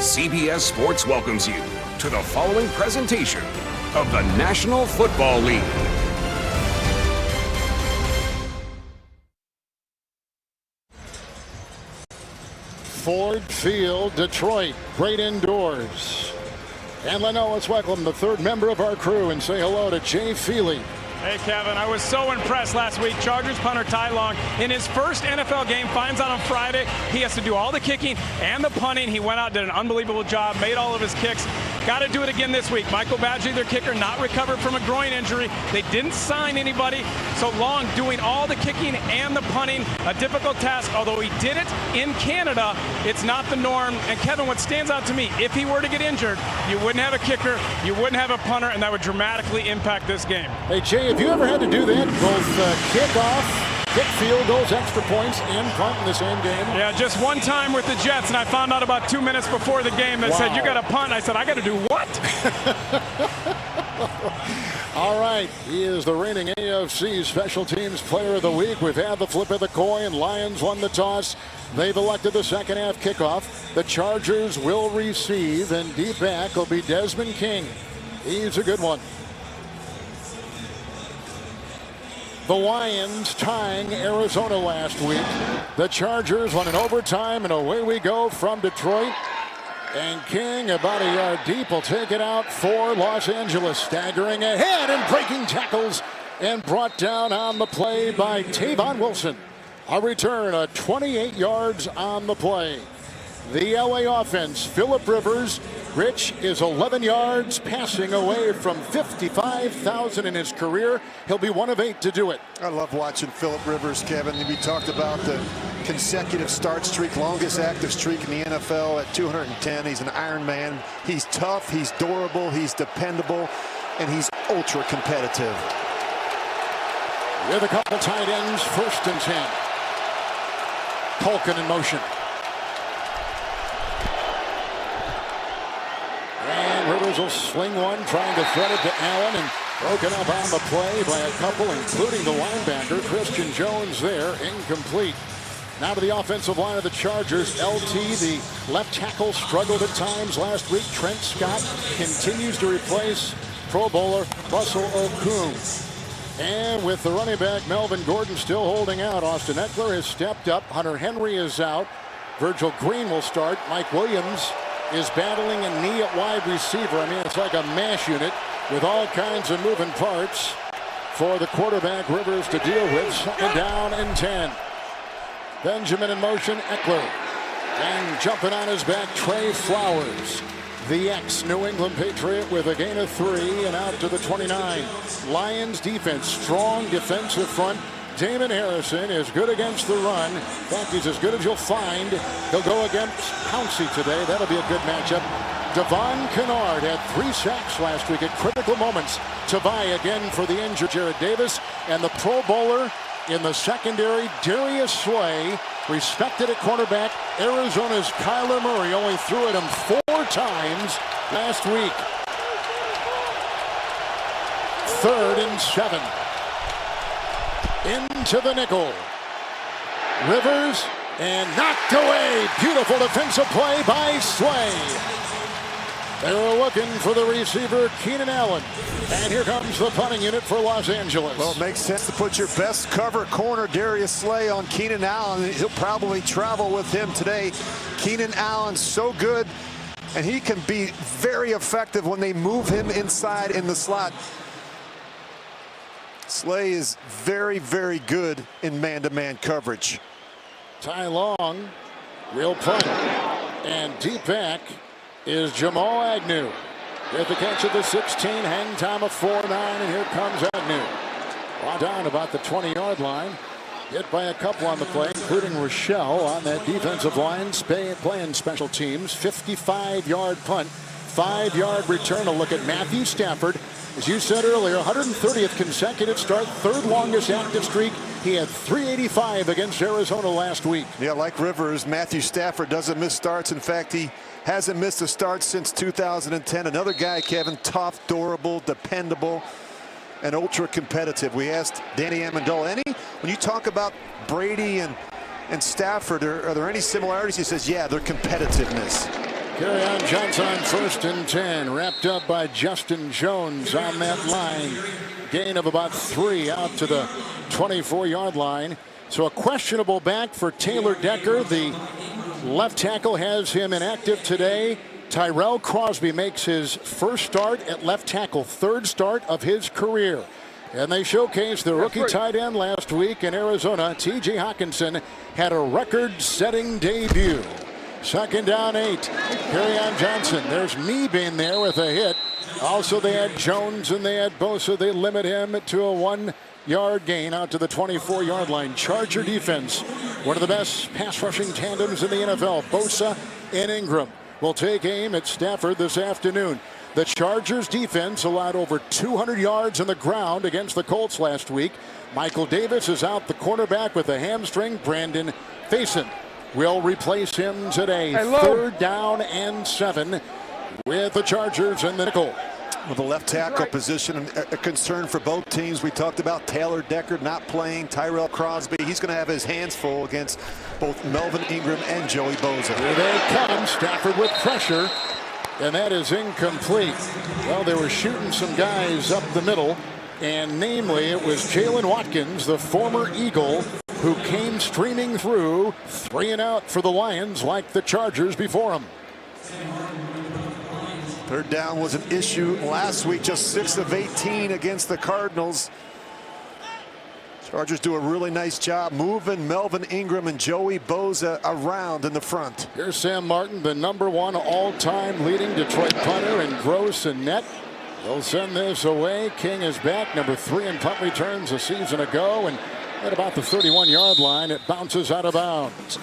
CBS Sports welcomes you to the following presentation of the National Football League. Ford Field, Detroit, great indoors. And let's welcome the third member of our crew and say hello to Jay Feely. Hey, Kevin, I was so impressed last week. Chargers punter Ty Long, in his first NFL game, finds out on Friday he has to do all the kicking and the punting. He went out, did an unbelievable job, made all of his kicks. Got to do it again this week. Michael Badgley, their kicker, not recovered from a groin injury. They didn't sign anybody. So Long doing all the kicking and the punting, a difficult task. Although he did it in Canada, it's not the norm. And Kevin, what stands out to me, if he were to get injured, you wouldn't have a kicker, you wouldn't have a punter, and that would dramatically impact this game. Hey, Jay, have you ever had to do that? Both kickoff, kick field goals, extra points, and punt in the same game? Yeah, just one time with the Jets, and I found out about 2 minutes before the game. They said, you got to punt. I said, I got to do what? All right, he is the reigning AFC Special Teams Player of the Week. We've had the flip of the coin. Lions won the toss. They've elected the second half kickoff. The Chargers will receive, and deep back will be Desmond King. He's a good one. The Lions tying Arizona last week. The Chargers won in overtime, and away we go from Detroit. And King, about a yard deep, will take it out for Los Angeles. Staggering ahead and breaking tackles, and brought down on the play by Tavon Wilson. A return of 28 yards on the play. The LA offense, Philip Rivers. Rich is 11 yards passing away from 55,000 in his career. He'll be 1 of 8 to do it. I love watching Philip Rivers, Kevin. We talked about the consecutive start streak, longest active streak in the NFL at 210. He's an Iron Man. He's tough, he's durable, he's dependable, and he's ultra competitive. With a couple tight ends, 1st and 10. Culkin in motion. And Rivers will sling one, trying to thread it to Allen, and broken up on the play by a couple, including the linebacker, Christian Jones there, incomplete. Now to the offensive line of the Chargers. LT, the left tackle, struggled at times last week. Trent Scott continues to replace Pro Bowler Russell Okung. And with the running back, Melvin Gordon, still holding out. Austin Eckler has stepped up. Hunter Henry is out. Virgil Green will start. Mike Williams is battling a knee at wide receiver. I mean, it's like a mash unit with all kinds of moving parts for the quarterback, Rivers, to deal with. 2nd down and 10. Benjamin in motion, Eckler. And jumping on his back, Trey Flowers. The ex-New England Patriot with a gain of 3 and out to the 29. Lions defense, strong defensive front. Damon Harrison is good against the run. In fact, he's as good as you'll find. He'll go against Pouncey today. That'll be a good matchup. Devon Kennard had 3 sacks last week at critical moments. Tavai again for the injured Jared Davis. And the Pro Bowler in the secondary, Darius Slay, respected at cornerback. Arizona's Kyler Murray only threw at him 4 times last week. 3rd and 7. Into the nickel. Rivers, and knocked away. Beautiful defensive play by Slay. They were looking for the receiver, Keenan Allen. And here comes the punting unit for Los Angeles. Well, it makes sense to put your best cover corner, Darius Slay, on Keenan Allen. He'll probably travel with him today. Keenan Allen's so good, and he can be very effective when they move him inside in the slot. Slay is very, very good in man-to-man coverage. Ty Long, real punt. And deep back is Jamal Agnew. With the catch of the 16, hang time of 4-9, and here comes Agnew. Brought down about the 20-yard line. Hit by a couple on the play, including Rochelle on that defensive line, playing special teams. 55-yard punt, 5-yard return. A look at Matthew Stafford. As you said earlier, 130th consecutive start, 3rd longest active streak. He had 385 against Arizona last week. Yeah, like Rivers, Matthew Stafford doesn't miss starts. In fact, he hasn't missed a start since 2010. Another guy, Kevin, tough, durable, dependable, and ultra competitive. We asked Danny Amendola, when you talk about Brady and Stafford, are there any similarities? He says, yeah, their competitiveness. Kerryon Johnson on 1st and 10. Wrapped up by Justin Jones on that line. Gain of about 3 out to the 24-yard line. So a questionable back for Taylor Decker. The left tackle has him inactive today. Tyrell Crosby makes his first start at left tackle, 3rd start of his career. And they showcased the rookie tight end last week in Arizona. T.J. Hockenson had a record-setting debut. 2nd down 8. Kerryon Johnson. There's Mebane there with a hit. Also, they had Jones and they had Bosa. They limit him to a 1-yard gain out to the 24-yard line. Charger defense, one of the best pass rushing tandems in the NFL. Bosa and Ingram will take aim at Stafford this afternoon. The Chargers defense allowed over 200 yards on the ground against the Colts last week. Michael Davis is out, the cornerback with a hamstring. Brandon Faison will replace him today. 3rd down and 7 with the Chargers in the nickel. Well, the left tackle position, a concern for both teams. We talked about Taylor Decker not playing. Tyrell Crosby, he's going to have his hands full against both Melvin Ingram and Joey Bosa. Here they come. Stafford with pressure, and that is incomplete. Well, they were shooting some guys up the middle, and namely it was Jalen Watkins, the former Eagle, who came streaming through. 3 and out for the Lions, like the Chargers before him. 3rd down was an issue last week, just 6 of 18 against the Cardinals. Chargers do a really nice job moving Melvin Ingram and Joey Bosa around in the front. Here's Sam Martin, the #1 all-time leading Detroit punter in gross and net. They'll send this away. King is back, number 3 in punt returns a season ago, and at about the 31-yard line, it bounces out of bounds.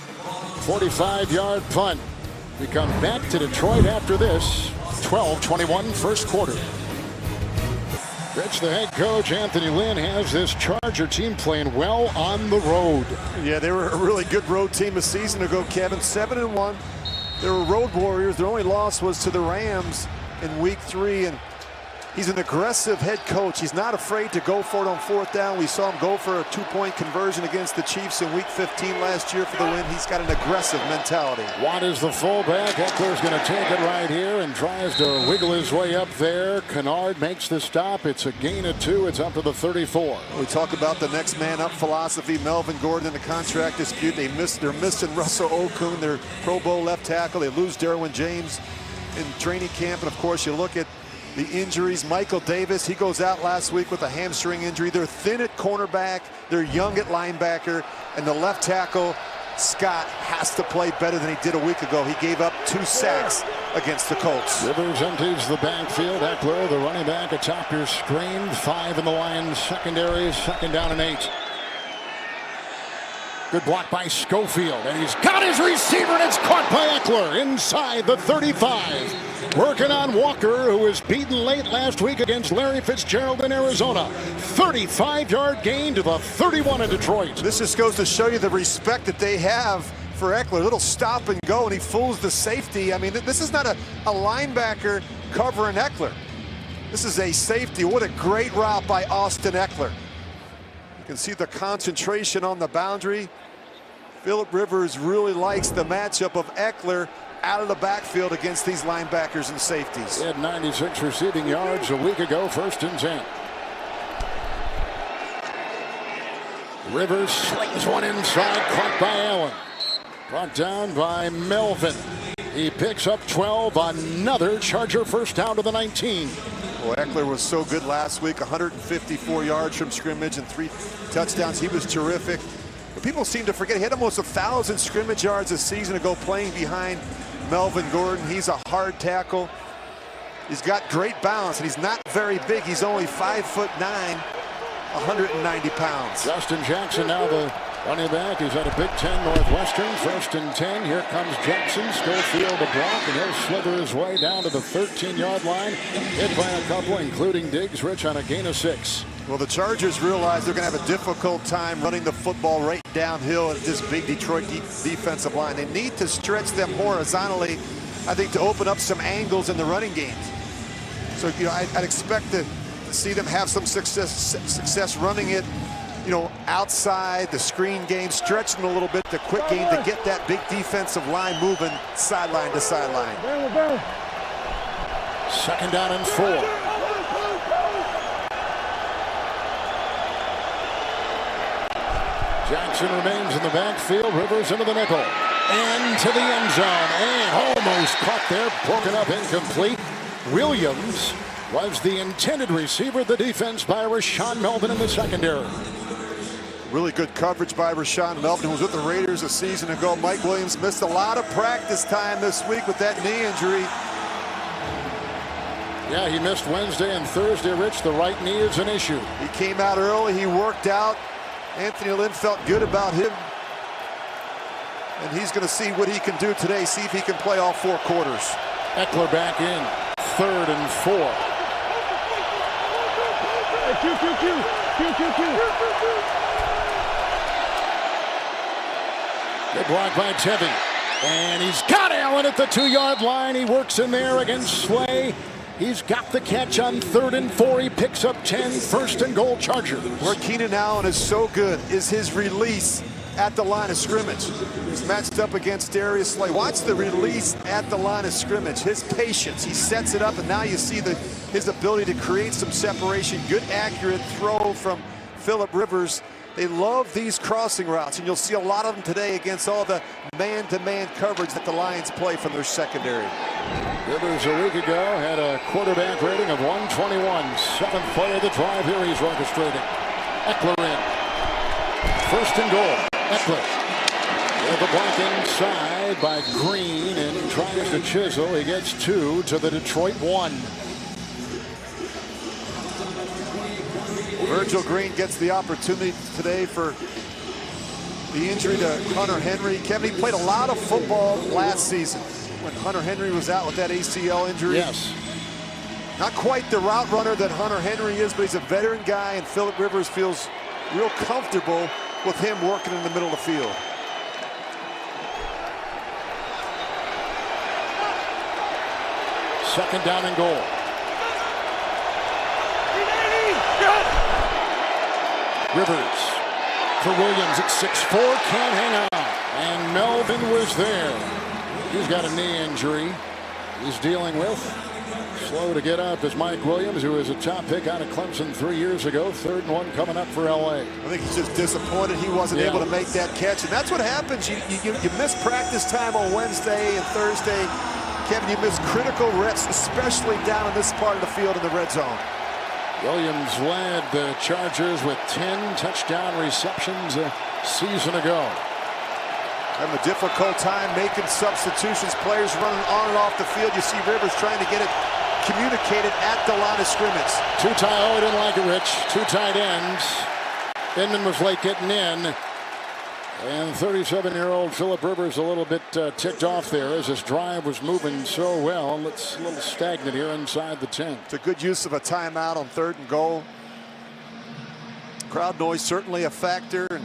45-yard punt. We come back to Detroit after this. 12-21 first quarter. Rich, the head coach, Anthony Lynn, has this Charger team playing well on the road. Yeah, they were a really good road team a season ago, Kevin. 7-1. They were road warriors. Their only loss was to the Rams in week 3. And he's an aggressive head coach. He's not afraid to go for it on 4th down. We saw him go for a 2-point conversion against the Chiefs in week 15 last year for the win. He's got an aggressive mentality. Watt is the fullback. Eckler's going to take it right here and tries to wiggle his way up there. Kennard makes the stop. It's a gain of 2. It's up to the 34. We talk about the next man up philosophy. Melvin Gordon in the contract dispute. They're missing Russell Okung, their Pro Bowl left tackle. They lose Derwin James in training camp. And of course, you look at the injuries. Michael Davis, he goes out last week with a hamstring injury. They're thin at cornerback. They're young at linebacker. And the left tackle, Scott, has to play better than he did a week ago. He gave up 2 sacks against the Colts. Rivers empties the backfield. Eckler, the running back, atop your screen. 5 in the Lions secondary. 2nd down and 8. Good block by Schofield, and he's got his receiver, and it's caught by Eckler inside the 35. Working on Walker, who was beaten late last week against Larry Fitzgerald in Arizona. 35-yard gain to the 31 in Detroit. This just goes to show you the respect that they have for Eckler. A little stop and go, and he fools the safety. I mean, this is not a linebacker covering Eckler. This is a safety. What a great route by Austin Eckler. You can see the concentration on the boundary. Philip Rivers really likes the matchup of Eckler out of the backfield against these linebackers and safeties. He had 96 receiving yards a week ago, 1st and 10. Rivers slings one inside, caught by Allen. Brought down by Melvin. He picks up 12, another Charger 1st down to the 19. Well, Eckler was so good last week, 154 yards from scrimmage and 3 touchdowns. He was terrific. But people seem to forget he had almost 1,000 scrimmage yards a season ago playing behind Melvin Gordon. He's a hard tackle. He's got great balance, and he's not very big. He's only 5'9", 190 pounds. Justin Jackson now the running back. He's at a Big Ten Northwestern. 1st and 10. Here comes Jackson. Schofield a block, and he'll slither his way down to the 13-yard line. Hit by a couple, including Diggs. Rich on a gain of 6. Well, the Chargers realize they're going to have a difficult time running the football right downhill at this big Detroit defensive line. They need to stretch them horizontally, I think, to open up some angles in the running games. So, I'd expect to see them have some success running it outside the screen game, stretching a little bit, the quick game to get that big defensive line moving sideline to sideline. Second down and 4. Jackson remains in the backfield. Rivers into the nickel. And to the end zone. And almost caught there. Broken up, incomplete. Williams was the intended receiver. The defense by Rashaan Melvin in the secondary. Really good coverage by Rashaan Melvin, who was with the Raiders a season ago. Mike Williams missed a lot of practice time this week with that knee injury. Yeah, he missed Wednesday and Thursday, Rich. The right knee is an issue. He came out early. He worked out. Anthony Lynn felt good about him. And he's going to see what he can do today, see if he can play all 4 quarters. Ekeler back in. 3rd and 4. Good block by Tevy. And he's got Allen at the 2-yard line. He works in there against Slay. He's got the catch on 3rd and 4. He picks up 10. 1st and goal, Chargers. Where Keenan Allen is so good is his release at the line of scrimmage. He's matched up against Darius Slay. Watch the release at the line of scrimmage. His patience. He sets it up, and now you see his ability to create some separation. Good, accurate throw from Philip Rivers. They love these crossing routes, and you'll see a lot of them today against all the man-to-man coverage that the Lions play from their secondary. Rivers a week ago had a quarterback rating of 121. 7th play of the drive here. He's orchestrating. Ekeler in. 1st and goal. Ekeler. With the block inside by Green, and he tries to chisel. He gets 2 to the Detroit 1. Virgil Green gets the opportunity today for the injury to Hunter Henry. Kevin, he played a lot of football last season when Hunter Henry was out with that ACL injury. Yes. Not quite the route runner that Hunter Henry is, but he's a veteran guy, and Philip Rivers feels real comfortable with him working in the middle of the field. Second down and goal. Rivers for Williams at 6'4", can't hang on. And Melvin was there. He's got a knee injury he's dealing with. Slow to get up is Mike Williams, who was a top pick out of Clemson 3 years ago. 3rd and 1 coming up for L.A. I think he's just disappointed he wasn't able to make that catch. And that's what happens. You miss practice time on Wednesday and Thursday. Kevin, you miss critical reps, especially down in this part of the field in the red zone. Williams led the Chargers with 10 touchdown receptions a season ago. Having a difficult time making substitutions, players running on and off the field. You see Rivers trying to get it communicated at the line of scrimmage. I didn't like it, Rich. 2 tight ends. Inman was late getting in. And 37-year-old Philip Rivers a little bit ticked off there as this drive was moving so well. It's a little stagnant here inside the 10. It's a good use of a timeout on 3rd and goal. Crowd noise certainly a factor. And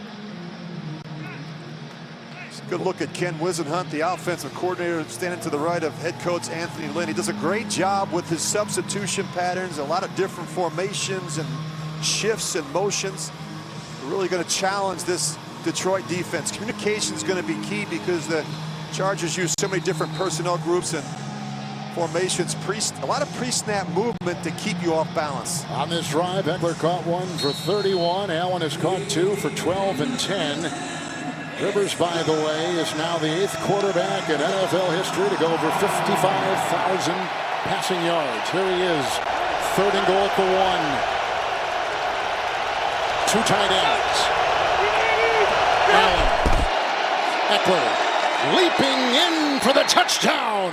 it's a good look at Ken Wisenhunt, the offensive coordinator, standing to the right of head coach Anthony Lynn. He does a great job with his substitution patterns, a lot of different formations and shifts and motions. We're really going to challenge this Detroit defense. Communication is going to be key because the Chargers use so many different personnel groups and formations. A lot of pre-snap movement to keep you off balance. On this drive, Ekeler caught 1 for 31. Allen has caught 2 for 12 and 10. Rivers, by the way, is now the 8th quarterback in NFL history to go over 55,000 passing yards. Here he is, 3rd and goal at the 1. 2 tight ends. Allen. Ekeler leaping in for the touchdown.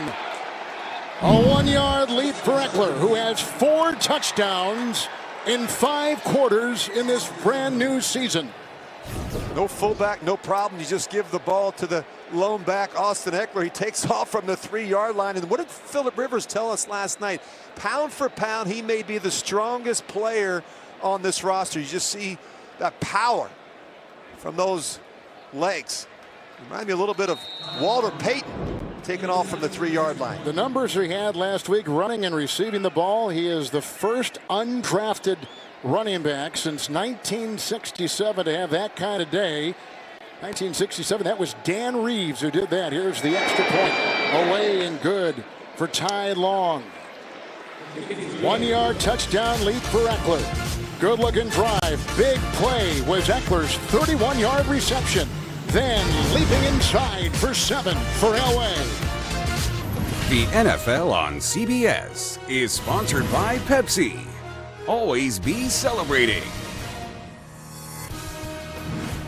A 1-yard leap for Ekeler, who has 4 touchdowns in 5 quarters in this brand new season. No fullback, no problem. You just give the ball to the lone back, Austin Ekeler. He takes off from the 3-yard line. And what did Philip Rivers tell us last night? Pound for pound, he may be the strongest player on this roster. You just see that power from those legs. Remind me a little bit of Walter Payton taking off from the 3-yard line. The numbers he had last week running and receiving the ball, he is the first undrafted running back since 1967 to have that kind of day. 1967, that was Dan Reeves who did that. Here's the extra point. Away and good for Ty Long. 1 yard touchdown lead for Eckler. Good looking drive. Big play was Eckler's 31-yard reception. Then leaping inside for 7 for LA. The NFL on CBS is sponsored by Pepsi. Always be celebrating.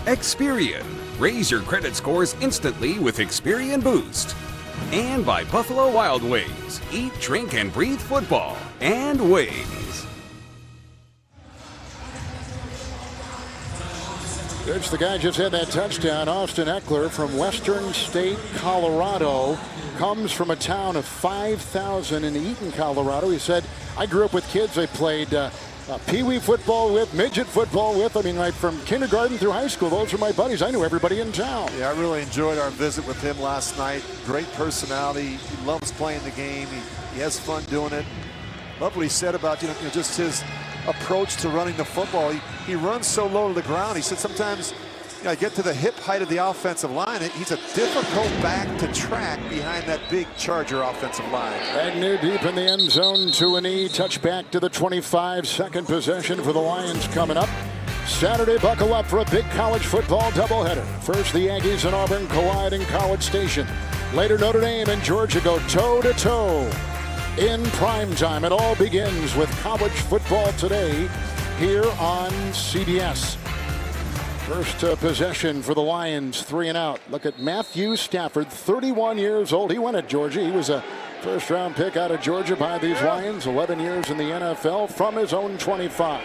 Experian. Raise your credit scores instantly with Experian Boost. And by Buffalo Wild Wings. Eat, drink, and breathe football and wings. There's the guy just had that touchdown. Austin Eckler from Western State, Colorado. Comes from a town of 5,000 in Eaton, Colorado. He said, I grew up with kids I played pee-wee football with, midget football with. I mean, right from kindergarten through high school. Those are my buddies. I knew everybody in town. Yeah, I really enjoyed our visit with him last night. Great personality. He loves playing the game. He has fun doing it. Love what he said about just his approach to running the football. He runs so low to the ground. He said sometimes I get to the hip height of the offensive line. He's a difficult back to track behind that big Charger offensive line. Agnew deep in the end zone to a knee. Touch back to the 25. Second possession for the Lions coming up. Saturday, buckle up for a big college football doubleheader. First, the Aggies and Auburn collide in College Station. Later, Notre Dame and Georgia go toe-to-toe in prime time. It all begins with college football today here on CBS. First possession for the Lions, 3 and out. Look at Matthew Stafford, 31 years old. He went at Georgia. He was a first-round pick out of Georgia by these Lions. 11 years in the NFL from his own 25.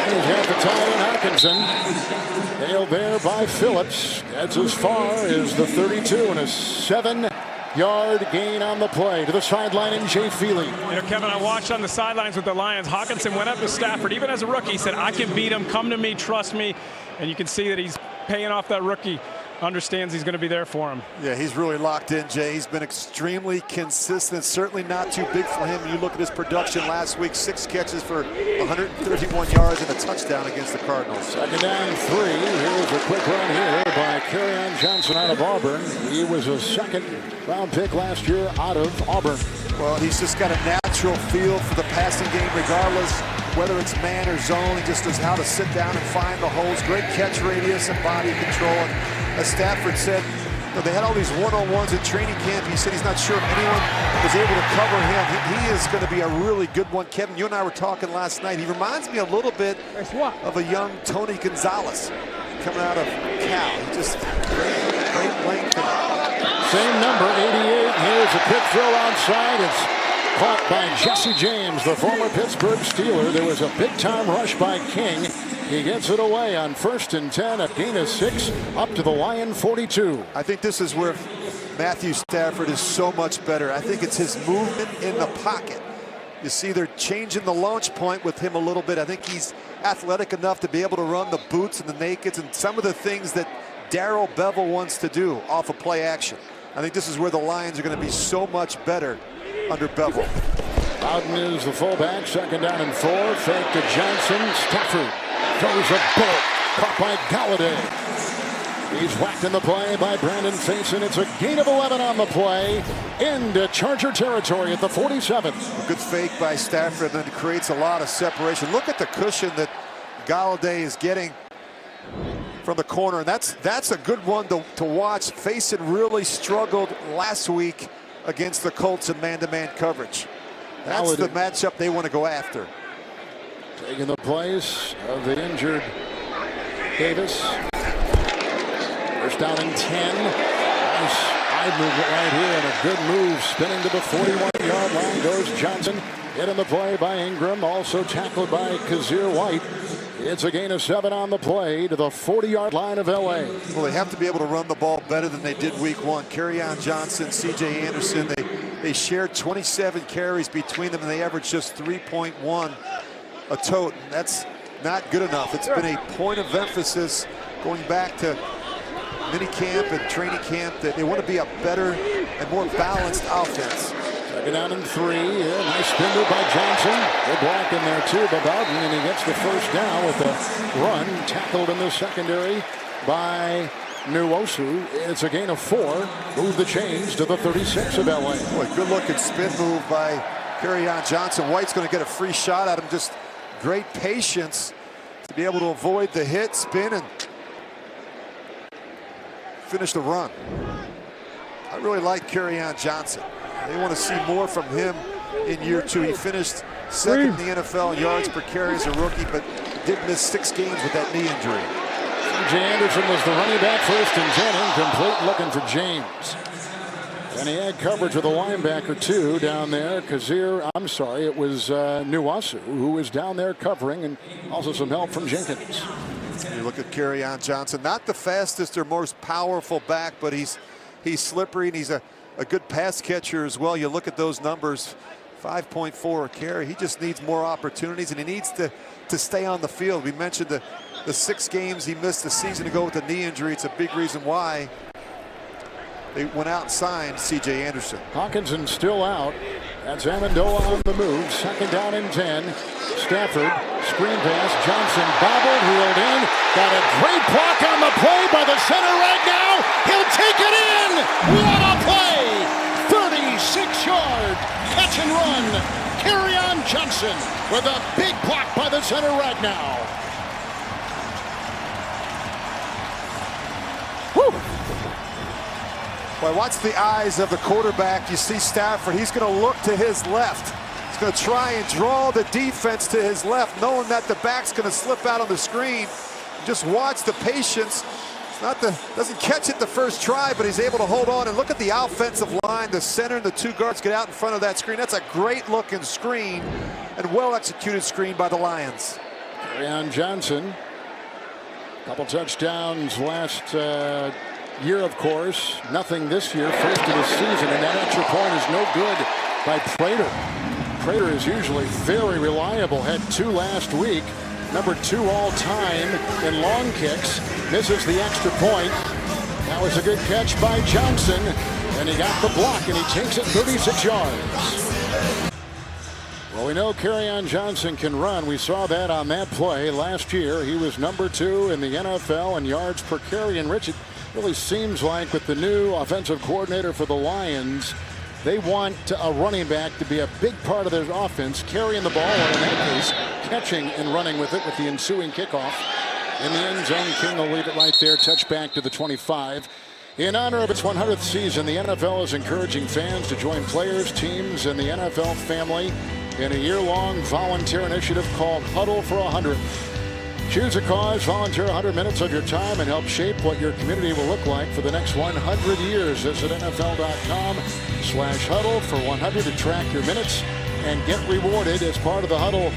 He's got the tight end Hockenson. Nailed there by Phillips. That's as far as the 32 and a 7-yard gain on the play to the sideline in Jay Feely. Kevin, I watched on the sidelines with the Lions. Hockenson went up to Stafford, even as a rookie. He said, I can beat him. Come to me. Trust me. And you can see that he's paying off that rookie. Understands he's going to be there for him. Yeah, he's really locked in, Jay. He's been extremely consistent. Certainly not too big for him. You look at his production last week, 6 catches for 131 yards and a touchdown against the Cardinals. Second down 3. Here's a quick run here by Kerryon Johnson out of Auburn. He was a second-round pick last year out of Auburn. Well, he's just got a natural feel for the passing game, regardless whether it's man or zone. He just knows how to sit down and find the holes. Great catch radius and body control. And as Stafford said, they had all these one-on-ones in training camp. He said he's not sure if anyone was able to cover him. He is going to be a really good one. Kevin, you and I were talking last night. He reminds me a little bit of a young Tony Gonzalez coming out of Cal. He just great length. Same number, 88. Here's a quick throw outside. It's caught by Jesse James, the former Pittsburgh Steeler. There was a big-time rush by King. He gets it away on 1st and 10, a gain of 6, up to the Lion 42. I think this is where Matthew Stafford is so much better. I think it's his movement in the pocket. You see they're changing the launch point with him a little bit. I think he's athletic enough to be able to run the boots and the nakeds and some of the things that Darrell Bevell wants to do off of play action. I think this is where the Lions are going to be so much better under Bevell. Bowden is the fullback, 2nd down and 4. Fake to Johnson. Stafford throws a bullet, caught by Galladay. He's whacked in the play by Brandon Faison. It's a gain of 11 on the play into Charger territory at the 47. A good fake by Stafford, then creates a lot of separation. Look at the cushion that Galladay is getting from the corner, and that's a good one to watch. Faison really struggled last week against the Colts in man-to-man coverage. That's the matchup they want to go after. Taking the place of the injured Davis. First down and 10. Nice eye movement right here and a good move. Spinning to the 41-yard line goes Johnson. Hit in the play by Ingram. Also tackled by Kazir White. It's a gain of 7 on the play to the 40-yard line of LA. Well, they have to be able to run the ball better than they did week 1. Kerryon Johnson, C.J. Anderson, they shared 27 carries between them, and they averaged just 3.1 a tote. That's not good enough. It's been a point of emphasis going back to mini camp and training camp that they want to be a better and more balanced offense. Second down and 3. Yeah, nice spin move by Johnson. Good block in there too by Bowden, and he gets the first down with a run tackled in the secondary by Nwosu. It's a gain of 4. Move the chains to the 36 of LA. Boy, good looking spin move by Kerryon Johnson. White's going to get a free shot at him. Just great patience to be able to avoid the hit, spin, and finish the run. I really like Kerryon Johnson. They want to see more from him in year 2. He finished second in the NFL in yards per carry as a rookie, but did miss 6 games with that knee injury. C.J. Anderson was the running back, 1st and 10, incomplete, looking for James. And he had coverage with a linebacker too down there. It was Nwosu who was down there covering, and also some help from Jenkins. You look at Kerryon Johnson, not the fastest or most powerful back, but he's slippery, and he's a good pass catcher as well. You look at those numbers, 5.4 a carry. He just needs more opportunities, and he needs to stay on the field. We mentioned the 6 games he missed the season ago with the knee injury. It's a big reason why they went out and signed C.J. Anderson. Hawkinson still out. That's Amendola on the move. 2nd down and 10. Stafford, screen pass. Johnson bobbled, reeled in. Got a great block on the play by the center right now. He'll take it in. What a play! 36-yard catch and run. Kerryon Johnson with a big block by the center right now. Whew. Boy, watch the eyes of the quarterback. You see Stafford, he's going to look to his left. He's going to try and draw the defense to his left, knowing that the back's going to slip out on the screen. Just watch the patience. Doesn't catch it the first try, but he's able to hold on. And look at the offensive line. The center and the 2 guards get out in front of that screen. That's a great looking screen and well executed screen by the Lions. Kerryon Johnson, couple touchdowns last year, of course. Nothing this year, first of the season, and that extra point is no good by Prater. Prater is usually very reliable. Had 2 last week. Number 2 all-time in long kicks. Misses the extra point. That was a good catch by Johnson, and he got the block, and he takes it 36 yards. Well, we know Kerryon Johnson can run. We saw that on that play last year. He was number 2 in the NFL in yards per carry, and Rich, it really seems like with the new offensive coordinator for the Lions, they want a running back to be a big part of their offense, carrying the ball, or in that case, catching and running with it with the ensuing kickoff. In the end zone, King will leave it right there, touchback to the 25. In honor of its 100th season, the NFL is encouraging fans to join players, teams, and the NFL family in a year-long volunteer initiative called Huddle for 100. Choose a cause, volunteer 100 minutes of your time, and help shape what your community will look like for the next 100 years. Visit NFL.com/huddle for 100 to track your minutes and get rewarded as part of the Huddle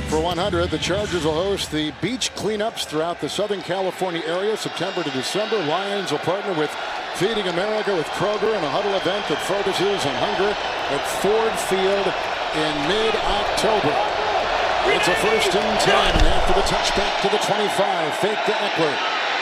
for 100. The Chargers will host the beach cleanups throughout the Southern California area, September to December. Lions will partner with Feeding America with Kroger in a Huddle event that focuses on hunger at Ford Field in mid-October. It's a 1st and 10 after the touchback to the 25. Fake to Eckler.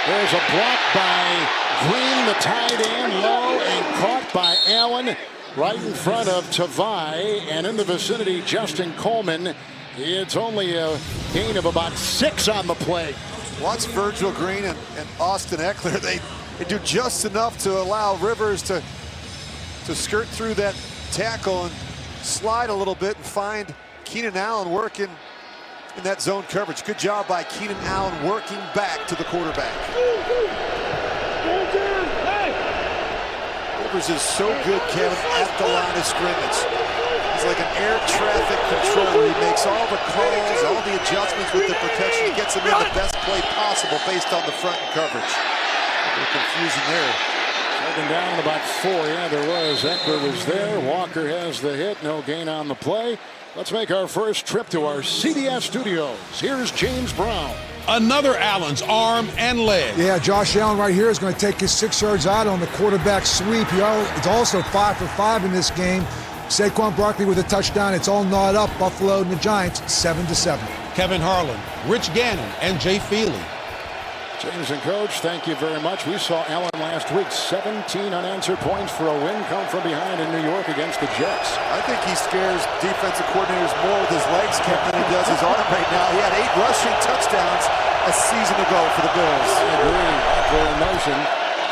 There's a block by Green, the tight end, low, and caught by Allen right in front of Tavai. And in the vicinity, Justin Coleman. It's only a gain of about 6 on the play. Watch Virgil Green and Austin Eckler. They do just enough to allow Rivers to skirt through that tackle and slide a little bit and find Keenan Allen working in that zone coverage. Good job by Keenan Allen working back to the quarterback. Rivers is so good, Kevin, at the line of scrimmage. He's like an air traffic controller. He makes all the calls, all the adjustments with the protection. He gets them in the best play possible based on the front and coverage. A little confusion there. Second down about 4. Yeah, there was. Eckler was there. Walker has the hit. No gain on the play. Let's make our first trip to our CBS studios. Here's James Brown. Another Allen's arm and leg. Yeah, Josh Allen right here is going to take his 6 yards out on the quarterback sweep. He's also 5 for 5 in this game. Saquon Barkley with a touchdown. It's all gnawed up. Buffalo and the Giants 7-7. Kevin Harlan, Rich Gannon, and Jay Feely. James and Coach, thank you very much. We saw Allen last week. 17 unanswered points for a win come from behind in New York against the Jets. I think he scares defensive coordinators more with his legs, Kevin, than he does his arm right now. He had 8 rushing touchdowns a season ago for the Bills. I agree. Eckler in motion.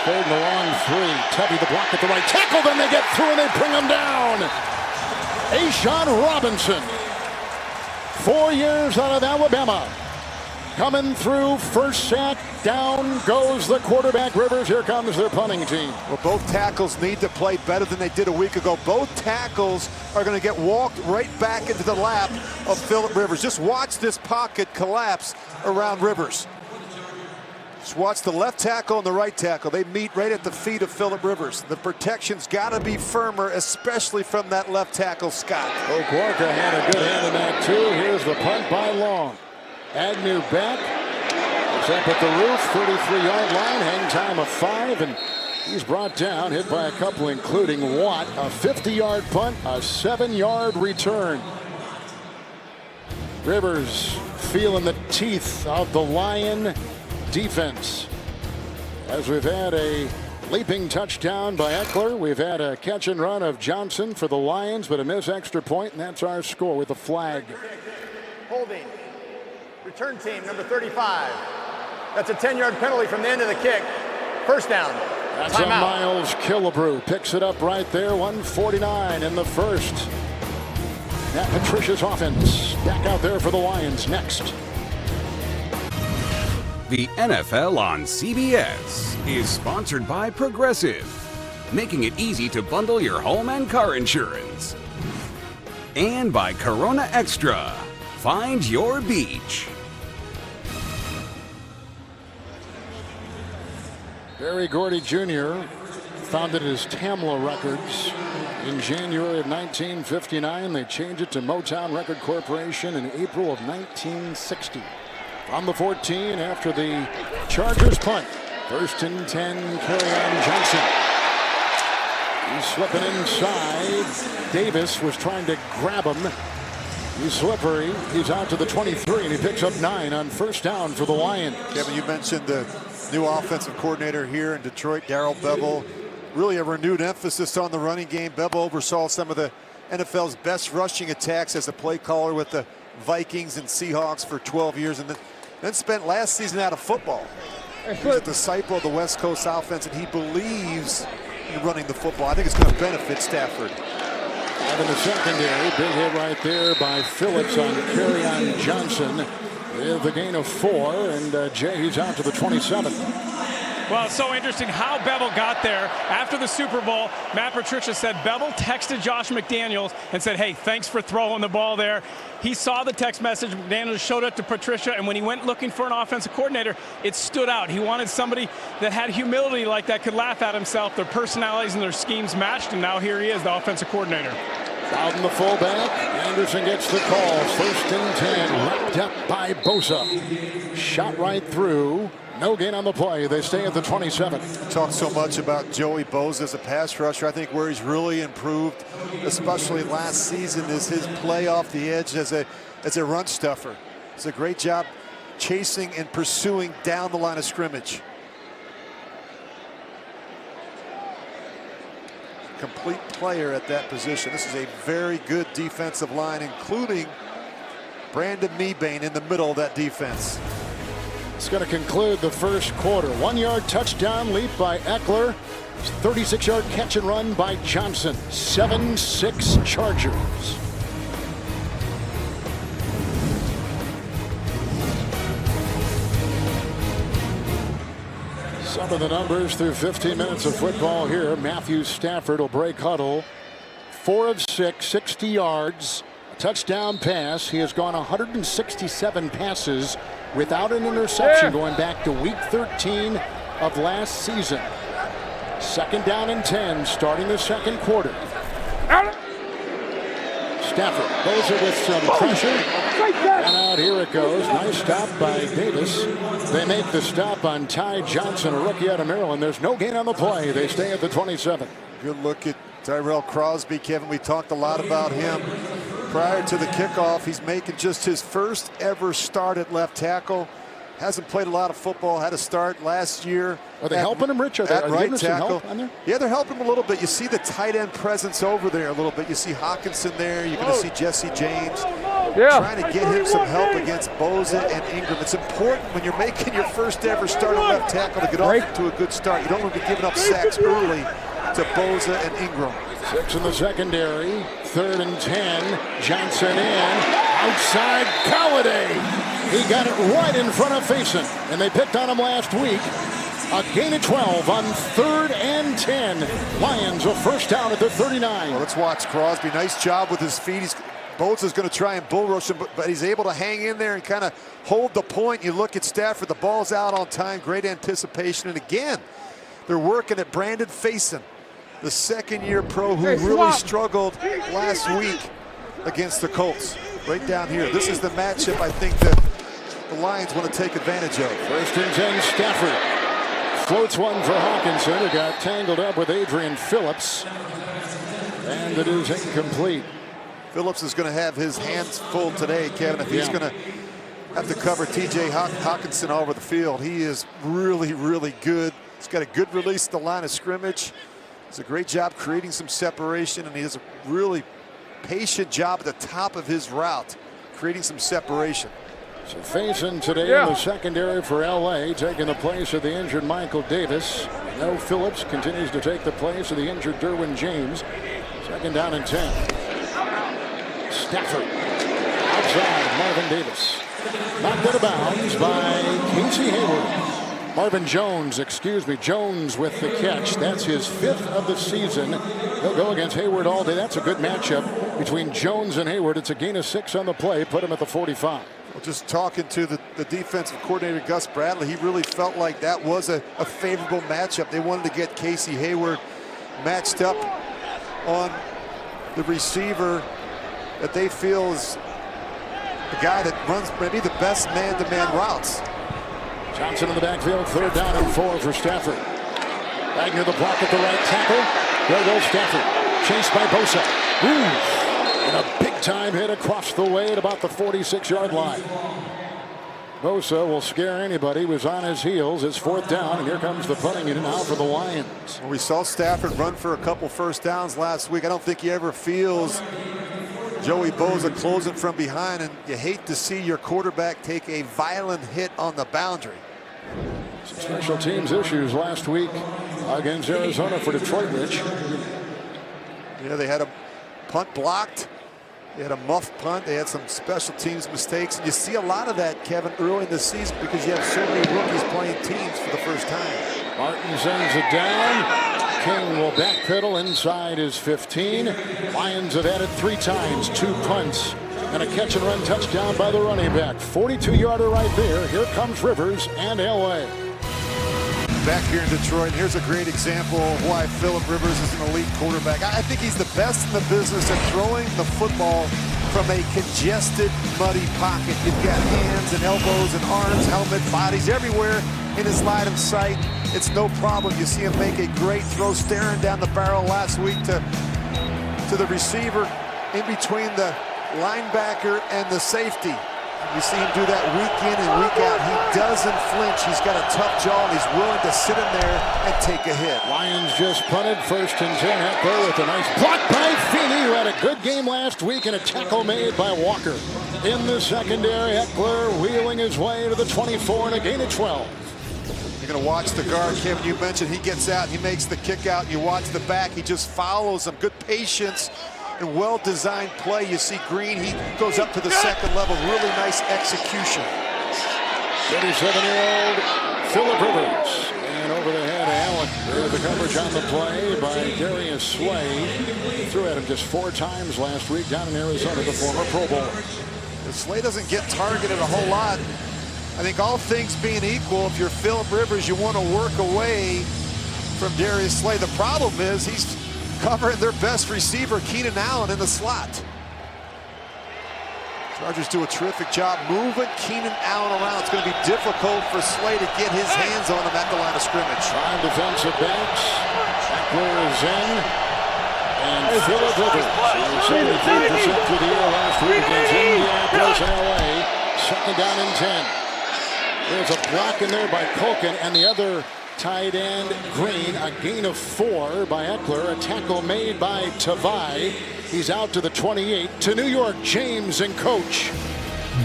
Third and a long 3. Tubby the block at the right tackle. Then they get through and they bring him down. A'Shawn Robinson. 4 years out of Alabama. Coming through, first sack, down goes the quarterback, Rivers. Here comes their punting team. Well, both tackles need to play better than they did a week ago. Both tackles are going to get walked right back into the lap of Philip Rivers. Just watch this pocket collapse around Rivers. Just watch the left tackle and the right tackle. They meet right at the feet of Philip Rivers. The protection's got to be firmer, especially from that left tackle, Scott. O'Gorka had a good hand in that, too. Here's the punt by Long. Agnew back. It's up at the roof, 33-yard line, hang time of 5, and he's brought down, hit by a couple, including Watt. A 50-yard punt, a 7-yard return. Rivers feeling the teeth of the Lion defense. As we've had a leaping touchdown by Eckler, we've had a catch and run of Johnson for the Lions, but a missed extra point, and that's our score with a flag. Holding. Return team number 35. That's a 10-yard penalty from the end of the kick. First down. That's a Miles Killebrew. Picks it up right there. 1:49 in the first. Matt Patricia's offense back out there for the Lions next. The NFL on CBS is sponsored by Progressive, making it easy to bundle your home and car insurance. And by Corona Extra. Find your beach. Berry Gordy Jr. founded his Tamla Records in January of 1959. They changed it to Motown Record Corporation in April of 1960. On the 14 after the Chargers punt. First and 10, Kerryon Johnson. He's slipping inside. Davis was trying to grab him. He's slippery. He's out to the 23, and he picks up 9 on first down for the Lions. Kevin, you mentioned the new offensive coordinator here in Detroit, Darrell Bevell. Really a renewed emphasis on the running game. Bevell oversaw some of the NFL's best rushing attacks as a play caller with the Vikings and Seahawks for 12 years, and then spent last season out of football. He's a disciple of the West Coast offense, and he believes in running the football. I think it's going to benefit Stafford. Out in the secondary, big hit right there by Phillips on Kerryon Johnson. The gain of 4, and Jay, he's out to the 27. Well, it's so interesting how Bevell got there. After the Super Bowl, Matt Patricia said Bevell texted Josh McDaniels and said, hey, thanks for throwing the ball there. He saw the text message. McDaniels showed it to Patricia, and when he went looking for an offensive coordinator, it stood out. He wanted somebody that had humility like that, could laugh at himself. Their personalities and their schemes matched, and now here he is, the offensive coordinator. Out in the fullback, Anderson gets the call. First and 10, wrapped up by Bosa. Shot right through. No gain on the play. They stay at the 27. Talk so much about Joey Bosa as a pass rusher. I think where he's really improved, especially last season, is his play off the edge as a run stuffer. It's a great job chasing and pursuing down the line of scrimmage. Complete player at that position. This is a very good defensive line, including Brandon Mebane in the middle of that defense. It's going to conclude the first quarter. 1-yard touchdown leap by Eckler. 36-yard catch and run by Johnson. 7-6 Chargers. Some of the numbers through 15 minutes of football here. Matthew Stafford will break huddle. 4 of 6, 60 yards. A touchdown pass. He has gone 167 passes without an interception going back to week 13 of last season. Second down and 10 starting the second quarter. Stafford Bosa with some pressure. And out here it goes. Nice stop by Davis. They make the stop on Ty Johnson, a rookie out of Maryland. There's no gain on the play. They stay at the 27. Good look at Tyrell Crosby, Kevin. We talked a lot about him prior to the kickoff. He's making just his first ever start at left tackle. Hasn't played a lot of football. Had a start last year. Are they helping him, Rich? Are they right giving some tackle. help on there? Yeah, they're helping him a little bit. You see the tight end presence over there a little bit. You see Hawkinson there. You're going to see Jesse James trying to get him some help against Bosa and Ingram. It's important when you're making your first ever start at left tackle to get off to a good start. You don't want to be giving up sacks early to Bosa and Ingram. 6 in the secondary. 3rd and 10. Johnson in. Outside Golladay. He got it right in front of Faison. And they picked on him last week. A gain of 12 on 3rd and 10. Lions a first down at the 39. Well, let's watch Crosby. Nice job with his feet. Bosa's going to try and bull rush him, but he's able to hang in there and kind of hold the point. You look at Stafford, the ball's out on time. Great anticipation. And again, they're working at Brandon Faison, the second-year pro who really struggled last week against the Colts. Right down here. This is the matchup I think that the Lions want to take advantage of. 1st and 10, Stafford. Floats one for Hawkinson, who got tangled up with Adrian Phillips. And it is incomplete. Phillips is going to have his hands full today, Kevin, if he's going to have to cover T.J. Hawkinson all over the field. He is really, really good. He's got a good release at the line of scrimmage. Does a great job creating some separation, and he does a really patient job at the top of his route, creating some separation. So Faison today in the secondary for L.A., taking the place of the injured Michael Davis. No Phillips continues to take the place of the injured Derwin James. 2nd down and 10. Stafford outside Marvin Davis. Knocked out of bounds by Casey Hayward. Marvin Jones, Jones with the catch. That's his 5th of the season. He'll go against Hayward all day. That's a good matchup between Jones and Hayward. It's a gain of 6 on the play. Put him at the 45. Well, just talking to the defensive coordinator, Gus Bradley, he really felt like that was a favorable matchup. They wanted to get Casey Hayward matched up on the receiver that they feel is the guy that runs maybe the best man-to-man routes. Johnson in the backfield, 3rd down and 4 for Stafford. Wagner the block at the right tackle. There goes Stafford. Chased by Bosa. And a big-time hit across the way at about the 46-yard line. Bosa will scare anybody. He was on his heels. It's 4th down, and here comes the punting unit now for the Lions. We saw Stafford run for a couple first downs last week. I don't think he ever feels Joey Bosa closing from behind, and you hate to see your quarterback take a violent hit on the boundary. Some special teams issues last week against Arizona for Detroit, Rich. Yeah, they had a punt blocked. They had a muff punt. They had some special teams mistakes. And you see a lot of that, Kevin, early in the season because you have so many rookies playing teams for the first time. Martin sends it down. King will backpedal inside his 15. Lions have had it 3 times, 2 punts, and a catch-and-run touchdown by the running back. 42-yarder right there. Here comes Rivers and L.A. Back here in Detroit, here's a great example of why Phillip Rivers is an elite quarterback. I think he's the best in the business at throwing the football from a congested, muddy pocket. You've got hands and elbows and arms, helmet, bodies everywhere in his line of sight. It's no problem. You see him make a great throw, staring down the barrel last week to the receiver in between the linebacker and the safety. You see him do that week in and week out. He doesn't flinch. He's got a tough jaw, and he's willing to sit in there and take a hit. Lions just punted. 1st and 10. Eckler with a nice block by Feeney, who had a good game last week, and a tackle made by Walker. In the secondary, Eckler wheeling his way to the 24 and a gain of 12. You're going to watch the guard, Kevin. You mentioned he gets out, he makes the kick out. You watch the back. He just follows him. Good patience and well-designed play. You see Green, he goes up to the 2nd level. Really nice execution. 37-year-old Phillip Rivers. And over the head, Allen. There's the coverage on the play by Darius Slay. He threw at him just 4 times last week down in Arizona, the former Pro Bowler. Slay doesn't get targeted a whole lot. I think all things being equal, if you're Phillip Rivers, you want to work away from Darius Slay. The problem is he's covering their best receiver, Keenan Allen, in the slot. Chargers do a terrific job moving Keenan Allen around. It's going to be difficult for Slay to get his hands on him at the line of scrimmage. 5 defensive backs. Eckler is in. And Phillip Rivers, 73% for the year last week against Indianapolis and LA. 2nd down and 10. There's a block in there by Culkin, and the other tight end, Green. A gain of 4 by Eckler. A tackle made by Tavai. He's out to the 28. To New York, James and Coach.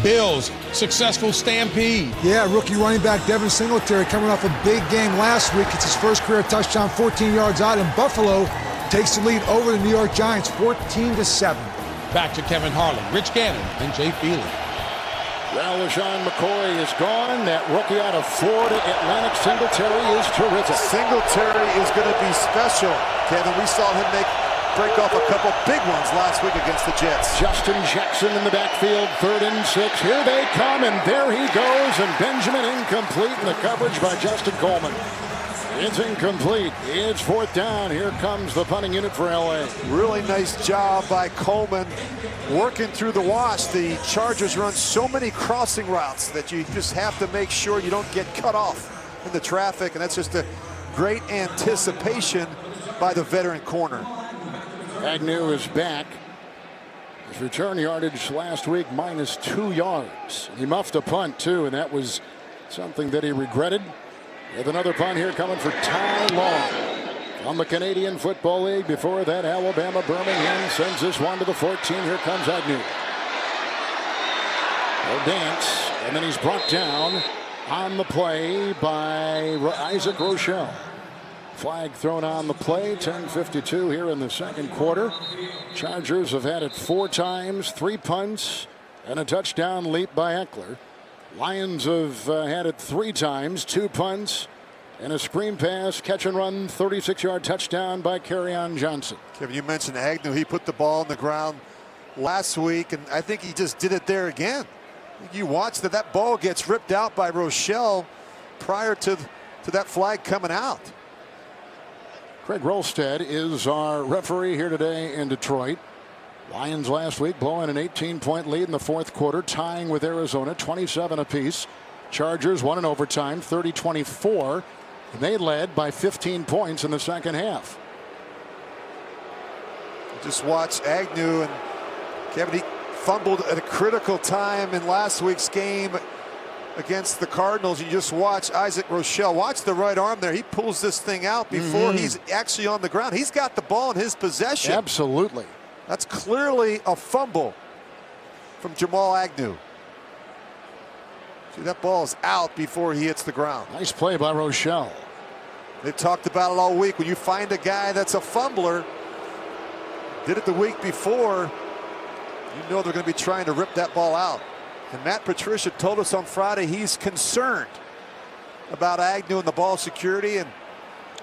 Bills, successful stampede. Yeah, rookie running back Devin Singletary coming off a big game last week. It's his first career touchdown, 14 yards out, and Buffalo takes the lead over the New York Giants, 14-7. Back to Kevin Harlan, Rich Gannon, and Jay Feely. Well, LeSean McCoy is gone. That rookie out of Florida Atlantic, Singletary, is terrific. Singletary is going to be special, Kevin. We saw him break off a couple big ones last week against the Jets. Justin Jackson in the backfield, 3rd and 6. Here they come, and there he goes. And Benjamin incomplete in the coverage by Justin Coleman. It's incomplete. It's 4th down. Here comes the punting unit for LA. Really nice job by Coleman working through the wash. The Chargers run so many crossing routes that you just have to make sure you don't get cut off in the traffic, and that's just a great anticipation by the veteran corner. Agnew is back. His return yardage last week -2 yards. He muffed a punt too, and that was something that he regretted. With another punt here coming for Ty Long on the Canadian Football League. Before that, Alabama Birmingham sends this one to the 14. Here comes Agnew. He'll dance, and then he's brought down on the play by Isaac Rochelle. Flag thrown on the play. 10:52 here in the second quarter. Chargers have had it 4 times, 3 punts, and a touchdown leap by Eckler. Lions have had it 3 times, 2 punts, and a screen pass, catch and run, 36-yard touchdown by Kerryon Johnson. Kevin, you mentioned Agnew. He put the ball on the ground last week, and I think he just did it there again. You watch that ball gets ripped out by Rochelle prior to that flag coming out. Craig Rolstad is our referee here today in Detroit. Lions last week blowing an 18-point lead in the 4th quarter, tying with Arizona 27 apiece. Chargers won in overtime 30-24, and they led by 15 points in the second half. Just watch Agnew, and Kevin, he fumbled at a critical time in last week's game against the Cardinals. You just watch Isaac Rochelle. Watch the right arm there. He pulls this thing out before he's actually on the ground. He's got the ball in his possession. Absolutely. That's clearly a fumble from Jamal Agnew. See, that ball is out before he hits the ground. Nice play by Rochelle. They've talked about it all week. When you find a guy that's a fumbler, did it the week before, you know they're going to be trying to rip that ball out. And Matt Patricia told us on Friday he's concerned about Agnew and the ball security, and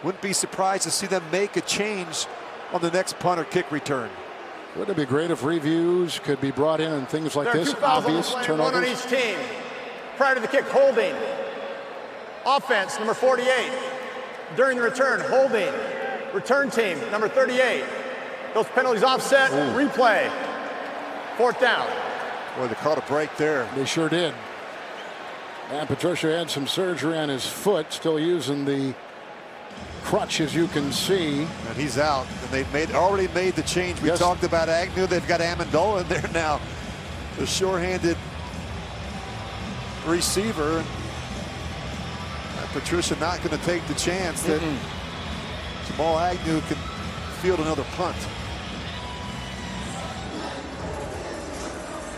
wouldn't be surprised to see them make a change on the next punt or kick return. Wouldn't it be great if reviews could be brought in and things like this, obvious turnovers? 1 on each team. Prior to the kick, holding. Offense, number 48. During the return, holding. Return team, number 38. Those penalties offset, replay. 4th down. Boy, they caught a break there. They sure did. And Patricia had some surgery on his foot, still using the crutch, as you can see. And he's out. And they've already made the change. We talked about Agnew. They've got Amendola in there now. The sure-handed receiver. And Patricia not going to take the chance that Jamal Agnew can field another punt.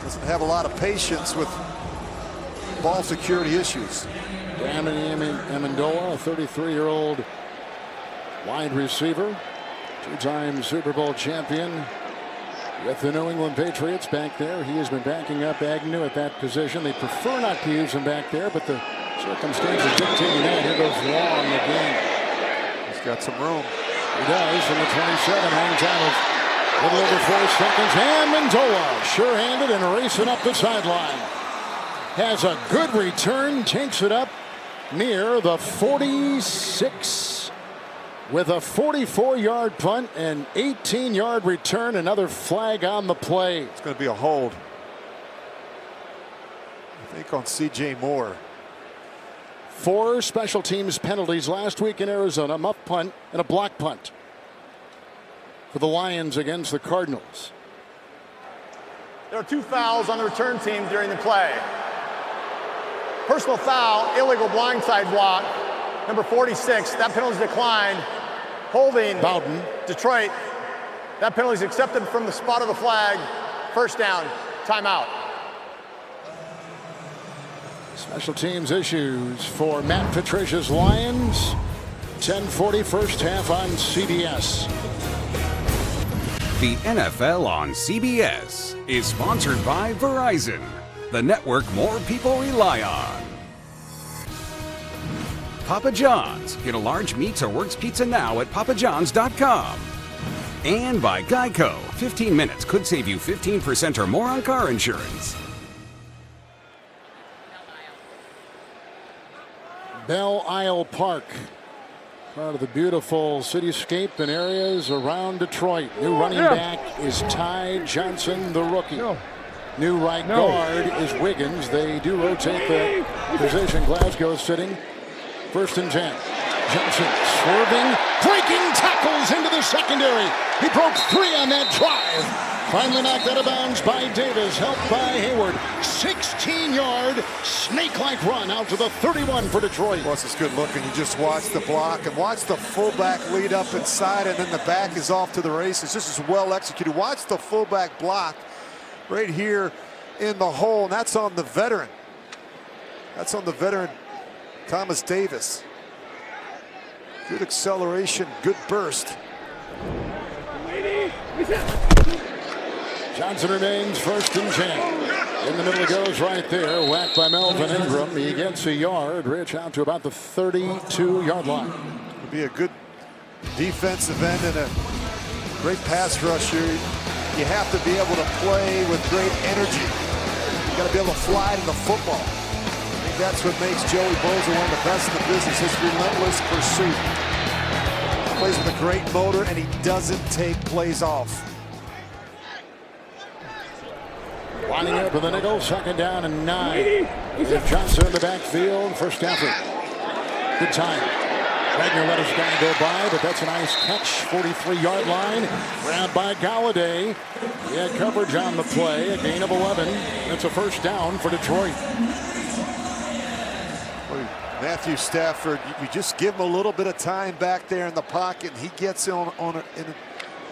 Doesn't have a lot of patience with ball security issues. Danny Amendola, a 33-year-old wide receiver, 2-time Super Bowl champion with the New England Patriots back there. He has been backing up Agnew at that position. They prefer not to use him back there, but the circumstances dictating that. Here goes Long again. He's got some room. He does from the 27, hang time of a little over 4 seconds. Amendola, sure-handed and racing up the sideline. Has a good return, takes it up near the 46 with a 44-yard punt and 18-yard return. Another flag on the play. It's going to be a hold, I think, on C.J. Moore. 4 special teams penalties last week in Arizona, a muff punt and a block punt for the Lions against the Cardinals. There are 2 fouls on the return team during the play. Personal foul, illegal blindside block. Number 46, that penalty is declined. Holding, Bowden. Detroit. That penalty is accepted from the spot of the flag. First down, timeout. Special teams issues for Matt Patricia's Lions. 10:40 first half on CBS. The NFL on CBS is sponsored by Verizon, the network more people rely on. Papa John's. Get a large meats or works pizza now at papajohns.com. And by Geico. 15 minutes could save you 15% or more on car insurance. Belle Isle Park, part of the beautiful cityscape and areas around Detroit. New running back is Ty Johnson, the rookie. New right guard is Wiggins. They do rotate the position. Glasgow sitting. 1st and 10. Johnson swerving, breaking tackles into the secondary. He broke 3 on that drive. Finally knocked out of bounds by Davis, helped by Hayward. 16-yard snake-like run out to the 31 for Detroit. Plus, it's good looking. You just watch the block and watch the fullback lead up inside, and then the back is off to the races. This is well executed. Watch the fullback block right here in the hole, and that's on the veteran. That's on the veteran, Thomas Davis. Good acceleration, good burst. Johnson remains 1st and 10. In the middle it goes right there. Whacked by Melvin Ingram. He gets a yard. Rich out to about the 32-yard line. It'll be a good defensive end and a great pass rusher. You have to be able to play with great energy. You got to be able to fly to the football. I think that's what makes Joey Bosa one of the best in the business, his relentless pursuit. He plays with a great motor, and he doesn't take plays off. Winding up with the nickel, 2nd down and 9. Johnson in the backfield, first effort. Good time. Wagner let his guy go by, but that's a nice catch. 43-yard line. Grabbed by Galladay. He had coverage on the play. A gain of 11. That's a first down for Detroit. Matthew Stafford, you just give him a little bit of time back there in the pocket, and he gets on a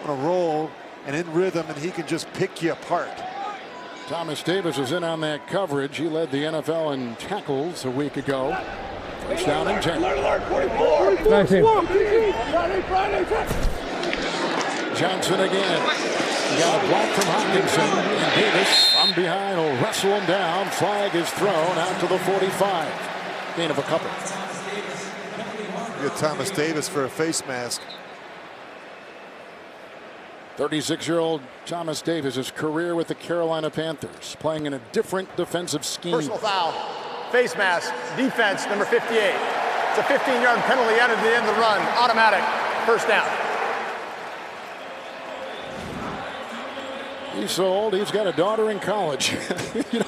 roll and in rhythm, and he can just pick you apart. Thomas Davis is in on that coverage. He led the NFL in tackles a week ago. First down and 10. Johnson again. He got a block from Hopkinson. And Davis from behind will wrestle him down. Flag is thrown out to the 45. Gain of a couple. Good Thomas Davis for a face mask. 36-year-old Thomas Davis, his career with the Carolina Panthers, playing in a different defensive scheme. Personal foul, face mask, defense, number 58. It's a 15-yard penalty added to the end of the run, automatic, first down. He's so old, he's got a daughter in college. you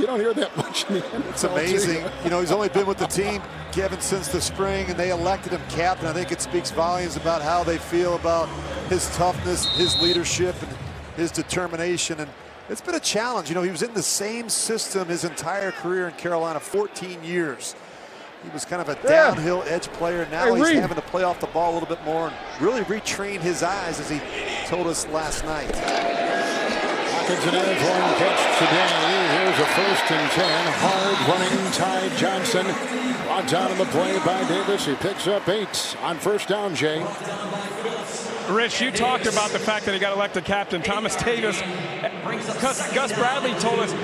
don't hear that much in the NFL. It's amazing. You know, he's only been with the team, Kevin, since the spring, and they elected him captain. I think it speaks volumes about how they feel about his toughness, his leadership, and his determination. And it's been a challenge. You know, he was in the same system his entire career in Carolina, 14 years. He was kind of a downhill edge player. Now he's having to play off the ball a little bit more and really retrain his eyes, as he told us last night. Hopkins and one catch today. Here's a 1st and 10. Hard running Ty Johnson. Brought down in the play by Davis. He picks up 8 on first down, Jay. Rich, you talked about the fact that he got elected captain. Thomas Davis, Gus Bradley told us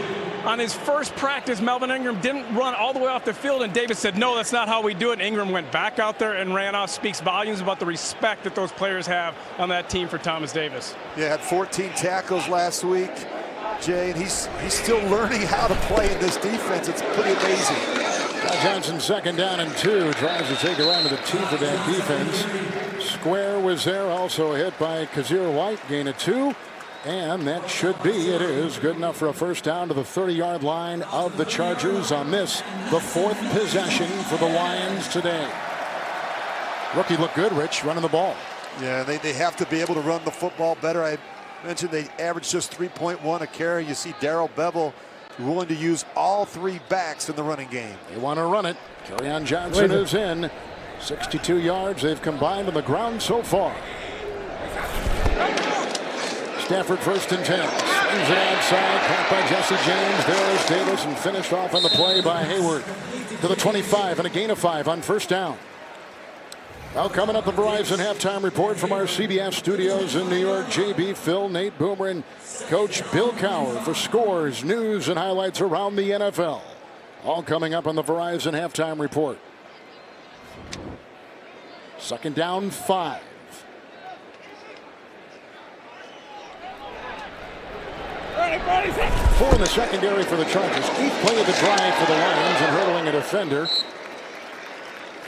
on his first practice, Melvin Ingram didn't run all the way off the field, and Davis said, no, that's not how we do it. And Ingram went back out there and ran off. Speaks volumes about the respect that those players have on that team for Thomas Davis. Yeah, had 14 tackles last week, Jay, and he's still learning how to play in this defense. It's pretty amazing. Johnson 2nd down and 2. Tries to take it around to the teeth of that defense. Square was there, also hit by Kazir White. Gain of 2. And that should be, it is, good enough for a first down to the 30-yard line of the Chargers on this, the 4th possession for the Lions today. Rookie looked good, Rich, running the ball. Yeah, they have to be able to run the football better. I mentioned they averaged just 3.1 a carry. You see Darrell Bevell willing to use all three backs in the running game. They want to run it. Kerryon Johnson is in. 62 yards they've combined on the ground so far. Stafford 1st and 10. Swings it outside. Caught by Jesse James. There is Davis, and finished off on the play by Hayward to the 25 and a gain of 5 on 1st down. Now coming up, the Verizon halftime report from our CBS studios in New York. JB, Phil, Nate Boomer, and Coach Bill Cowher for scores, news, and highlights around the NFL. All coming up on the Verizon halftime report. 2nd down, 5. Four in the secondary for the Chargers. 8th play of the drive for the Lions, and hurdling a defender.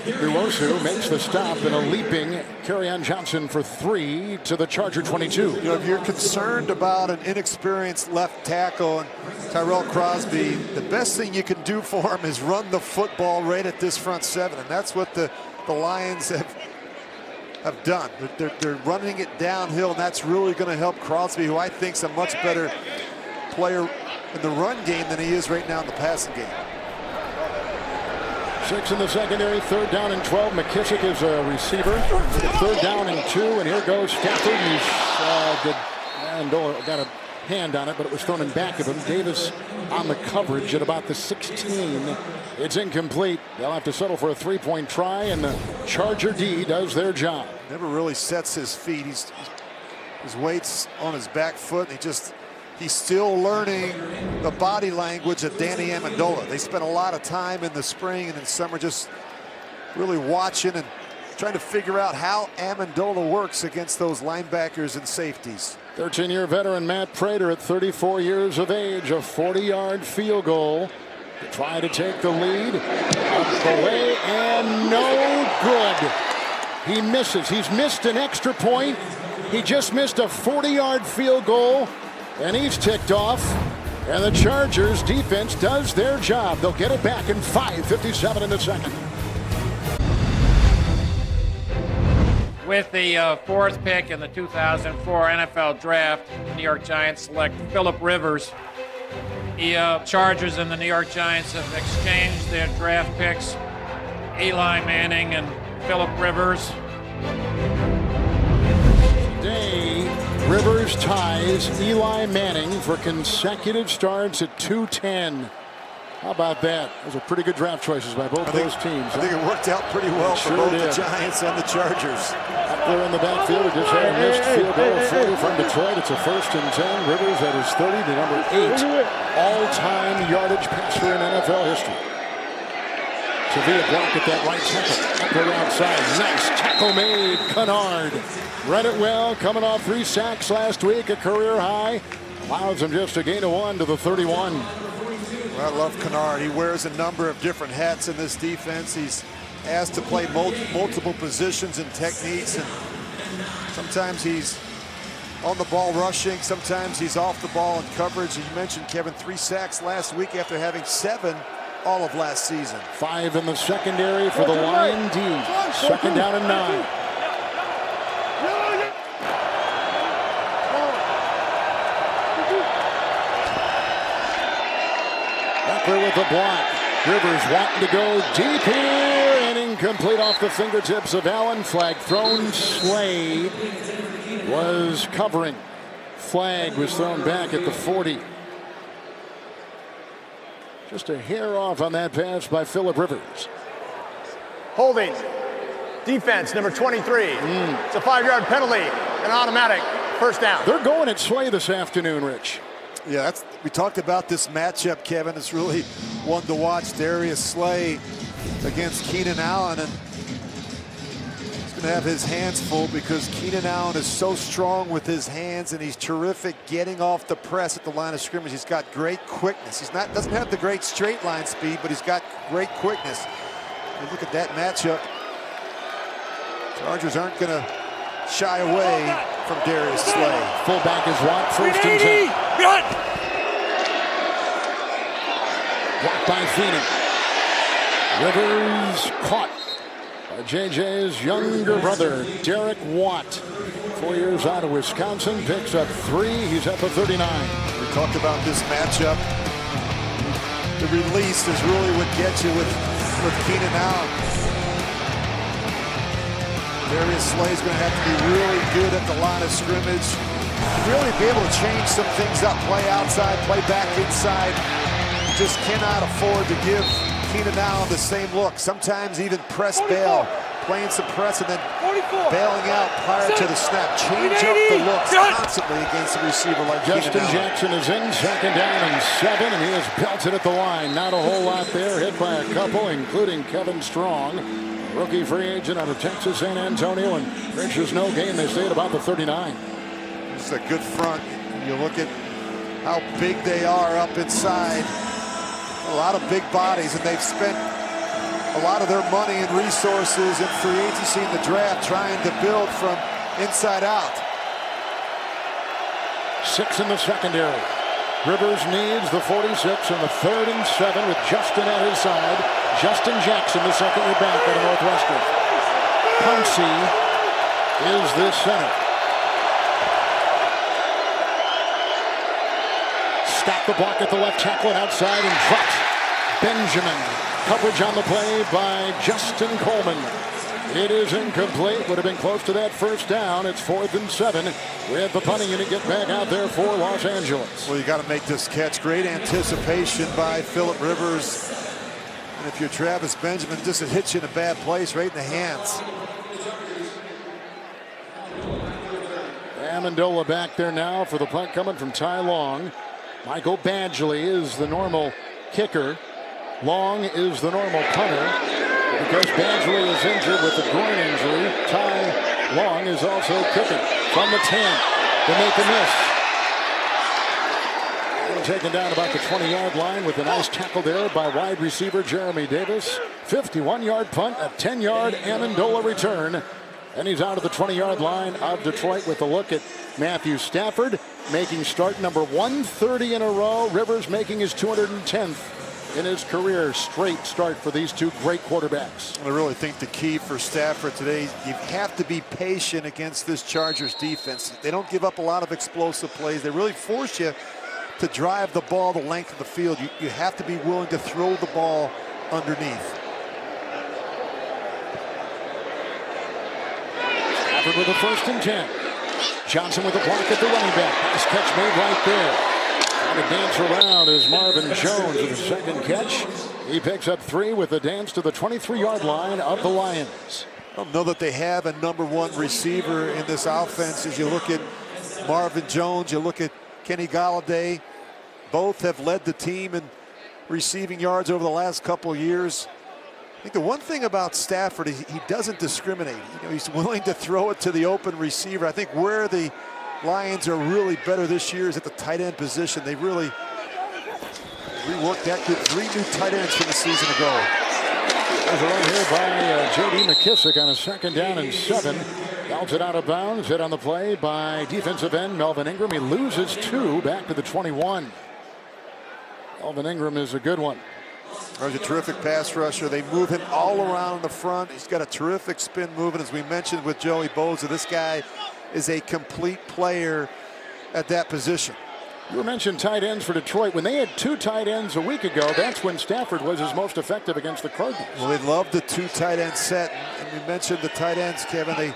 Uwosu makes the stop, and a leaping Kerryon Johnson for 3 to the Charger 22. You know, if you're concerned about an inexperienced left tackle and Tyrell Crosby, the best thing you can do for him is run the football right at this front 7, and that's what the Lions have done. They're running it downhill, and that's really going to help Crosby, who I think is a much better player in the run game than he is right now in the passing game. 6 in the secondary, 3rd down and 12. McKissick is a receiver. 3rd down and 2, and here goes Stafford. Amendola got a hand on it, but it was thrown in back of him. Davis on the coverage at about the 16. It's incomplete. They'll have to settle for a 3-point try, and the Charger D does their job. Never really sets his feet. His weight's on his back foot, and he's still learning the body language of Danny Amendola. They spent a lot of time in the spring and in summer just really watching and trying to figure out how Amendola works against those linebackers and safeties. 13-year veteran Matt Prater at 34 years of age, a 40-yard field goal to try to take the lead. Up the way, and no good. He misses. He's missed an extra point. He just missed a 40-yard field goal. And he's ticked off, and the Chargers defense does their job. They'll get it back in 5:57 in the second. With the 4th pick in the 2004 NFL Draft, the New York Giants select Philip Rivers. The Chargers and the New York Giants have exchanged their draft picks, Eli Manning and Philip Rivers. Today, Rivers ties Eli Manning for consecutive starts at 210. How about that? Those are pretty good draft choices by both those teams. I think it worked out pretty well for both the Giants and the Chargers. Up there in the backfield, he just had a missed field goal of 40 from Detroit. It's a 1st and 10. Rivers at his 30, the number 8 all-time yardage passer in NFL history. Sevilla block at that right tackle. Up there outside. Nice tackle made. Kennard read it well. Coming off 3 sacks last week, a career high. Allows him just a gain of 1 to the 31. Well, I love Kennard. He wears a number of different hats in this defense. He's asked to play multiple positions and techniques, and sometimes he's on the ball rushing, sometimes he's off the ball in coverage. And you mentioned, Kevin, 3 sacks last week after having 7 all of last season. 5 in the secondary for the Lion D. 2nd down and 9. Beckler with the block. Rivers wanting to go deep here, and incomplete off the fingertips of Allen. Flag thrown. Slade was covering. Flag was thrown back at the 40. Just a hair off on that pass by Philip Rivers. Holding. Defense, number 23. It's a 5-yard penalty, an automatic 1st down. They're going at Slay this afternoon, Rich. Yeah, we talked about this matchup, Kevin. It's really one to watch. Darius Slay against Keenan Allen, and he's going to have his hands full because Keenan Allen is so strong with his hands, and he's terrific getting off the press at the line of scrimmage. He's got great quickness. Doesn't have the great straight line speed, but he's got great quickness. You look at that matchup. Chargers aren't going to shy away from Darius Slay. Fullback is Watt, 1st and 10. Blocked by Feeney. Rivers caught by JJ's younger brother, Derek Watt. 4 years out of Wisconsin, picks up 3. He's up at 39. We talked about this matchup the release is really what gets you with Keenan Allen. Darius Slay's going to have to be really good at the line of scrimmage. Really be able to change some things up, play outside, play back inside. You just cannot afford to give Keenan Allen the same look. Sometimes even press 44. Bail, playing some press and then 44. Bailing out prior to the snap. Change up the looks constantly against a receiver like Justin Keenan Jackson is in, second down and 7, and he is belted at the line. Not a whole lot there, hit by a couple, including Kevin Strong, rookie free agent out of Texas San Antonio, and Rangers no gain. They stay at about the 39. It's a good front. You look at how big they are up inside. A lot of big bodies, and they've spent a lot of their money and resources in free agency in the draft trying to build from inside out. 6 in the secondary. Rivers needs the 46 on the 3rd and 7 with Justin at his side. Justin Jackson, the second year back out of Northwestern. Pouncey is the center. Stack the block at the left tackle and outside and drops Benjamin. Coverage on the play by Justin Coleman. It is incomplete. Would have been close to that first down. It's 4th and 7. With the punting unit get back out there for Los Angeles. Well, you got to make this catch. Great anticipation by Philip Rivers. And if you're Travis Benjamin, just it hits you in a bad place, right in the hands. Amendola back there now for the punt coming from Ty Long. Michael Badgley is the normal kicker. Long is the normal punter. Because Badgley is injured with a groin injury, Ty Long is also kicking from the 10 to make a miss. And taken down about the 20-yard line with a nice tackle there by wide receiver Jeremy Davis. 51-yard punt, a 10-yard Amendola return. And he's out of the 20-yard line of Detroit with a look at Matthew Stafford, making start number 130 in a row. Rivers making his 210th in his career. Straight start for these two great quarterbacks. I really think the key for Stafford today, you have to be patient against this Chargers defense. They don't give up a lot of explosive plays. They really force you to drive the ball the length of the field. You have to be willing to throw the ball underneath. Stafford with a 1st and 10. Johnson with a block at the running back. Nice catch made right there. Trying to dance around is Marvin Jones with a second catch. He picks up 3 with a dance to the 23-yard line of the Lions. I don't know that they have a #1 receiver in this offense. As you look at Marvin Jones, you look at Kenny Golladay. Both have led the team in receiving yards over the last couple of years. I think the one thing about Stafford is he doesn't discriminate. You know, he's willing to throw it to the open receiver. I think where the Lions are really better this year is at the tight end position. They really reworked that group. 3 new tight ends from the season ago. There's a run here by J.D. McKissick on a 2nd down and 7. Belted out of bounds. Hit on the play by defensive end Melvin Ingram. He loses 2 back to the 21. Melvin Ingram is a good one. He's a terrific pass rusher. They move him all around the front. He's got a terrific spin movement. As we mentioned with Joey Bosa, this guy is a complete player at that position. You mentioned tight ends for Detroit. When they had 2 tight ends a week ago, that's when Stafford was his most effective against the Cardinals. Well, they love the 2 tight end set. And we mentioned the tight ends, Kevin.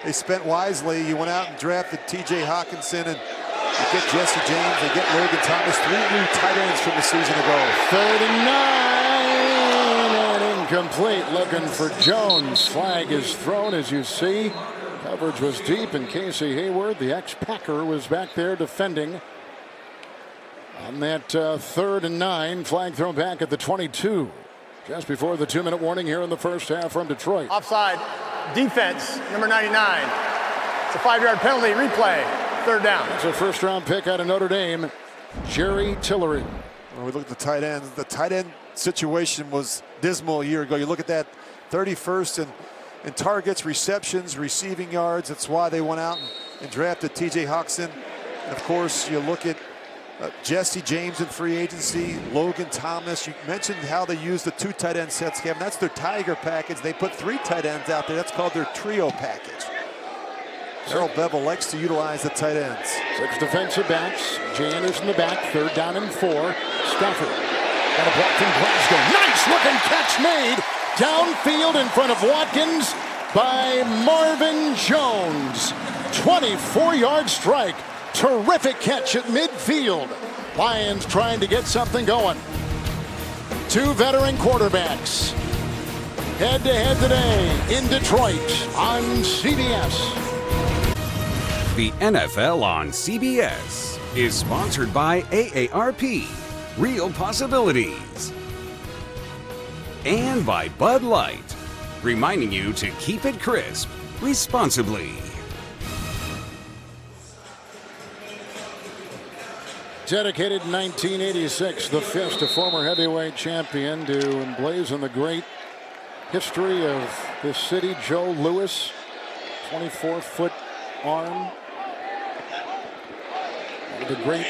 They spent wisely. You went out and drafted T.J. Hawkinson, and you get Jesse James. They get Logan Thomas. 3 new tight ends from the season ago. 3rd and 9, and incomplete. Looking for Jones. Flag is thrown, as you see. Coverage was deep, and Casey Hayward, the ex-Packer, was back there defending. On that 3rd and 9, flag thrown back at the 22. Just before the 2-minute warning here in the first half from Detroit. Offside, defense, number 99. It's a 5-yard penalty, replay, 3rd down. It's a first-round pick out of Notre Dame, Jerry Tillery. When we look at the tight ends, the tight end situation was dismal a year ago. You look at that 31st in targets, receptions, receiving yards. That's why they went out and drafted T.J. Hawkinson. And of course, you look at Jesse James in free agency, Logan Thomas. You mentioned how they use the 2 tight end sets, Kevin. That's their Tiger package. They put 3 tight ends out there. That's called their trio package. Darrell Bevell likes to utilize the tight ends. 6 defensive backs. Jay Anderson in the back. 3rd down and 4. Stafford Got a block from Glasgow. Nice looking catch made downfield in front of Watkins by Marvin Jones. 24-yard strike. Terrific catch at midfield. Lions trying to get something going. Two veteran quarterbacks head-to-head today in Detroit on CBS. The NFL on CBS is sponsored by AARP, Real Possibilities, and by Bud Light, reminding you to keep it crisp responsibly. Dedicated in 1986, the fifth to former heavyweight champion to emblazon the great history of this city, Joe Louis, 24-foot arm. One of the great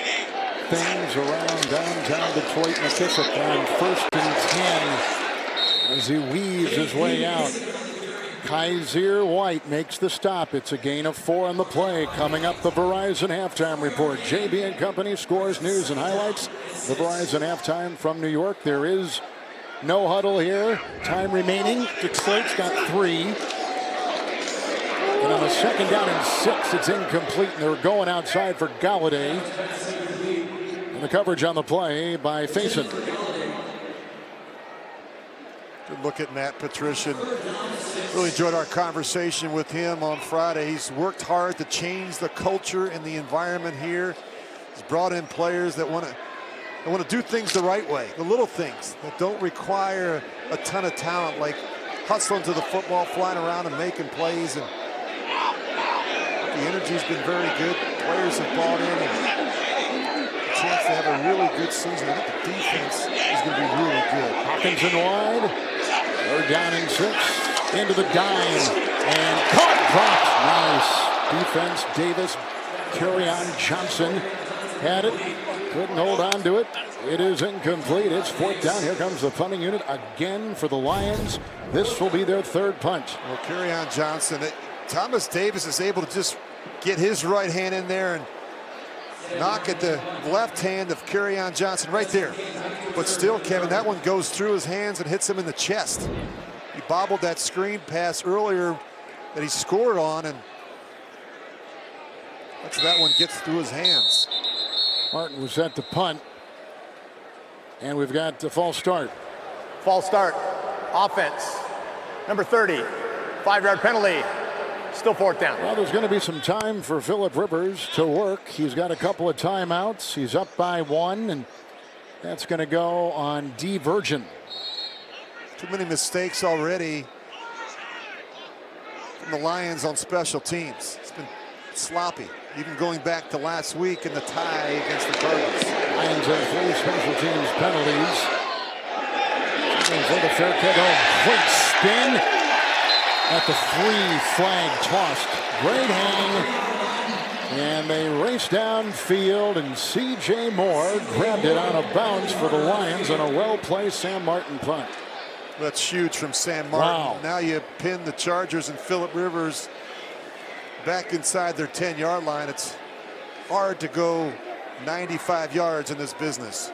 things around downtown Detroit, McKissick on 1st and 10 as he weaves his way out. Kaiser White makes the stop. It's a gain of 4 on the play. Coming up, the Verizon Halftime Report. JB and Company scores, news, and highlights. The Verizon Halftime from New York. There is no huddle here. Time remaining. Detroit's got 3. And on a 2nd down and 6, it's incomplete. And they're going outside for Galladay. And the coverage on the play by Faison. Good look at Matt Patricia. Really enjoyed our conversation with him on Friday. He's worked hard to change the culture and the environment here. He's brought in players that want to do things the right way, the little things that don't require a ton of talent, like hustling to the football, flying around and making plays. And the energy's been very good. Players have bought in and a chance to have a really good season. I think the defense is going to be really good. Hockenson wide. They're down in 6. Into the dime. And caught. Dropped. Nice defense. Davis. Kerryon Johnson had it. Couldn't hold on to it. It is incomplete. It's 4th down. Here comes the punting unit again for the Lions. This will be their 3rd punt. Well, Kerryon Johnson. Thomas Davis is able to just get his right hand in there and knock at the left hand of Kerryon Johnson right there. But still, Kevin, that one goes through his hands and hits him in the chest. He bobbled that screen pass earlier that he scored on, and that one gets through his hands. Martin was set to punt. And we've got a false start. False start. Offense. Number 30. 5-yard penalty. Still 4th down. Well, there's going to be some time for Philip Rivers to work. He's got a couple of timeouts. He's up by 1, and that's going to go on D. Virgin. Too many mistakes already from the Lions on special teams. It's been sloppy, even going back to last week in the tie against the Cardinals. Lions have 3 special teams penalties. For the fair kick. Oh, great spin at the 3 flag tossed. Great hang. And they race downfield, and C.J. Moore grabbed it out of bounds for the Lions on a well-placed Sam Martin punt. That's huge from Sam Martin. Wow. Now you pin the Chargers and Philip Rivers back inside their 10-yard line. It's hard to go 95 yards in this business.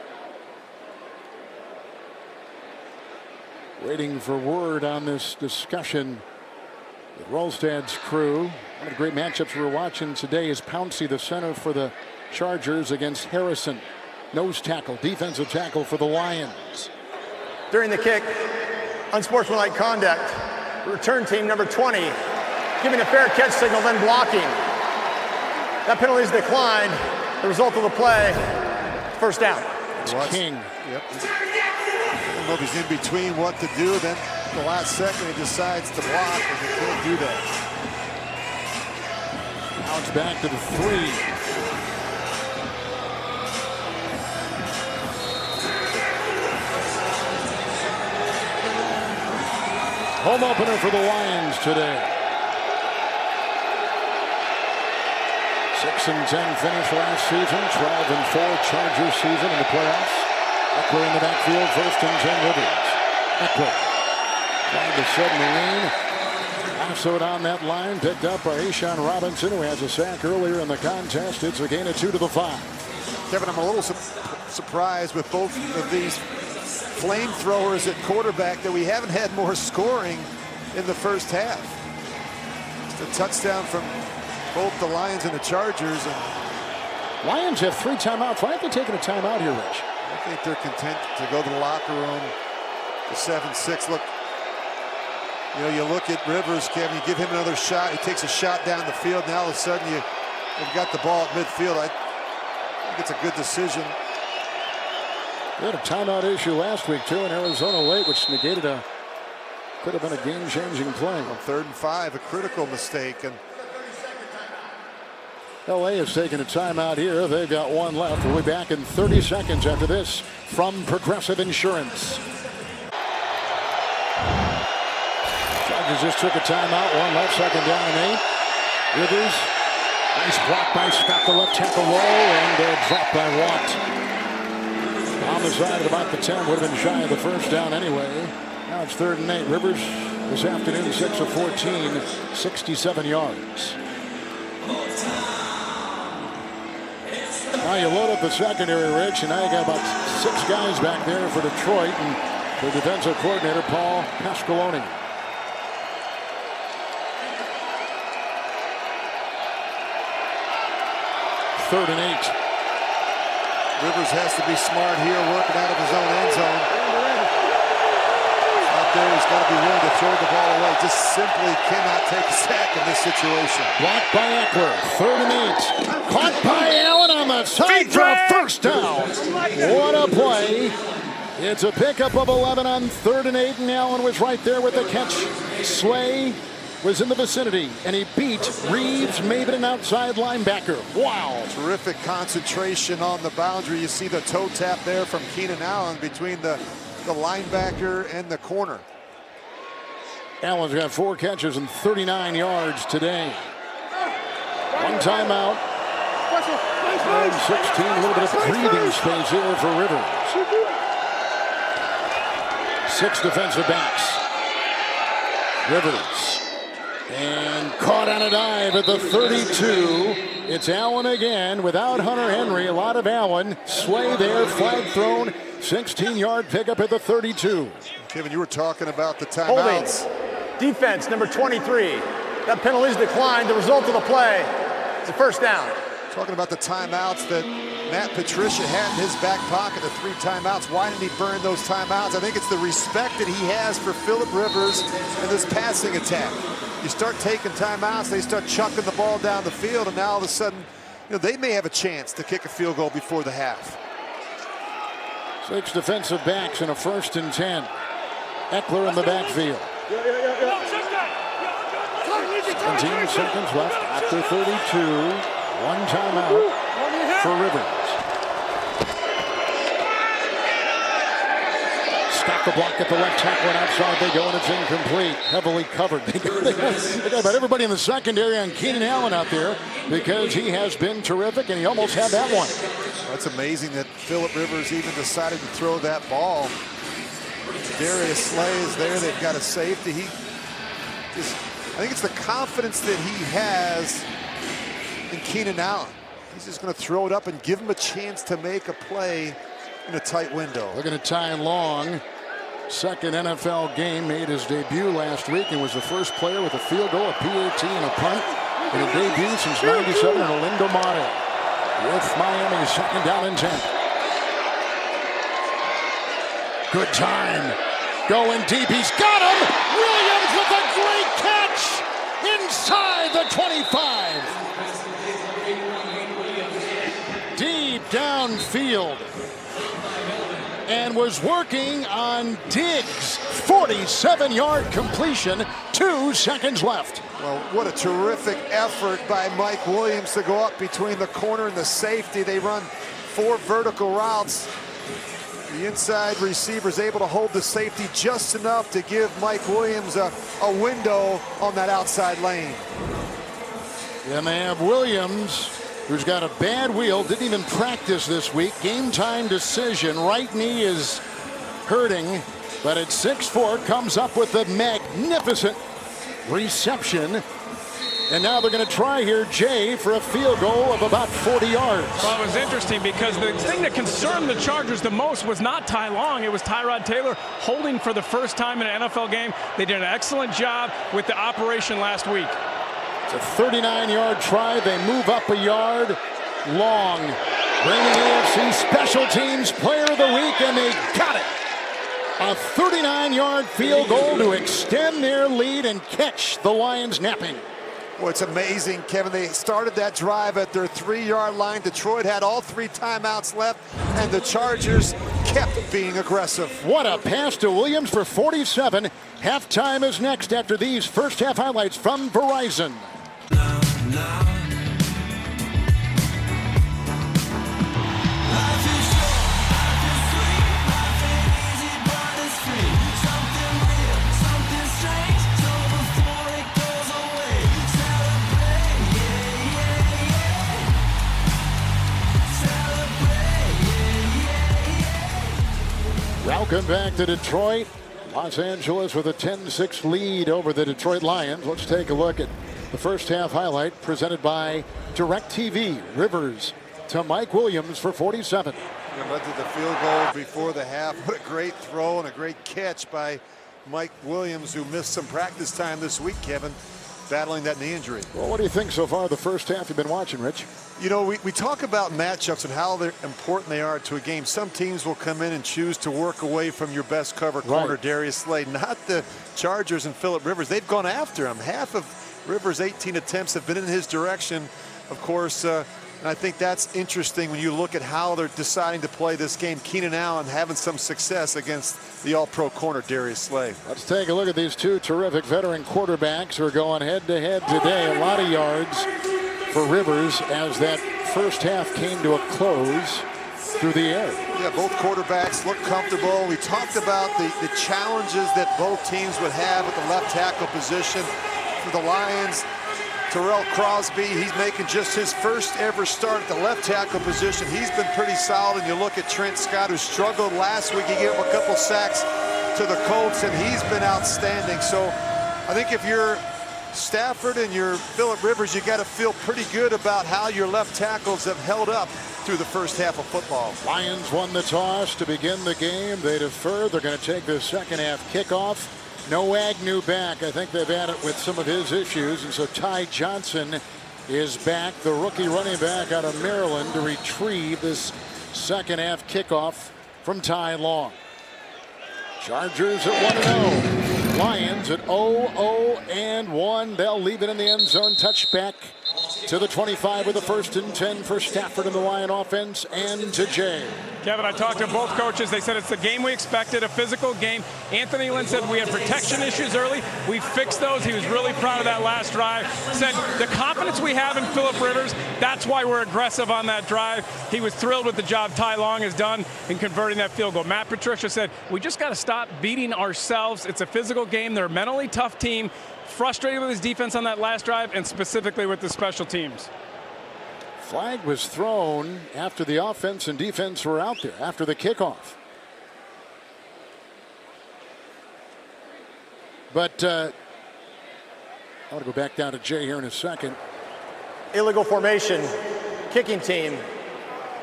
Waiting for word on this discussion with Rolstad's crew. One of the great matchups we're watching today is Pouncey, the center for the Chargers, against Harrison. Nose tackle, defensive tackle for the Lions. During the kick, unsportsmanlike conduct. Return team number 20 giving a fair catch signal, then blocking. That penalty is declined. The result of the play, 1st down. It's King. Yep. I don't know if he's in between what to do. Then the last second he decides to block, and he can't do that. Now it's back to the 3. Home opener for the Lions today. 6-10 finish last season. 12-4 Chargers season in the playoffs. Eckler in the backfield. 1st and 10 Rivers. Eckler trying to set in the lane. Lassoed on that line. Picked up by Ashawn Robinson, who has a sack earlier in the contest. It's a gain of 2 to the 5. Kevin, I'm a little surprised with both of these flamethrowers at quarterback that we haven't had more scoring in the first half. It's a touchdown from both the Lions and the Chargers. And Lions have 3 timeouts. Why aren't they taking a timeout here, Rich? I think they're content to go to the locker room. The 7-6. Look, you know, you look at Rivers, Kevin, you give him another shot. He takes a shot down the field. Now all of a sudden you've got the ball at midfield. I think it's a good decision. They had a timeout issue last week, too, in Arizona late, which negated could have been a game-changing play. On 3rd and 5, a critical mistake. And LA has taken a timeout here. They've got 1 left. We'll be back in 30 seconds after this from Progressive Insurance. Chargers just took a timeout. 1 left, 2nd down and 8. Rivers, nice block by Scott, the left tackle roll, and dropped by Watt. On the side at about the 10, would have been shy of the 1st down anyway. Now it's 3rd and 8. Rivers this afternoon 6 of 14, 67 yards. Now you load up the secondary, Rich, and now you got about 6 guys back there for Detroit and the defensive coordinator, Paul Pasqualoni. Third and 8. Rivers has to be smart here, working out of his own end zone. Out there, he's got to be willing to throw the ball away. Just simply cannot take a sack in this situation. Blocked by Eckler. 3rd and 8. Caught by Allen on the side for a 1st down. What a play. It's a pickup of 11 on 3rd and 8, and Allen was right there with the catch. Slay was in the vicinity, and he beat Reeves, made it an outside linebacker. Wow. Terrific concentration on the boundary. You see the toe tap there from Keenan Allen between the linebacker and the corner. Allen's got 4 catches and 39 yards today. 1 timeout. And 16, a little bit of breathing space here for Rivers. 6 defensive backs. Rivers. And caught on a dive at the 32. It's Allen again without Hunter Henry. A lot of Allen. Slay there, flag thrown. 16-yard pickup at the 32. Kevin, you were talking about the timeouts. Holding. Defense, number 23. That penalty is declined. The result of the play is a 1st down. Talking about the timeouts that Matt Patricia had in his back pocket, the 3 timeouts. Why didn't he burn those timeouts? I think it's the respect that he has for Phillip Rivers and this passing attack. You start taking timeouts, they start chucking the ball down the field, and now all of a sudden, you know, they may have a chance to kick a field goal before the half. 6 defensive backs in a 1st and 10. Eckler in the backfield. 17 seconds left after 32. 1 timeout for Rivers. Stop the block at the left tackle, and outside they go, and it's incomplete. Heavily covered. They got about everybody in the secondary on Keenan Allen out there because he has been terrific, and he almost had that one. That's amazing that Phillip Rivers even decided to throw that ball. Darius Slay is there. They've got a safety. I think it's the confidence that he has in Keenan Allen. He's just going to throw it up and give him a chance to make a play in a tight window. Looking at Ty Long. 2nd NFL game, made his debut last week and was the first player with a field goal, a PAT, and a punt in a debut since '97 in Orlando Mare. With Miami 2nd down and 10. Good time. Going deep. He's got him. Williams with a great catch inside the 25. Deep downfield. And was working on Diggs. 47-yard completion. 2 seconds left. Well, what a terrific effort by Mike Williams to go up between the corner and the safety. They run 4 vertical routes. The inside receiver is able to hold the safety just enough to give Mike Williams a window on that outside lane. And they have Williams, who's got a bad wheel, didn't even practice this week. Game time decision. Right knee is hurting, but at 6'4", comes up with a magnificent reception. And now they're going to try here, Jay, for a field goal of about 40 yards. Well, it was interesting because the thing that concerned the Chargers the most was not Ty Long. It was Tyrod Taylor holding for the first time in an NFL game. They did an excellent job with the operation last week. It's a 39-yard try. They move up a yard. Long, reigning AFC Special Teams Player of the Week, and they got it. A 39-yard field goal to extend their lead and catch the Lions napping. Well, it's amazing, Kevin. They started that drive at their 3-yard line. Detroit had all 3 timeouts left, and the Chargers kept being aggressive. What a pass to Williams for 47. Halftime is next after these first half highlights from Verizon. Welcome back to Detroit. Los Angeles with a 10-6 lead over the Detroit Lions. Let's take a look at the first half highlight presented by DirecTV. Rivers to Mike Williams for 47. Led to the field goal before the half. What a great throw and a great catch by Mike Williams, who missed some practice time this week, Kevin, battling that knee injury. Well, what do you think so far the first half you've been watching, Rich? You know, we talk about matchups and how they're important they are to a game. Some teams will come in and choose to work away from your best cover corner, right. Darius Slay. Not the Chargers and Phillip Rivers. They've gone after him. Half of Rivers' 18 attempts have been in his direction, of course. And I think that's interesting when you look at how they're deciding to play this game. Keenan Allen having some success against the all-pro corner, Darius Slay. Let's take a look at these two terrific veteran quarterbacks who are going head-to-head today. A lot of yards for Rivers as that first half came to a close through the air. Yeah, both quarterbacks look comfortable. We talked about the challenges that both teams would have at the left tackle position. For the Lions, Terrell Crosby, he's making just his first ever start at the left tackle position. He's been pretty solid. And you look at Trent Scott, who struggled last week. He gave up a couple sacks to the Colts, and he's been outstanding. So I think if you're Stafford and your Phillip Rivers, you got to feel pretty good about how your left tackles have held up through the first half of football. Lions won the toss to begin the game. They defer. They're going to take the second half kickoff. No Agnew back. I think they've had it with some of his issues, and so Ty Johnson is back, the rookie running back out of Maryland, to retrieve this second half kickoff from Ty Long. Chargers at 1-0. Lions at 0-0-1. They'll leave it in the end zone. Touchback to the 25 with a 1st and 10 for Stafford in the Lion offense, and to Jay. Kevin, I talked to both coaches. They said it's the game we expected, a physical game. Anthony Lynn said we had protection issues early. We fixed those. He was really proud of that last drive. Said the confidence we have in Phillip Rivers, that's why we're aggressive on that drive. He was thrilled with the job Ty Long has done in converting that field goal. Matt Patricia said, we just got to stop beating ourselves. It's a physical game. They're a mentally tough team. Frustrated with his defense on that last drive, and specifically with the special teams. Flag was thrown after the offense and defense were out there after the kickoff. But I want to go back down to Jay here in a second. Illegal formation, kicking team.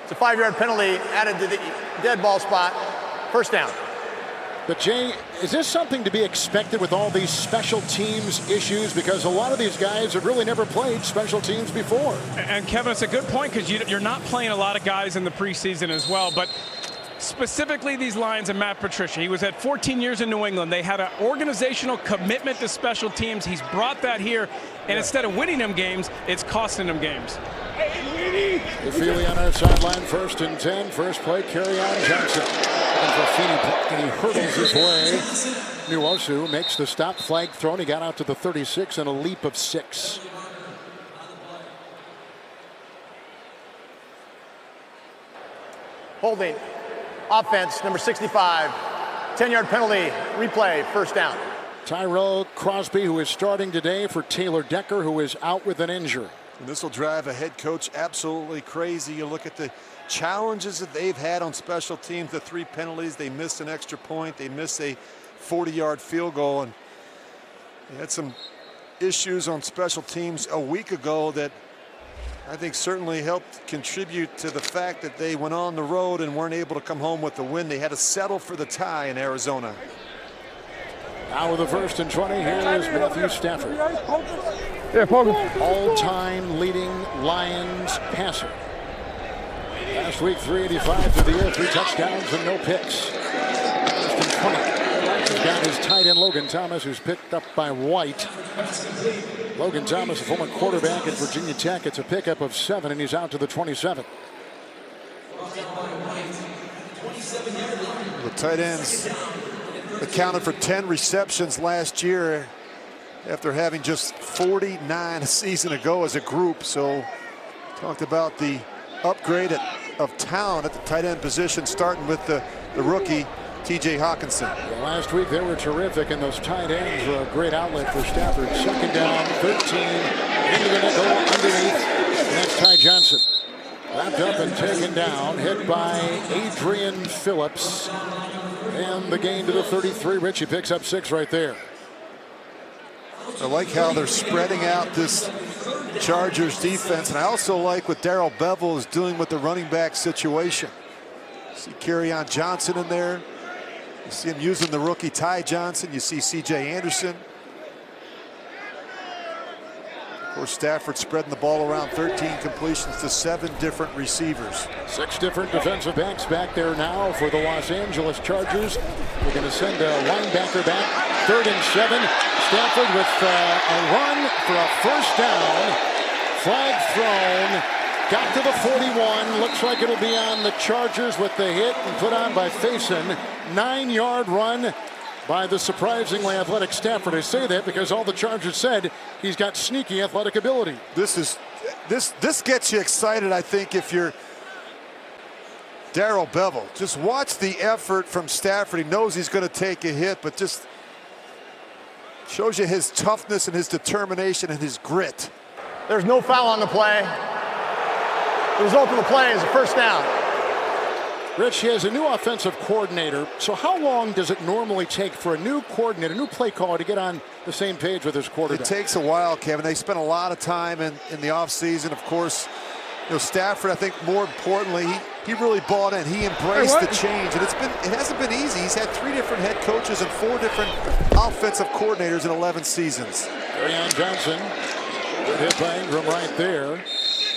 It's a 5-yard penalty added to the dead ball spot. First down. But Jay, is this something to be expected with all these special teams issues? Because a lot of these guys have really never played special teams before. And Kevin, it's a good point because you're not playing a lot of guys in the preseason as well. But specifically these Lions and Matt Patricia, he was at 14 years in New England. They had an organizational commitment to special teams. He's brought that here. And instead of winning them games, it's costing them games. Feely on our sideline, 1st and 10. First play, carry on Johnson. And for Feeney, and he hurdles his way. Nwosu makes the stop, flag thrown. He got out to the 36 and a leap of 6. Holding. Offense, number 65. 10-yard penalty, replay, first down. Tyrell Crosby, who is starting today for Taylor Decker, who is out with an injury. And this will drive a head coach absolutely crazy. You look at the challenges that they've had on special teams, the 3 penalties. They missed an extra point. They missed a 40-yard field goal. And they had some issues on special teams a week ago that I think certainly helped contribute to the fact that they went on the road and weren't able to come home with the win. They had to settle for the tie in Arizona. Now with the 1st and 20, here is Matthew Stafford. All-time leading Lions passer. Last week, 385 through the air, 3 touchdowns and no picks. 1st and 20. He's got his tight end Logan Thomas, who's picked up by White. Logan Thomas, a former quarterback at Virginia Tech. It's a pickup of 7, and he's out to the 27. The tight ends accounted for 10 receptions last year after having just 49 a season ago as a group. So talked about the upgrade of talent at the tight end position, starting with the rookie TJ Hawkinson. Well, last week they were terrific, and those tight ends were a great outlet for Stafford. 2nd down, 13, into the nickel, underneath, and that's Ty Johnson. Wrapped up and taken down, hit by Adrian Phillips. And the gain to the 33. Richie picks up 6 right there. I like how they're spreading out this Chargers defense, and I also like what Darrell Bevell is doing with the running back situation. See Kerryon Johnson in there. You see him using the rookie Ty Johnson. You see C.J. Anderson. Of course, Stafford spreading the ball around, 13 completions to 7 different receivers. 6 different defensive backs back there now for the Los Angeles Chargers. We're going to send a linebacker back. 3rd and 7. Stafford with a run for a 1st down. Flag thrown. Got to the 41. Looks like it'll be on the Chargers with the hit and put on by Faison. 9-yard run by the surprisingly athletic Stafford. I say that because all the Chargers said he's got sneaky athletic ability. This gets you excited, I think, if you're Darrell Bevell. Just watch the effort from Stafford. He knows he's going to take a hit, but just shows you his toughness and his determination and his grit. There's no foul on the play. The result of the play is a 1st down. Rich, he has a new offensive coordinator. So how long does it normally take for a new coordinator, a new play caller, to get on the same page with his quarterback? It takes a while, Kevin. They spent a lot of time in the offseason. Of course, Stafford, I think more importantly, he really bought in. He embraced the change, and it hasn't been easy. He's had 3 different head coaches and 4 different offensive coordinators in 11 seasons. Kerryon Johnson, good hit by Ingram right there.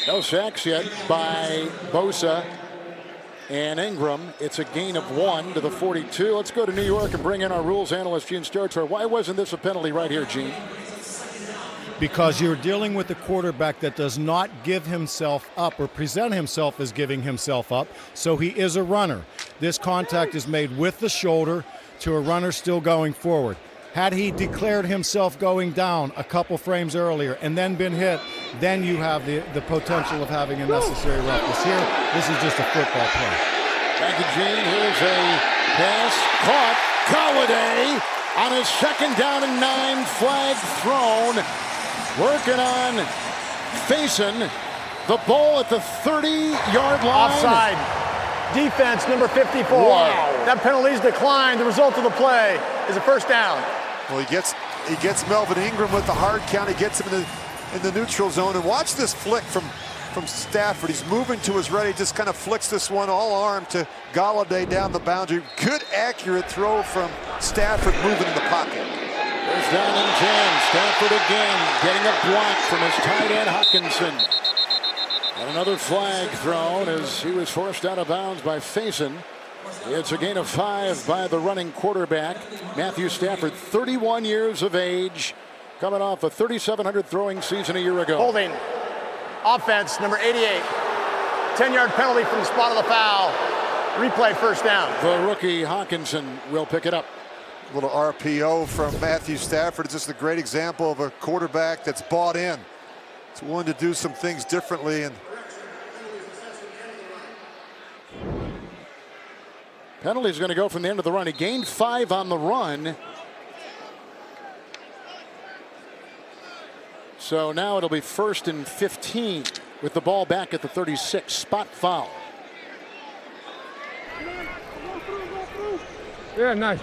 No sacks yet by Bosa and Ingram. It's a gain of 1 to the 42. Let's go to New York and bring in our rules analyst, Gene Steratore. Why wasn't this a penalty right here, Gene? Because you're dealing with a quarterback that does not give himself up or present himself as giving himself up, so he is a runner. This contact is made with the shoulder to a runner still going forward. Had he declared himself going down a couple frames earlier and then been hit, then you have the potential of having a necessary roughness. Here, this is just a football play. Thank you, Gene. Here's a pass caught. Golladay on his 2nd down and 9, flag thrown. Working on Faison. The ball at the 30-yard line. Offside. Defense number 54. Wow. That penalty's declined. The result of the play is a 1st down. Well, he gets Melvin Ingram with the hard count. He gets him in the neutral zone. And watch this flick from Stafford. He's moving to his right. He just kind of flicks this one all arm to Golladay down the boundary. Good, accurate throw from Stafford moving in the pocket. 1st down and 10. Stafford again getting a block from his tight end Hawkinson. And another flag thrown as he was forced out of bounds by Faison. It's a gain of 5 by the running quarterback, Matthew Stafford, 31 years of age, coming off a 3,700 throwing season a year ago. Holding. Offense, number 88. 10-yard penalty from the spot of the foul. Replay, 1st down. The rookie Hawkinson will pick it up. A little RPO from Matthew Stafford. It's just a great example of a quarterback that's bought in. He's willing to do some things differently. And penalty is going to go from the end of the run. He gained 5 on the run. So now it'll be 1st and 15 with the ball back at the 36. Spot foul. Yeah, nice.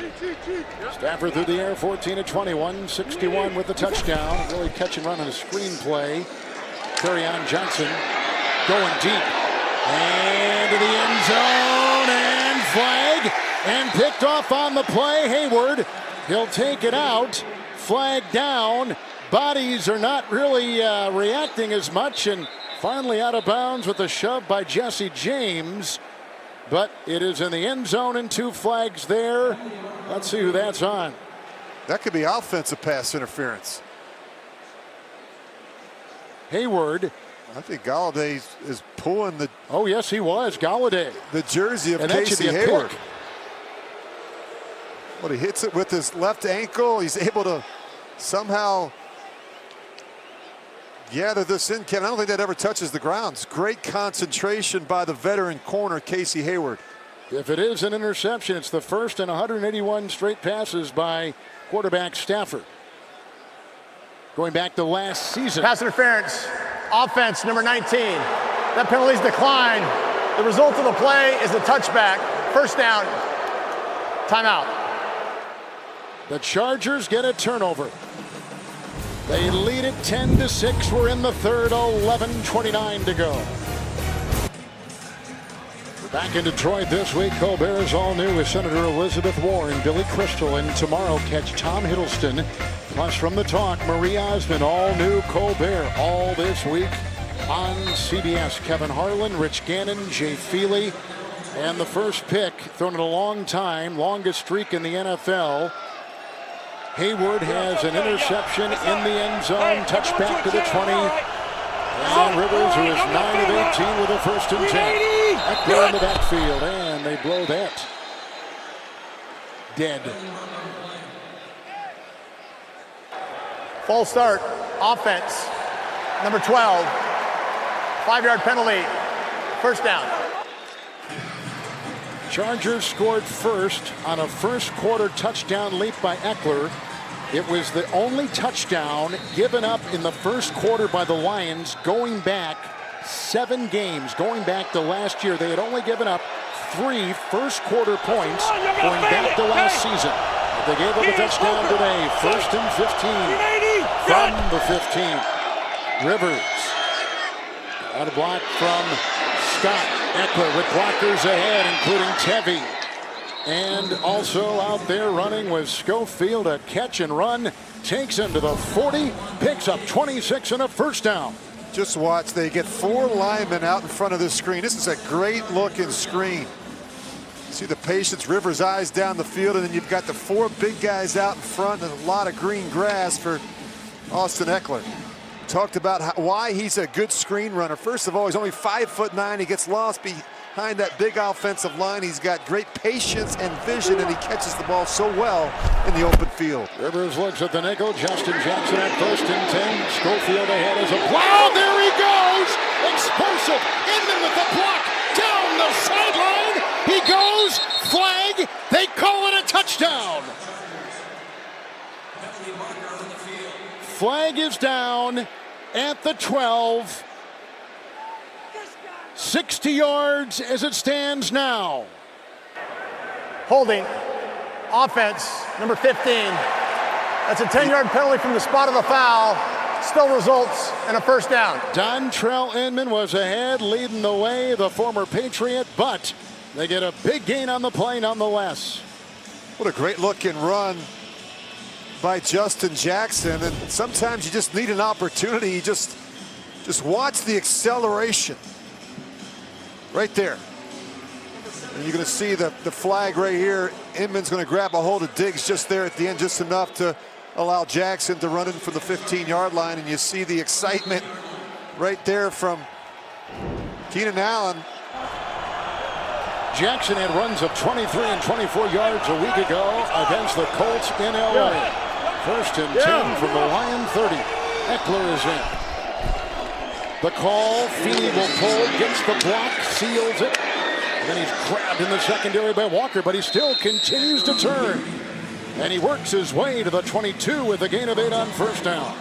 Stafford through the air, 14-21, 61 with the touchdown. Really catch and run on a screenplay. Kerryon Johnson going deep. And to the end zone, and flag, and picked off on the play. Hayward, he'll take it out. Flag down. Bodies are not really reacting as much, and finally out of bounds with a shove by Jesse James. But it is in the end zone and 2 flags there. Let's see who that's on. That could be offensive pass interference. Hayward. I think Galladay is pulling the... Oh, yes, he was. Galladay. The jersey of Casey Hayward. But he hits it with his left ankle. He's able to somehow gather this in, Kevin. I don't think that ever touches the ground. It's great concentration by the veteran corner, Casey Hayward. If it is an interception, it's the first in 181 straight passes by quarterback Stafford. Going back to last season. Pass interference. Offense, number 19. That penalty's declined. The result of the play is a touchback. First down. Timeout. The Chargers get a turnover. They lead it 10-6. We're in the third, 11:29 to go. Back in Detroit this week, Colbert is all new with Senator Elizabeth Warren, Billy Crystal, and tomorrow catch Tom Hiddleston. Plus from the talk, Marie Osmond, all new Colbert, all this week on CBS. Kevin Harlan, Rich Gannon, Jay Feely, and the first pick thrown in a long time, longest streak in the NFL. Hayward has an interception in the end zone, touchback to the 20. And Rivers, who is 9 of 18 with a 1st and 10. Eckler in the backfield, and they blow that. Dead. False start. Offense. Number 12. 5-yard penalty. First down. Chargers scored first on a first-quarter touchdown leap by Eckler. It was the only touchdown given up in the first quarter by the Lions going back 7 games. Going back to last year, they had only given up 3 first-quarter points going back to last season. They gave up a touchdown today. 1st and 15 from the 15. Rivers. Got a block from Scott. Eckler with blockers ahead, including Tevy. And also out there running was Schofield. A catch and run. Takes him to the 40. Picks up 26 and a first down. Just watch. They get 4 linemen out in front of this screen. This is a great looking screen. See the patience, Rivers' eyes down the field, and then you've got the 4 big guys out in front and a lot of green grass for Austin Eckler. Talked about why he's a good screen runner. First of all, he's only 5'9". He gets lost behind that big offensive line. He's got great patience and vision, and he catches the ball so well in the open field. Rivers looks at the nickel. Justin Jackson at 1st and 10. Schofield ahead as a block. There he goes! Explosive. Inman with the block. Down the sideline. He goes. Flag. They call it a touchdown. Flag is down at the 12. 60 yards as it stands now. Holding. Offense, number 15. That's a 10-yard penalty from the spot of the foul. Still results in a first down. Dontrell Inman was ahead, leading the way, the former Patriot, but they get a big gain on the play nonetheless. What a great looking run by Justin Jackson, and sometimes you just need an opportunity. You just watch the acceleration right there. And you're going to see the flag right here. Inman's going to grab a hold of Diggs just there at the end, just enough to allow Jackson to run in from the 15-yard line, and you see the excitement right there from Keenan Allen. Jackson had runs of 23 and 24 yards a week ago against the Colts in LA. 1st and 10 from the Lion 30. Eckler is in. The call, Feeney will pull, gets the block, seals it. And then he's grabbed in the secondary by Walker, but he still continues to turn. And he works his way to the 22 with a gain of 8 on first down.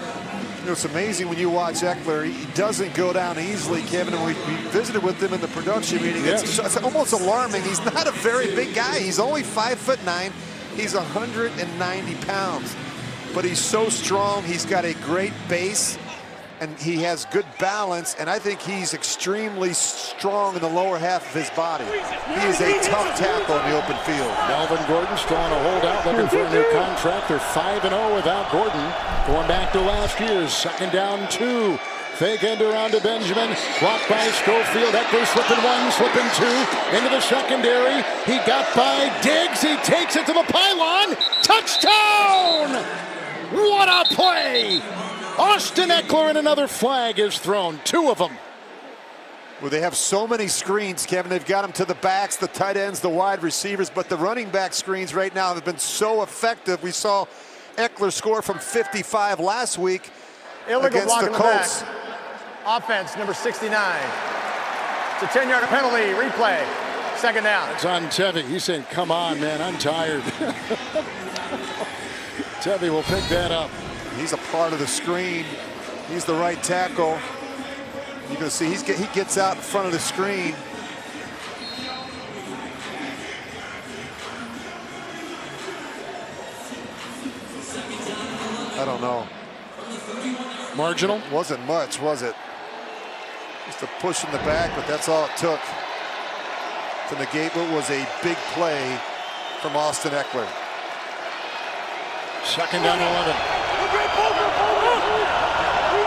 You know, it's amazing when you watch Eckler. He doesn't go down easily, Kevin. And we visited with him in the production meeting. It's almost alarming. He's not a very big guy. He's only 5'9". He's 190 pounds, but he's so strong. He's got a great base, and he has good balance, and I think he's extremely strong in the lower half of his body. He is a tough tackle in the open field. Melvin Gordon still on a holdout, looking for a new contract. They're 5-0 without Gordon. Going back to last year's 2nd down 2. Fake end around to Benjamin. Blocked by Schofield. Eckler slipping 1, slipping 2. Into the secondary. He got by Diggs. He takes it to the pylon. Touchdown! What a play! Austin Eckler, and another flag is thrown. 2 of them. Well, they have so many screens, Kevin. They've got them to the backs, the tight ends, the wide receivers, but the running back screens right now have been so effective. We saw Eckler score from 55 last week against the Colts. Offense, number 69. It's a 10-yard penalty. Replay. 2nd down. It's on Tevy. He's saying, come on, man, I'm tired. Tevy will pick that up. He's a part of the screen. He's the right tackle. You can see he gets out in front of the screen. I don't know. Marginal? Wasn't much, was it? Just a push in the back, but that's all it took to negate what was a big play from Austin Eckler. 2nd down 11.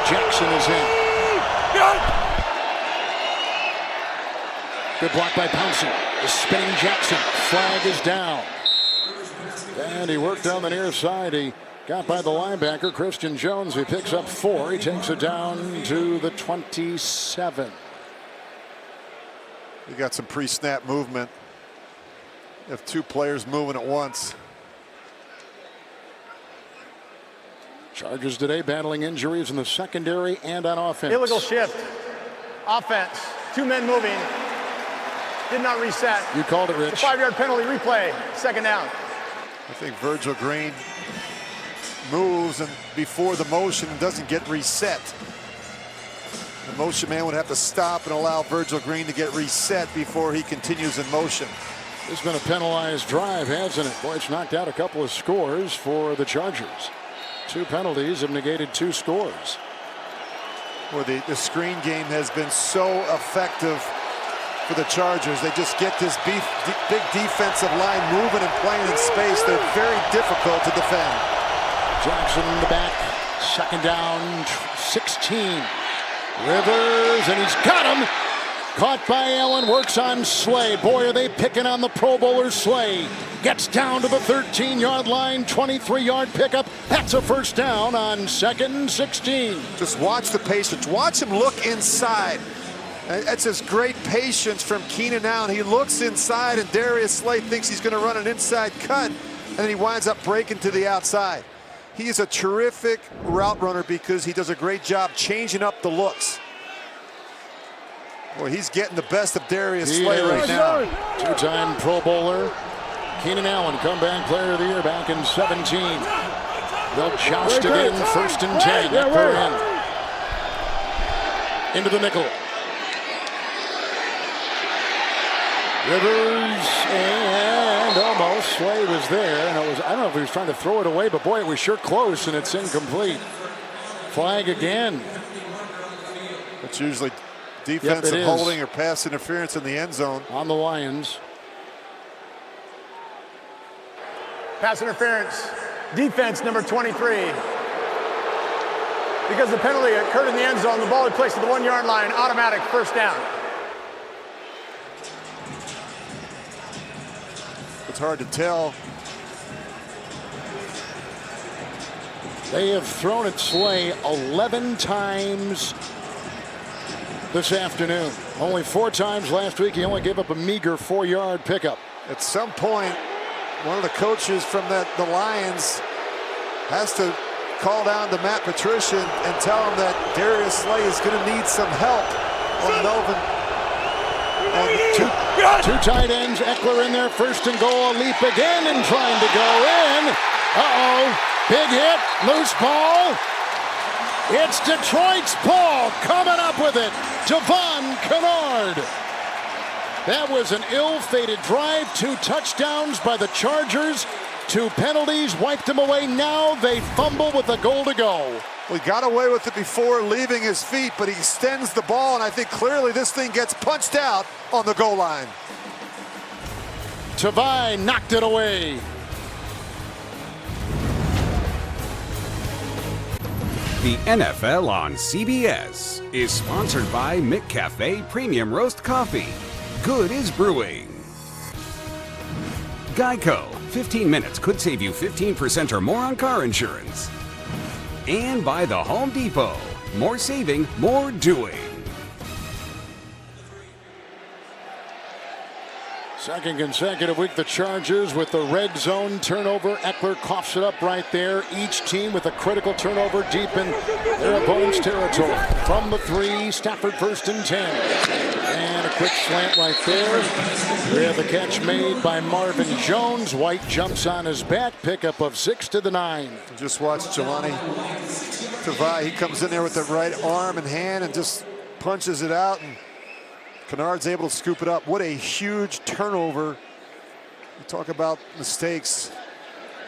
Jackson is in. Good block by Pouncey. The spinning Jackson. Flag is down. And he worked down the near side. He got by the linebacker, Christian Jones. He picks up 4. He takes it down to the 27. You got some pre-snap movement. You have 2 players moving at once. Chargers today battling injuries in the secondary and on offense. Illegal shift. Offense. 2 men moving. Did not reset. You called it, Rich. The 5-yard penalty. Replay. 2nd down. I think Virgil Green moves and before the motion doesn't get reset. The motion man would have to stop and allow Virgil Green to get reset before he continues in motion. It's been a penalized drive, hasn't it? Boy, it's knocked out a couple of scores for the Chargers. 2 penalties have negated 2 scores. Well, the screen game has been so effective for the Chargers. They just get this big defensive line moving and playing in space. They're very difficult to defend. Jackson in the back. 2nd down 16. Rivers, and he's got him. Caught by Allen, works on Slay. Boy, are they picking on the Pro Bowler Slay. Gets down to the 13-yard line, 23-yard pickup. That's a 1st down on 2nd and 16. Just watch the patience. Watch him look inside. That's his great patience from Keenan Allen. He looks inside, and Darius Slay thinks he's going to run an inside cut, and then he winds up breaking to the outside. He's a terrific route runner because he does a great job changing up the looks. Boy, he's getting the best of Darius Slay right now. 2-time Pro Bowler. Keenan Allen, comeback player of the year back in 17. They'll joust again, 1st and 10. Eckler in. Into the nickel. Rivers and almost. Slay was there. And I don't know if he was trying to throw it away, but boy, it was sure close, and it's incomplete. Flag again. It's usually defensive holding or pass interference in the end zone. On the Lions. Pass interference. Defense, number 23. Because the penalty occurred in the end zone, the ball is placed at the 1-yard line. Automatic 1st down. It's hard to tell. They have thrown at Slay 11 times this afternoon. Only 4 times last week. He only gave up a meager 4-yard pickup. At some point, one of the coaches from the Lions has to call down to Matt Patricia and tell him that Darius Slay is going to need some help on Melvin. And 2 tight ends. Eckler in there, 1st and goal. A leap again and trying to go in. Big hit, loose ball. It's Detroit's Paul coming up with it. Javon Kennard. That was an ill-fated drive. 2 touchdowns by the Chargers. 2 penalties wiped them away. Now they fumble with a goal to go. We got away with it before leaving his feet, but he extends the ball, and I think clearly this thing gets punched out on the goal line. Tavai knocked it away. The NFL on CBS is sponsored by McCafe Premium Roast Coffee. Good is brewing. Geico, 15 minutes could save you 15% or more on car insurance. And by the Home Depot, more saving, more doing. Second consecutive week, the Chargers with the red zone turnover. Eckler coughs it up right there. Each team with a critical turnover deep in their opponent's territory. From the 3, Stafford 1st and 10. And a quick slant right there. We have the catch made by Marvin Jones. White jumps on his back. Pickup of 6 to the 9. Just watch Jelani Tavai. He comes in there with the right arm and hand and just punches it out. And Kennard's able to scoop it up. What a huge turnover. You talk about mistakes.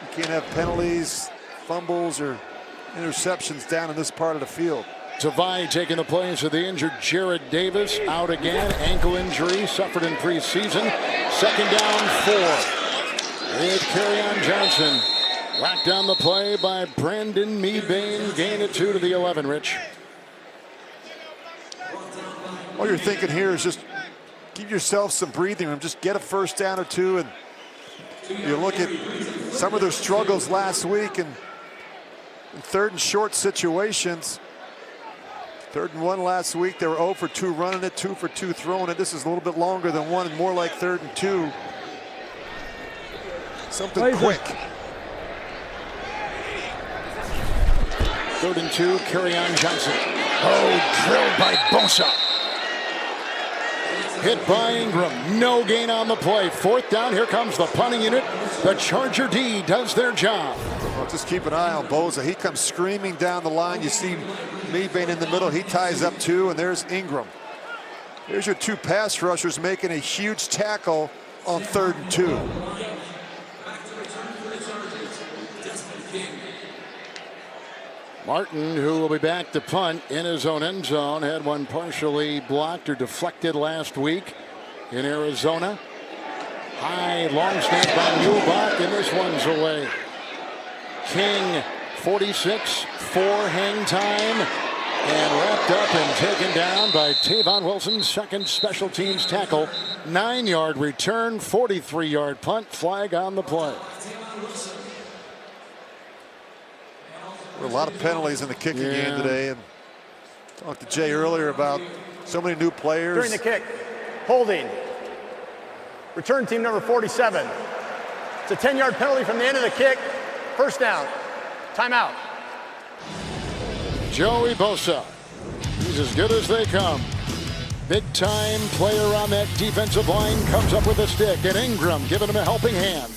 You can't have penalties, fumbles, or interceptions down in this part of the field. Tavai taking the place of the injured Jared Davis. Out again. Ankle injury suffered in preseason. 2nd down 4. With Kerryon Johnson. Whacked down the play by Brandon Mebane. Gain of 2 to the 11, Rich. All you're thinking here is just give yourself some breathing room. Just get a 1st down or 2. And you look at some of their struggles last week in 3rd and short situations. 3rd and 1 last week. They were 0 for 2 running it, 2 for 2 throwing it. This is a little bit longer than 1 and more like 3rd and 2. Something quick. 3rd and 2, Kerryon Johnson. Oh, drilled by Bosa. Hit by Ingram. No gain on the play. 4th down. Here comes the punting unit. The Charger D does their job. Well, just keep an eye on Bosa. He comes screaming down the line. You see Mebane in the middle. He ties up 2, and there's Ingram. There's your 2 pass rushers making a huge tackle on 3rd and 2. Martin, who will be back to punt in his own end zone, had one partially blocked or deflected last week in Arizona. High long snap by Muhlbach, and this one's away. King, 46, 4 hang time, and wrapped up and taken down by Tavon Wilson's 2nd special teams tackle. 9-yard return, 43-yard punt, flag on the play. A lot of penalties in the kicking game today, and talked to Jay earlier about so many new players. During the kick, holding. Return team number 47. It's a 10-yard penalty from the end of the kick. 1st down. Timeout. Joey Bosa. He's as good as they come. Big time player on that defensive line comes up with a stick, and Ingram giving him a helping hand.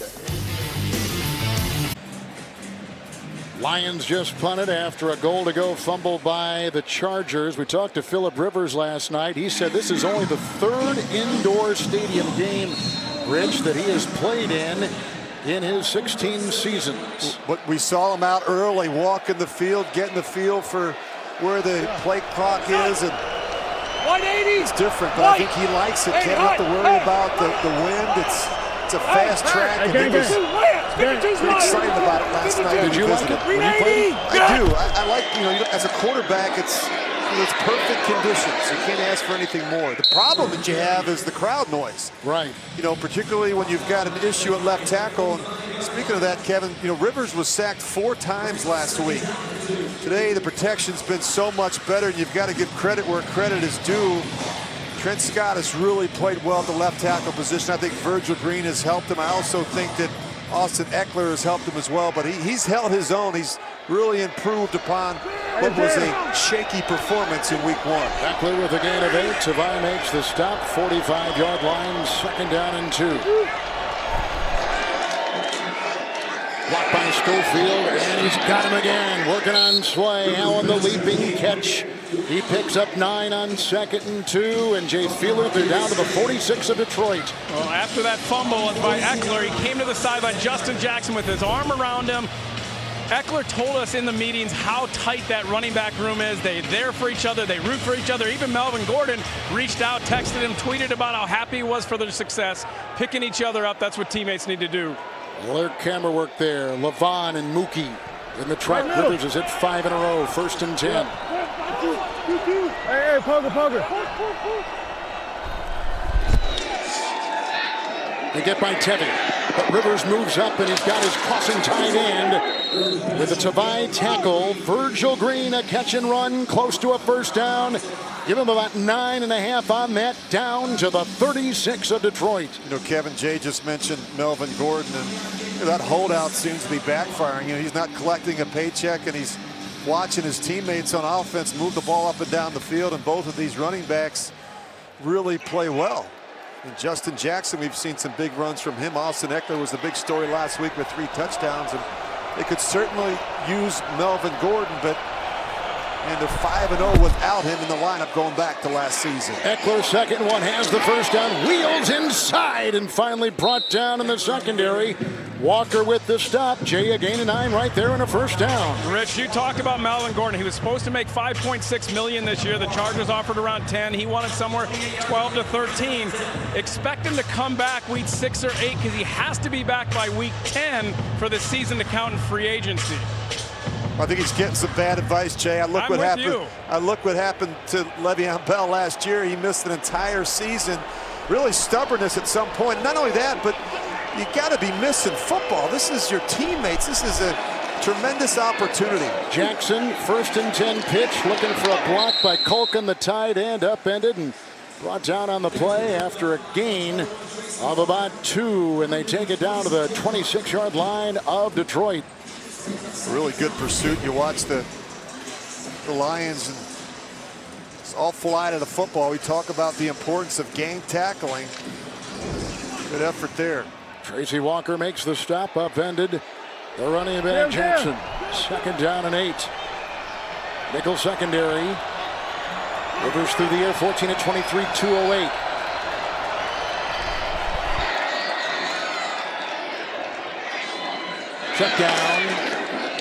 Lions just punted after a goal-to-go fumble by the Chargers. We talked to Philip Rivers last night. He said this is only the 3rd indoor stadium game, Rich, that he has played in his 16 seasons. But we saw him out early, walking the field, getting the feel for where the play clock is. And 180. It's different, but I think he likes it. Can't have to worry about the wind. It's a fast track. And he was pretty excited about it last night. Did you like it when you played? I do. I like, as a quarterback, it's perfect conditions. You can't ask for anything more. The problem that you have is the crowd noise. Right. Particularly when you've got an issue at left tackle. And speaking of that, Kevin, Rivers was sacked 4 times last week. Today, the protection's been so much better, and you've got to give credit where credit is due. Trent Scott has really played well at the left tackle position. I think Virgil Green has helped him. I also think that Austin Eckler has helped him as well, but he's held his own. He's really improved upon what was a shaky performance in week 1. Eckler with a gain of 8. Tavai makes the stop. 45-yard line, 2nd down and 2. Blocked by Schofield, and he's got him again. Working on Slay. Allen the leaping catch He picks up 9 on 2nd and 2, and Jay Fielder, they're down to the 46 of Detroit. Well, after that fumble by Ekeler, he came to the sideline. Justin Jackson with his arm around him. Ekeler told us in the meetings how tight that running back room is. They're there for each other. They root for each other. Even Melvin Gordon reached out, texted him, tweeted about how happy he was for their success. Picking each other up, that's what teammates need to do. Their camera work there. Levon and Mookie in the trap. Rivers has hit 5 in a row. 1st and 10. Hey, poker. They get by Tevy, but Rivers moves up and he's got his crossing tight end with a Tavai tackle. Virgil Green, a catch and run, close to a first down. Give him about 9.5 on that, down to the 36 of Detroit. You know, Kevin, Jay just mentioned Melvin Gordon, and that holdout seems to be backfiring. You know, he's not collecting a paycheck, and he's watching his teammates on offense move the ball up and down the field, and both of these running backs really play well. And Justin Jackson, we've seen some big runs from him. Austin Ekeler was the big story last week with 3 touchdowns, and they could certainly use Melvin Gordon, but and they're 5-0 without him in the lineup going back to last season. Ekeler, 2nd one, has the first down, wheels inside, and finally brought down in the secondary. Walker with the stop. Jay, a gain of 9 right there and a first down. Rich, you talk about Melvin Gordon. He was supposed to make $5.6 million this year. The Chargers offered around 10. He wanted somewhere 12 to 13. Expect him to come back week 6 or 8 because he has to be back by week 10 for the season to count in free agency. I think he's getting some bad advice, Jay. I look what happened to Le'Veon Bell last year. He missed an entire season. Really stubbornness at some point. Not only that, but you got to be missing football. This is your teammates. This is a tremendous opportunity. Jackson, 1st and 10 pitch, looking for a block by Culkin, the tight end, upended and brought down on the play after a gain of about 2, and they take it down to the 26-yard line of Detroit. Really good pursuit. You watch the Lions, and it's all fly to the football. We talk about the importance of gang tackling. Good effort there. Tracy Walker makes the stop, upended the running back Jackson. 2nd down and 8. Nickel secondary. Rivers through the air, 14 at 23, 208. Check down.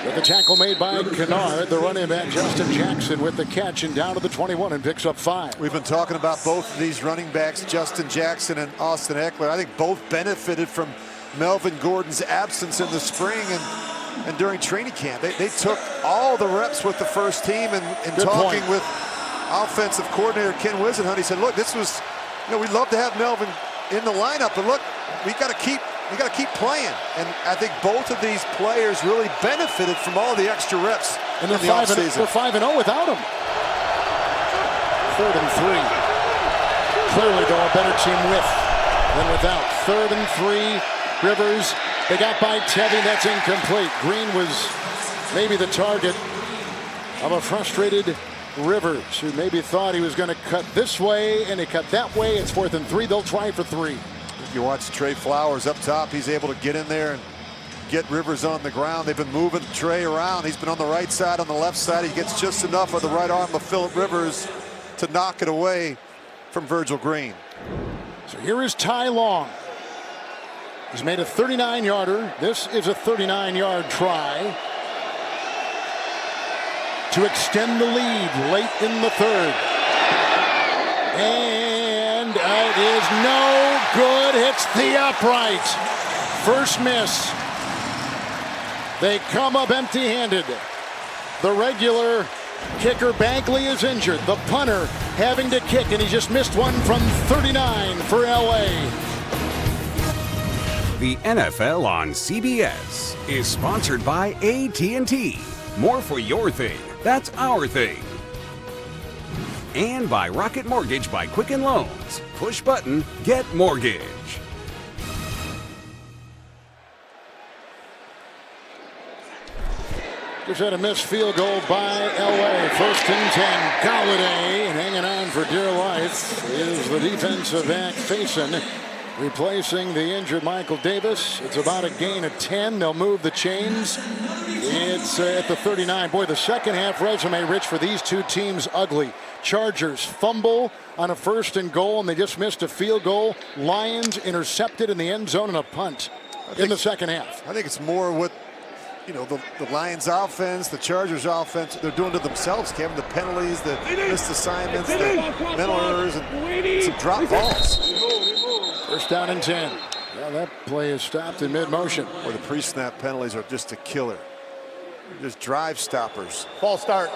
With the tackle made by Kennard, the running back Justin Jackson with the catch and down to the 21 and picks up 5. We've been talking about both of these running backs, Justin Jackson and Austin Ekeler. I think both benefited from Melvin Gordon's absence in the spring and during training camp. They took all the reps with the first team, and talking with offensive coordinator Ken Whisenhunt, he said, look, this was, you know, we'd love to have Melvin in the lineup, but look, we got to keep playing. And I think both of these players really benefited from all the extra reps in the offseason. They're 5-0 without him. 3rd and 3. Clearly, though, a better team with than without. 3rd and 3. Rivers, they got by Tevy. That's incomplete. Green was maybe the target of a frustrated Rivers, who maybe thought he was going to cut this way, and he cut that way. It's 4th and 3. They'll try for 3. You watch Trey Flowers up top. He's able to get in there and get Rivers on the ground. They've been moving Trey around. He's been on the right side, on the left side. He gets just enough of the right arm of Phillip Rivers to knock it away from Virgil Green. So here is Ty Long. He's made a 39-yarder. This is a 39-yard try to extend the lead late in the 3rd. And it is no good. Hits the upright. First miss. They come up empty-handed. The regular kicker Bagley is injured. The punter having to kick, and he just missed one from 39 for LA. The NFL on CBS is sponsored by AT&T. More for your thing. That's our thing. And by Rocket Mortgage by Quicken Loans. Push button, get mortgage. Just had a missed field goal by LA. 1st and 10. Galladay hanging on for dear life is the defensive back Faison. replacing the injured Michael Davis. It's about a gain of 10. They'll move the chains. It's at the 39. Boy, the second half resume, Rich, for these two teams, ugly. Chargers fumble on a 1st and goal, and they just missed a field goal. Lions intercepted in the end zone and a punt in the second half. I think it's more what, you know, the Lions offense, the Chargers offense, they're doing to themselves, Kevin. The penalties, the missed assignments, the mental errors, and some drop balls. 1st down and 10. Well, that play is stopped in mid-motion. Or the pre-snap penalties are just a killer. Just drive stoppers. False start.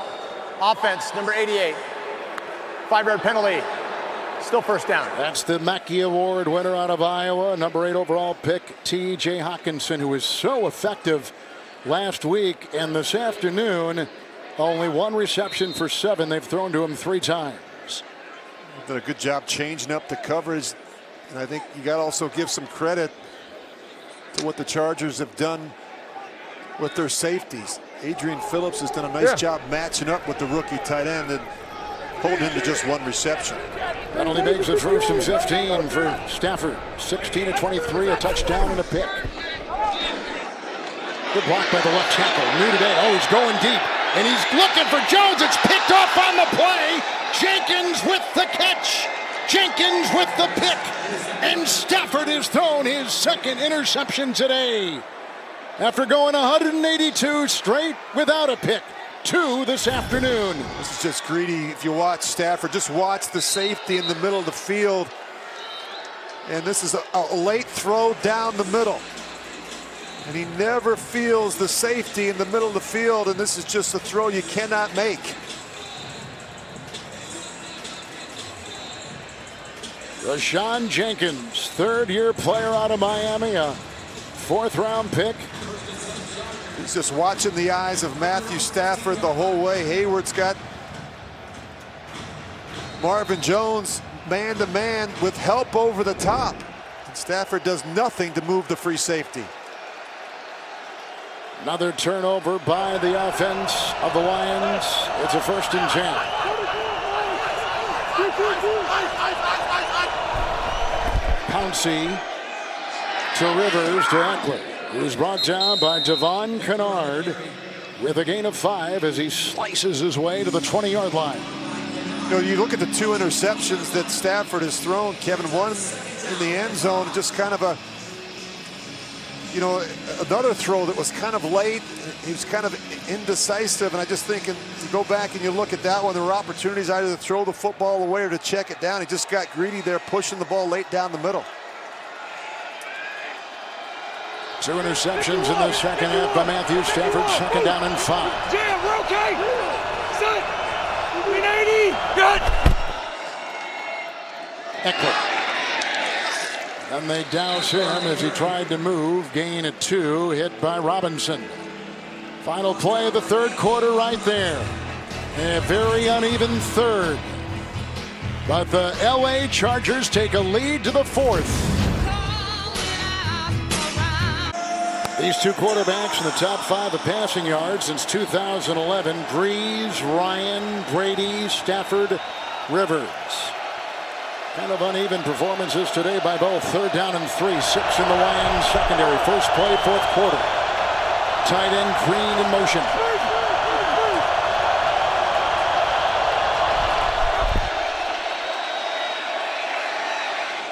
Offense, number 88. 5-yard penalty. Still 1st down. That's the Mackey Award winner out of Iowa. Number 8 overall pick, T.J. Hockenson, who was so effective last week. And this afternoon, only 1 reception for 7. They've thrown to him 3 times. Done a good job changing up the coverage. And I think you got to also give some credit to what the Chargers have done with their safeties. Adrian Phillips has done a nice job matching up with the rookie tight end and holding him to just 1 reception. Penalty makes it 1st and 15 for Stafford. 16 of 23, a touchdown and a pick. Good block by the left tackle. New today. Oh, he's going deep. And he's looking for Jones. It's picked off on the play. Jenkins with the catch. Jenkins with the pick. And Stafford has thrown his 2nd interception today. After going 182 straight without a pick. 2 this afternoon. This is just greedy. If you watch Stafford, just watch the safety in the middle of the field. And this is a late throw down the middle. And he never feels the safety in the middle of the field. And this is just a throw you cannot make. Rashawn Jenkins, 3rd-year player out of Miami, a 4th-round pick. He's just watching the eyes of Matthew Stafford the whole way. Hayward's got Marvin Jones man-to-man with help over the top. And Stafford does nothing to move the free safety. Another turnover by the offense of the Lions. It's a 1st and 10. Pouncey to Rivers to Eckler, who's brought down by Devon Kennard with a gain of 5 as he slices his way to the 20-yard line. You know, you look at the 2 interceptions that Stafford has thrown, Kevin. One in the end zone, just kind of a, you know, another throw that was kind of late. He was kind of indecisive, and I just think, and you go back and you look at that one, there were opportunities either to throw the football away or to check it down. He just got greedy there, pushing the ball late down the middle. 2 interceptions in the second half by Matthew Stafford. 2nd down and 5. Jam, we're okay. Set. 380. Good. Eckler. And they douse him as he tried to move. Gain at 2, hit by Robinson. Final play of the 3rd quarter right there. A very uneven 3rd. But the LA Chargers take a lead to the 4th. These 2 quarterbacks in the top 5 of passing yards since 2011. Breeze, Ryan, Brady, Stafford, Rivers. Kind of uneven performances today by both. 3rd down and 3. 6 in the Lions secondary. First play, 4th quarter. Tight end Green in motion.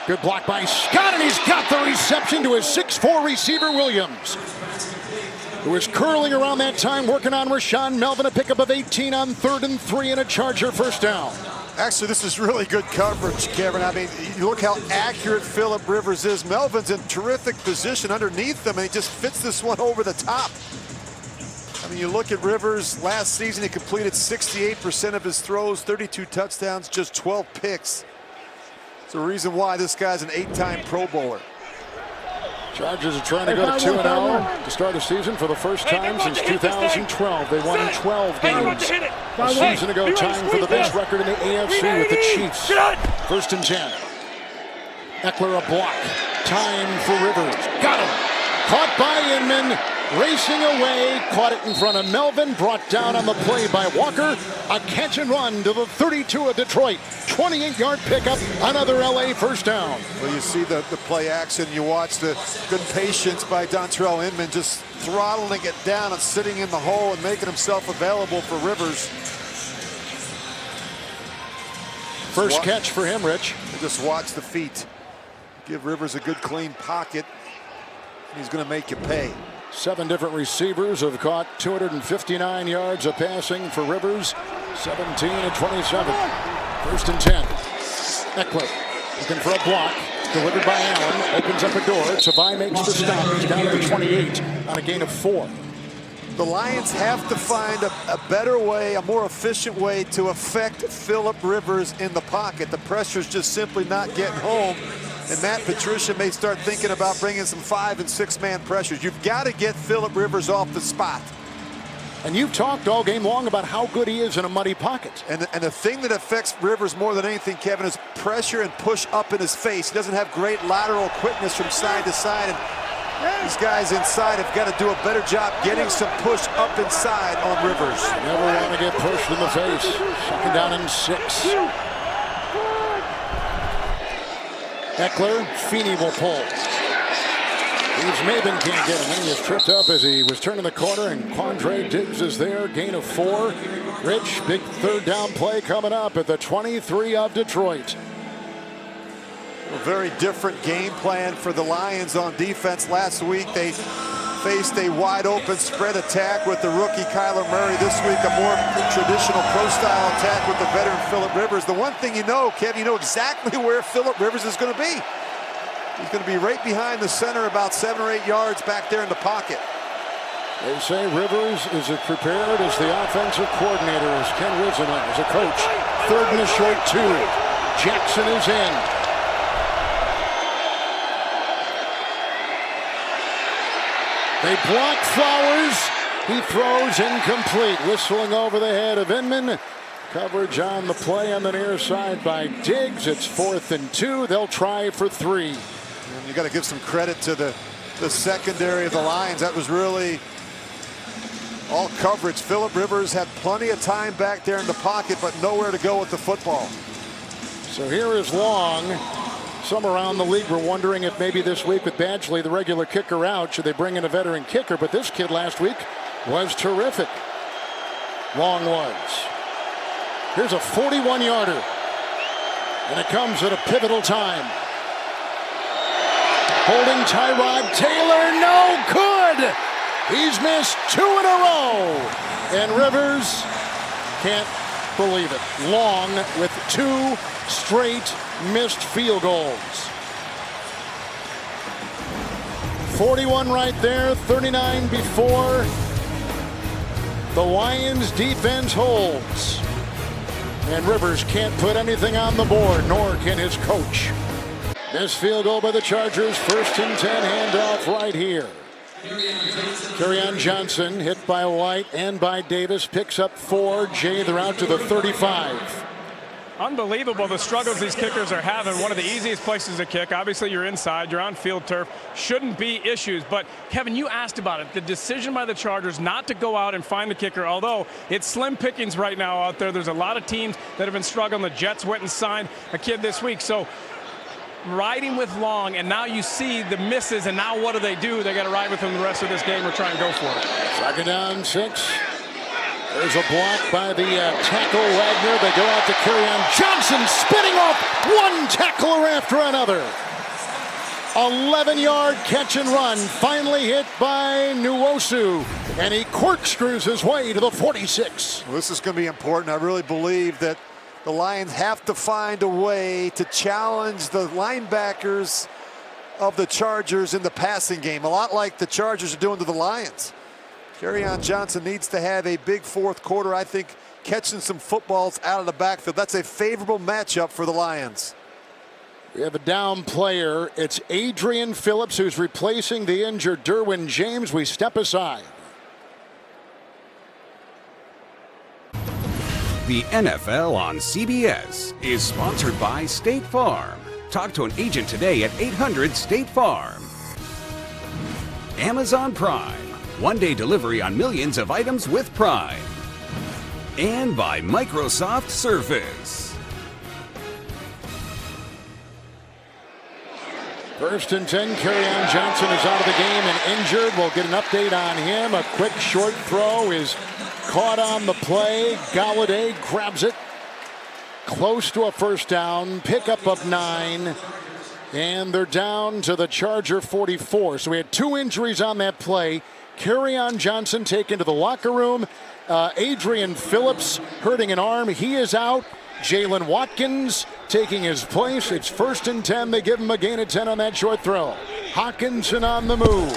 Good block by Scott, and he's got the reception to his 6'4 receiver, Williams, who was curling around that time, working on Rashaan Melvin. A pickup of 18 on 3rd and 3 and a Charger 1st down. Actually, this is really good coverage, Kevin. I mean, you look how accurate Phillip Rivers is. Melvin's in terrific position underneath them, and he just fits this one over the top. I mean, you look at Rivers last season, he completed 68% of his throws, 32 touchdowns, just 12 picks. It's the reason why this guy's an 8-time Pro Bowler. Chargers are trying to go to 2-0 to start a season for the first time since 2012. They won 12 games a season ago, tying for the best record in the AFC with the Chiefs. 1st and 10. Eckler a block. Time for Rivers. Got him. Caught by Inman. racing away, caught it in front of Melvin, brought down on the play by Walker. A catch and run to the 32 of Detroit. 28-yard pickup, another LA first down. Well, you see the play action. You watch the good patience by Dontrelle Inman, just throttling it down and sitting in the hole and making himself available for Rivers. First catch for him, Rich. Just watch the feet. Give Rivers a good clean pocket. He's going to make you pay. 7 different receivers have caught 259 yards of passing for Rivers. 17 and 27. First and 10. Eckler looking for a block. Delivered by Allen. Opens up a door. Savai makes the stop. He's down to the 28 on a gain of 4. The Lions have to find a better way, a more efficient way to affect Philip Rivers in the pocket. The pressure's just simply not getting home. And Matt Patricia may start thinking about bringing some 5- and 6-man pressures. You've got to get Philip Rivers off the spot. And you've talked all game long about how good he is in a muddy pocket. And the thing that affects Rivers more than anything, Kevin, is pressure and push up in his face. He doesn't have great lateral quickness from side to side. And these guys inside have got to do a better job getting some push up inside on Rivers. Never want to get pushed in the face. Second down and 6. Eckler, Feeney will pull. Maben can't get him, and he is tripped up as he was turning the corner, and Quandre Diggs is there, gain of 4. Rich, big third down play coming up at the 23 of Detroit. A very different game plan for the Lions on defense. Last week they faced a wide open spread attack with the rookie Kyler Murray. This week a more traditional pro-style attack with the veteran Philip Rivers. The one thing you know, Kev, you know exactly where Philip Rivers is going to be. He's going to be right behind the center, about 7 or 8 yards back there in the pocket. They say Rivers is as prepared as the offensive coordinator as Ken Wisenhunt as a coach. Third and a short 2. Jackson is in. They block Flowers. He throws incomplete. Whistling over the head of Inman. Coverage on the play on the near side by Diggs. It's 4th and 2. They'll try for 3. And you got to give some credit to the secondary of the Lions. That was really all coverage. Philip Rivers had plenty of time back there in the pocket, but nowhere to go with the football. So here is Long. Some around the league were wondering if maybe this week with Badgley, the regular kicker, out, should they bring in a veteran kicker? But this kid last week was terrific. Long was. Here's a 41-yarder. And it comes at a pivotal time. Holding Tyrod Taylor, no good! He's missed 2 in a row. And Rivers can't believe it. Long with 2 straight missed field goals. 41 right there, 39 before. The Lions defense holds. And Rivers can't put anything on the board, nor can his coach. This field goal by the Chargers, 1st and 10, handoff right here. Kerryon Johnson hit by White and by Davis, picks up 4. Jay, they're out to the 35. Unbelievable the struggles these kickers are having. One of the easiest places to kick. Obviously, you're inside, you're on field turf. Shouldn't be issues. But, Kevin, you asked about it. The decision by the Chargers not to go out and find the kicker, although it's slim pickings right now out there. There's a lot of teams that have been struggling. The Jets went and signed a kid this week. So, riding with Long, and now you see the misses, and now what do? They got to ride with him the rest of this game or try and go for it. 2nd down, 6. There's a block by the tackle, Wagner. They go out to Kerryon Johnson, spinning off one tackler after another. 11-yard catch and run, finally hit by Nwosu, and he corkscrews his way to the 46. Well, this is going to be important. I really believe that the Lions have to find a way to challenge the linebackers of the Chargers in the passing game, a lot like the Chargers are doing to the Lions. Kerryon Johnson needs to have a big 4th quarter, I think, catching some footballs out of the backfield. That's a favorable matchup for the Lions. We have a down player. It's Adrian Phillips who's replacing the injured Derwin James. We step aside. The NFL on CBS is sponsored by State Farm. Talk to an agent today at 800-STATE-FARM. Amazon Prime. One-day delivery on millions of items with Prime. And by Microsoft Surface. First and 10, Kerryon Johnson is out of the game and injured. We'll get an update on him. A quick short throw is caught on the play. Golladay grabs it. Close to a first down. Pickup of 9. And they're down to the Charger 44. So we had 2 injuries on that play. Kerryon Johnson taken to the locker room. Adrian Phillips hurting an arm. He is out. Jalen Watkins taking his place. It's first and 10. They give him a gain of 10 on that short throw. Hockenson on the move.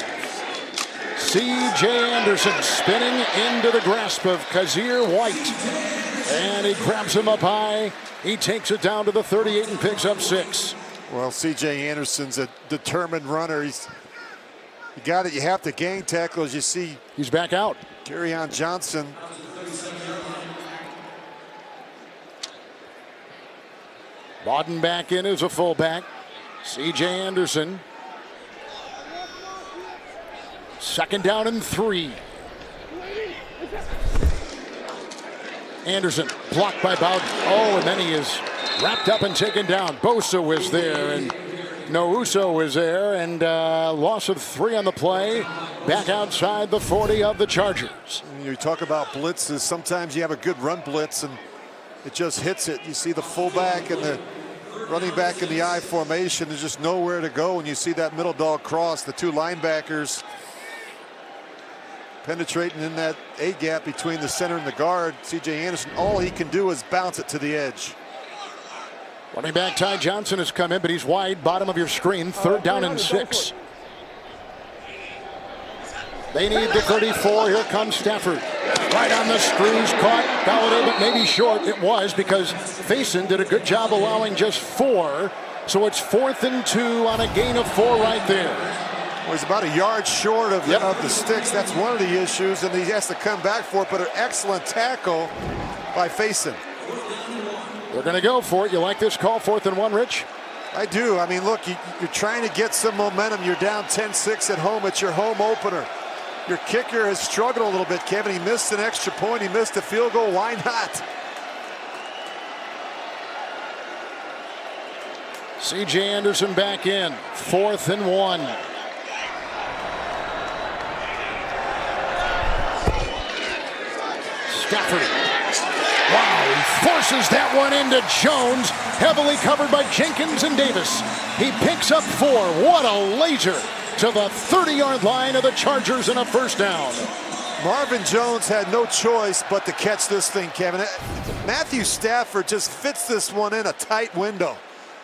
C.J. Anderson spinning into the grasp of Kazir White. And he grabs him up high. He takes it down to the 38 and picks up 6. Well, C.J. Anderson's a determined runner. You got it. You have to gang tackle as you see. He's back out. Kerryon Johnson. Lawton back in as a fullback. C.J. Anderson. Second down and 3. Anderson blocked by Bowden. Oh, and then he is wrapped up and taken down. Bosa was there, and Nouso was there, and loss of 3 on the play. Back outside the 40 of the Chargers. You talk about blitzes. Sometimes you have a good run blitz, and it just hits it. You see the fullback and the running back in the I formation. There's just nowhere to go when you see that middle dog cross. The 2 linebackers penetrating in that A gap between the center and the guard. C.J. Anderson, all he can do is bounce it to the edge. Running back Ty Johnson has come in, but he's wide. Bottom of your screen. Third down and 6. They need the 34. Here comes Stafford. Right on the screws. Caught Golladay, but maybe short. It was, because Faison did a good job allowing just 4. So it's 4th and 2 on a gain of 4 right there. Well, he's about a yard short of the sticks. That's one of the issues, and he has to come back for it. But an excellent tackle by Faison. They're going to go for it. You like this call, 4th and 1, Rich? I do. I mean, look, you're trying to get some momentum. You're down 10-6 at home. It's your home opener. Your kicker has struggled a little bit, Kevin. He missed an extra point. He missed a field goal. Why not? C.J. Anderson back in. 4th and 1. Stafford. Wow, he forces that one into Jones. Heavily covered by Jenkins and Davis. He picks up 4. What a laser to the 30-yard line of the Chargers and a first down. Marvin Jones had no choice but to catch this thing, Kevin. Matthew Stafford just fits this one in a tight window.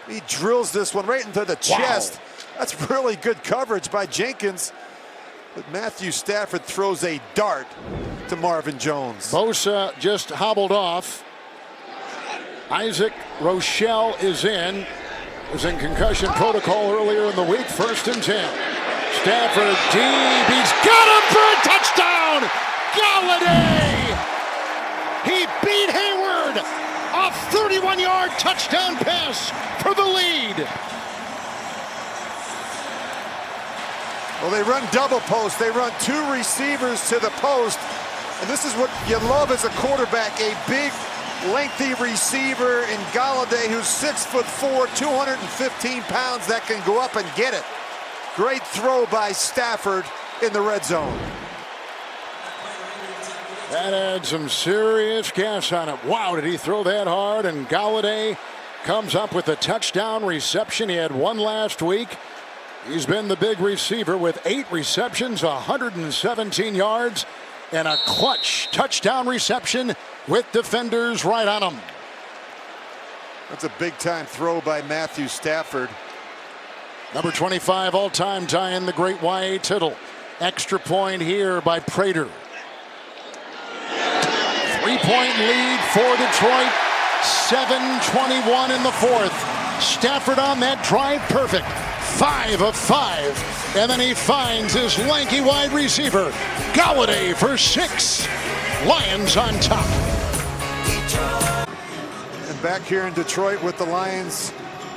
He drills this one right into the chest. That's really good coverage by Jenkins. But Matthew Stafford throws a dart to Marvin Jones. Bosa just hobbled off. Isaac Rochelle is in. Was in concussion protocol earlier in the week. 1st and 10. Stafford deep. He's got him for a touchdown. Golladay. He beat Hayward. A 31-yard touchdown pass for the lead. Well, they run double post. They run 2 receivers to the post. And this is what you love as a quarterback, a big, lengthy receiver in Golladay, who's 6'4", 215 pounds, that can go up and get it. Great throw by Stafford in the red zone. That adds some serious gas on it. Wow, did he throw that hard? And Golladay comes up with a touchdown reception. He had 1 last week. He's been the big receiver with 8 receptions, 117 yards, and a clutch touchdown reception with defenders right on him. That's a big-time throw by Matthew Stafford. Number 25 all-time tying the great Y.A. Tittle. Extra point here by Prater. 3-point lead for Detroit. 7:21 in the 4th. Stafford on that drive, perfect. 5 of 5. And then he finds his lanky wide receiver, Golladay, for 6. Lions on top. And back here in Detroit with the Lions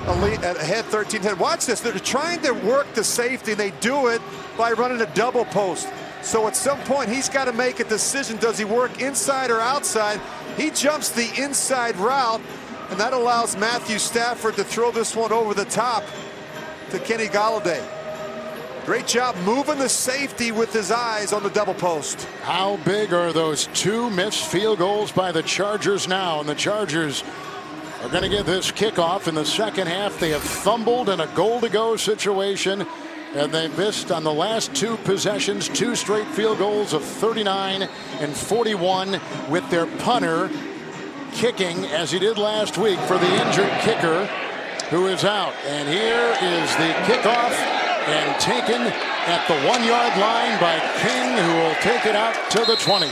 ahead 13-10. Watch this. They're trying to work the safety. They do it by running a double post. So at some point, he's got to make a decision. Does he work inside or outside? He jumps the inside route, and that allows Matthew Stafford to throw this one over the top to Kenny Golladay. Great job moving the safety with his eyes on the double post. How big are those 2 missed field goals by the Chargers now? And the Chargers are going to get this kickoff in the second half. They have fumbled in a goal-to-go situation, and they missed on the last 2 possessions 2 straight field goals of 39 and 41 with their punter kicking as he did last week for the injured kicker who is out. And here is the kickoff, and taken at the 1-yard line by King, who will take it out to the 20.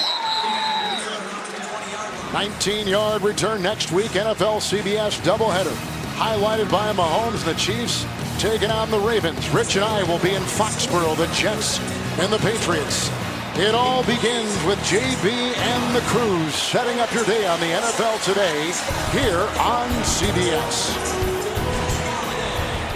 19-yard return next week. NFL CBS doubleheader highlighted by Mahomes and the Chiefs taking on the Ravens. Rich and I will be in Foxborough, the Jets and the Patriots. It all begins with JB and the crew setting up your day on the NFL Today here on CBS.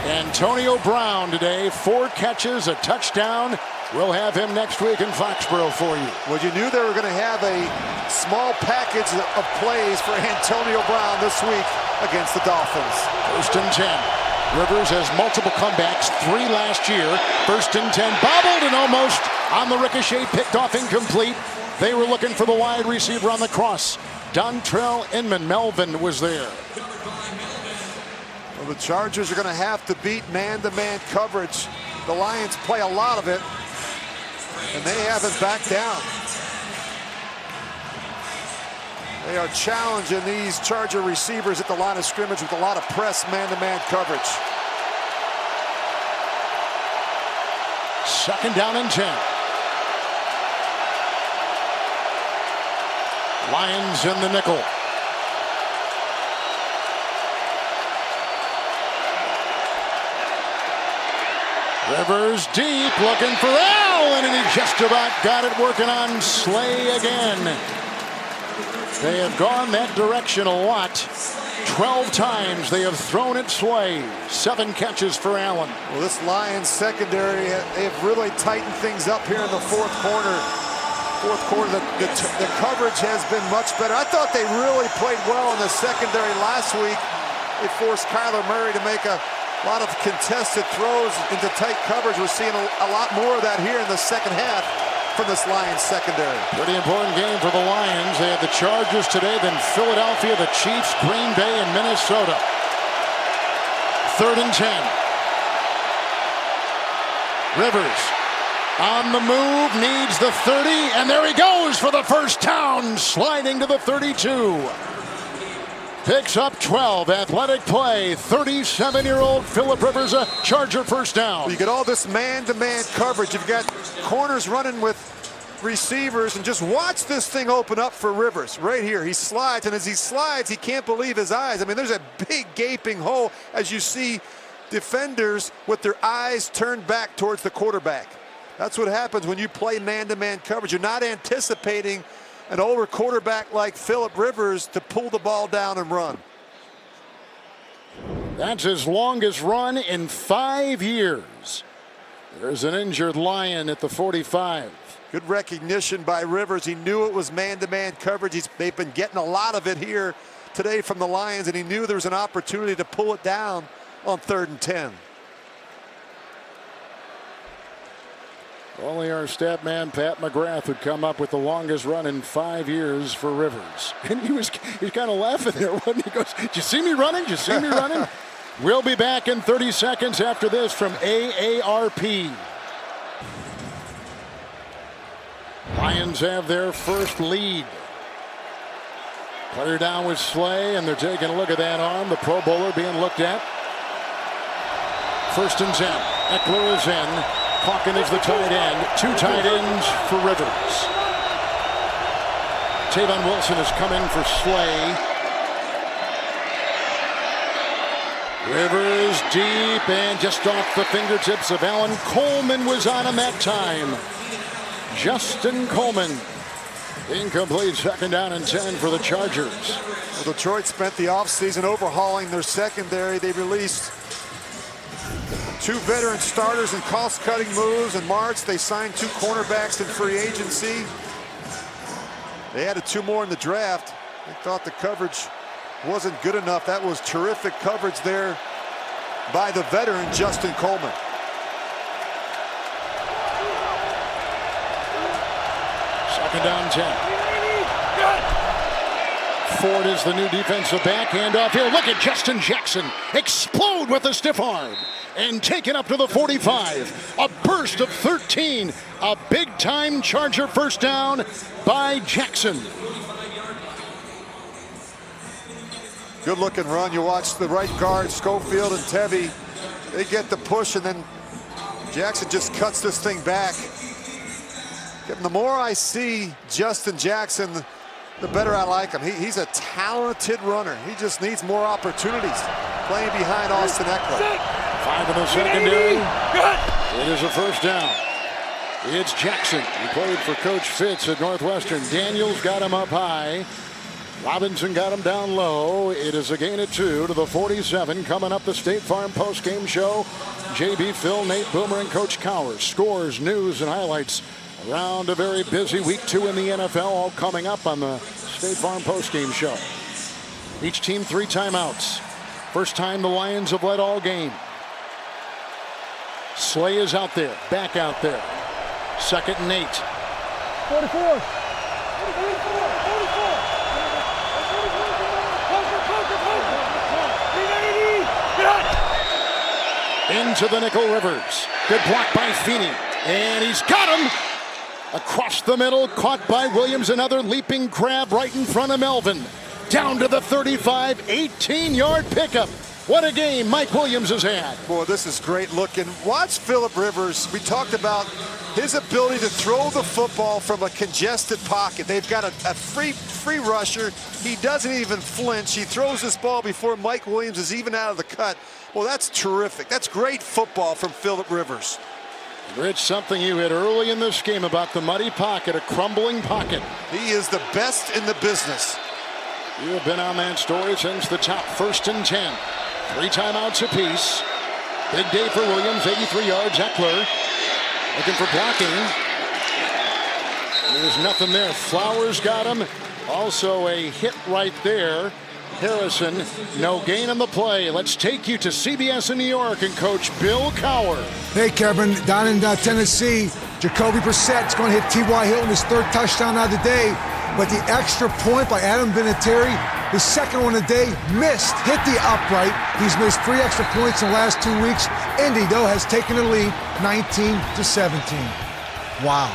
Antonio Brown today, 4 catches, a touchdown. We'll have him next week in Foxborough for you. Well, you knew they were going to have a small package of plays for Antonio Brown this week against the Dolphins. 1st and 10. Rivers has multiple comebacks, 3 last year. 1st and 10, bobbled and almost on the ricochet, picked off incomplete. They were looking for the wide receiver on the cross. Dontrell Inman, Melvin was there. Well, the Chargers are going to have to beat man-to-man coverage. The Lions play a lot of it, and they haven't backed down. They are challenging these Charger receivers at the line of scrimmage with a lot of press man-to-man coverage. 2nd down and 10. Lions in the nickel. Rivers deep, looking for Allen, and he just about got it working on Slay again. They have gone that direction a lot. 12 times they have thrown at Slay. 7 catches for Allen. Well, this Lions secondary, they have really tightened things up here in the fourth quarter. The coverage has been much better. I thought they really played well in the secondary last week. They forced Kyler Murray to make a lot of contested throws into tight coverage. We're seeing a lot more of that here in the second half from this Lions secondary. Pretty important game for the Lions. They have the Chargers today, then Philadelphia, the Chiefs, Green Bay, and Minnesota. 3rd and 10. Rivers on the move, needs the 30, and there he goes for the first down, sliding to the 32. Picks up 12, athletic play, 37-year-old Philip Rivers, a Charger first down. Well, you get all this man-to-man coverage. You've got corners running with receivers, and just watch this thing open up for Rivers right here. He slides, and as he slides, he can't believe his eyes. I mean, there's a big gaping hole as you see defenders with their eyes turned back towards the quarterback. That's what happens when you play man-to-man coverage. You're not anticipating an older quarterback like Philip Rivers to pull the ball down and run. That's his longest run in 5 years. There's an injured Lion at the 45. Good recognition by Rivers. He knew it was man-to-man coverage. They've been getting a lot of it here today from the Lions, and he knew there was an opportunity to pull it down on 3rd and 10. Only our stat man, Pat McGrath, would come up with the longest run in 5 years for Rivers. And he was kind of laughing there, wasn't he? He goes, did you see me running? Did you see me running? We'll be back in 30 seconds after this from AARP. Lions have their first lead. Player down with Slay, and they're taking a look at that arm. The Pro Bowler being looked at. 1st and 10. Eckler is in. Hawkins is the tight end. 2 tight ends for Rivers. Tavon Wilson is coming for Slay. Rivers deep and just off the fingertips of Allen. Coleman was on him that time. Justin Coleman. Incomplete, 2nd down and 10 for the Chargers. Well, Detroit spent the offseason overhauling their secondary. They released 2 veteran starters and cost-cutting moves in March. They signed 2 cornerbacks in free agency. They added 2 more in the draft. They thought the coverage wasn't good enough. That was terrific coverage there by the veteran Justin Coleman. Second down 10. Ford is the new defensive back. Handoff here. Look at Justin Jackson explode with a stiff arm and take it up to the 45. A burst of 13. A big-time Charger first down by Jackson. Good-looking run. You watch the right guard, Schofield and Tevy. They get the push, and then Jackson just cuts this thing back. And the more I see Justin Jackson, the better I like him. He's a talented runner. He just needs more opportunities playing behind Austin Eckler. 5 in the secondary. It is a first down. It's Jackson. He played for Coach Fitz at Northwestern. Daniels got him up high. Robinson got him down low. It is a gain of 2 to the 47. Coming up the State Farm postgame show. JB, Phil, Nate, Boomer, and Coach Cowers. Scores, news, and highlights around a very busy week 2 in the NFL, all coming up on the State Farm postgame show. Each team 3 timeouts. First time the Lions have led all game. Slay is out there, back out there. 2nd and 8. 44. Into the nickel, Rivers. Good block by Feeney. And he's got him. Across the middle, caught by Williams. Another leaping crab right in front of Melvin. Down to the 35, 18-yard pickup. What a game Mike Williams has had. Boy, this is great looking. Watch Philip Rivers. We talked about his ability to throw the football from a congested pocket. They've got a free rusher. He doesn't even flinch. He throws this ball before Mike Williams is even out of the cut. Well, that's terrific. That's great football from Philip Rivers. Rich, something you hit early in this game about the muddy pocket, a crumbling pocket. He is the best in the business. You have been on that story since the top. 1st and 10. 3 timeouts apiece. Big day for Williams, 83 yards. Eckler looking for blocking. There's nothing there. Flowers got him. Also a hit right there. Harrison, no gain on the play. Let's take you to CBS in New York and Coach Bill Cowher. Hey, Kevin, down in Tennessee, Jacoby Brissett's going to hit T.Y. Hilton, his 3rd touchdown of the day. But the extra point by Adam Vinatieri, his 2nd one of the day, missed, hit the upright. He's missed 3 extra points in the last 2 weeks. Indy, though, has taken the lead 19-17. Wow.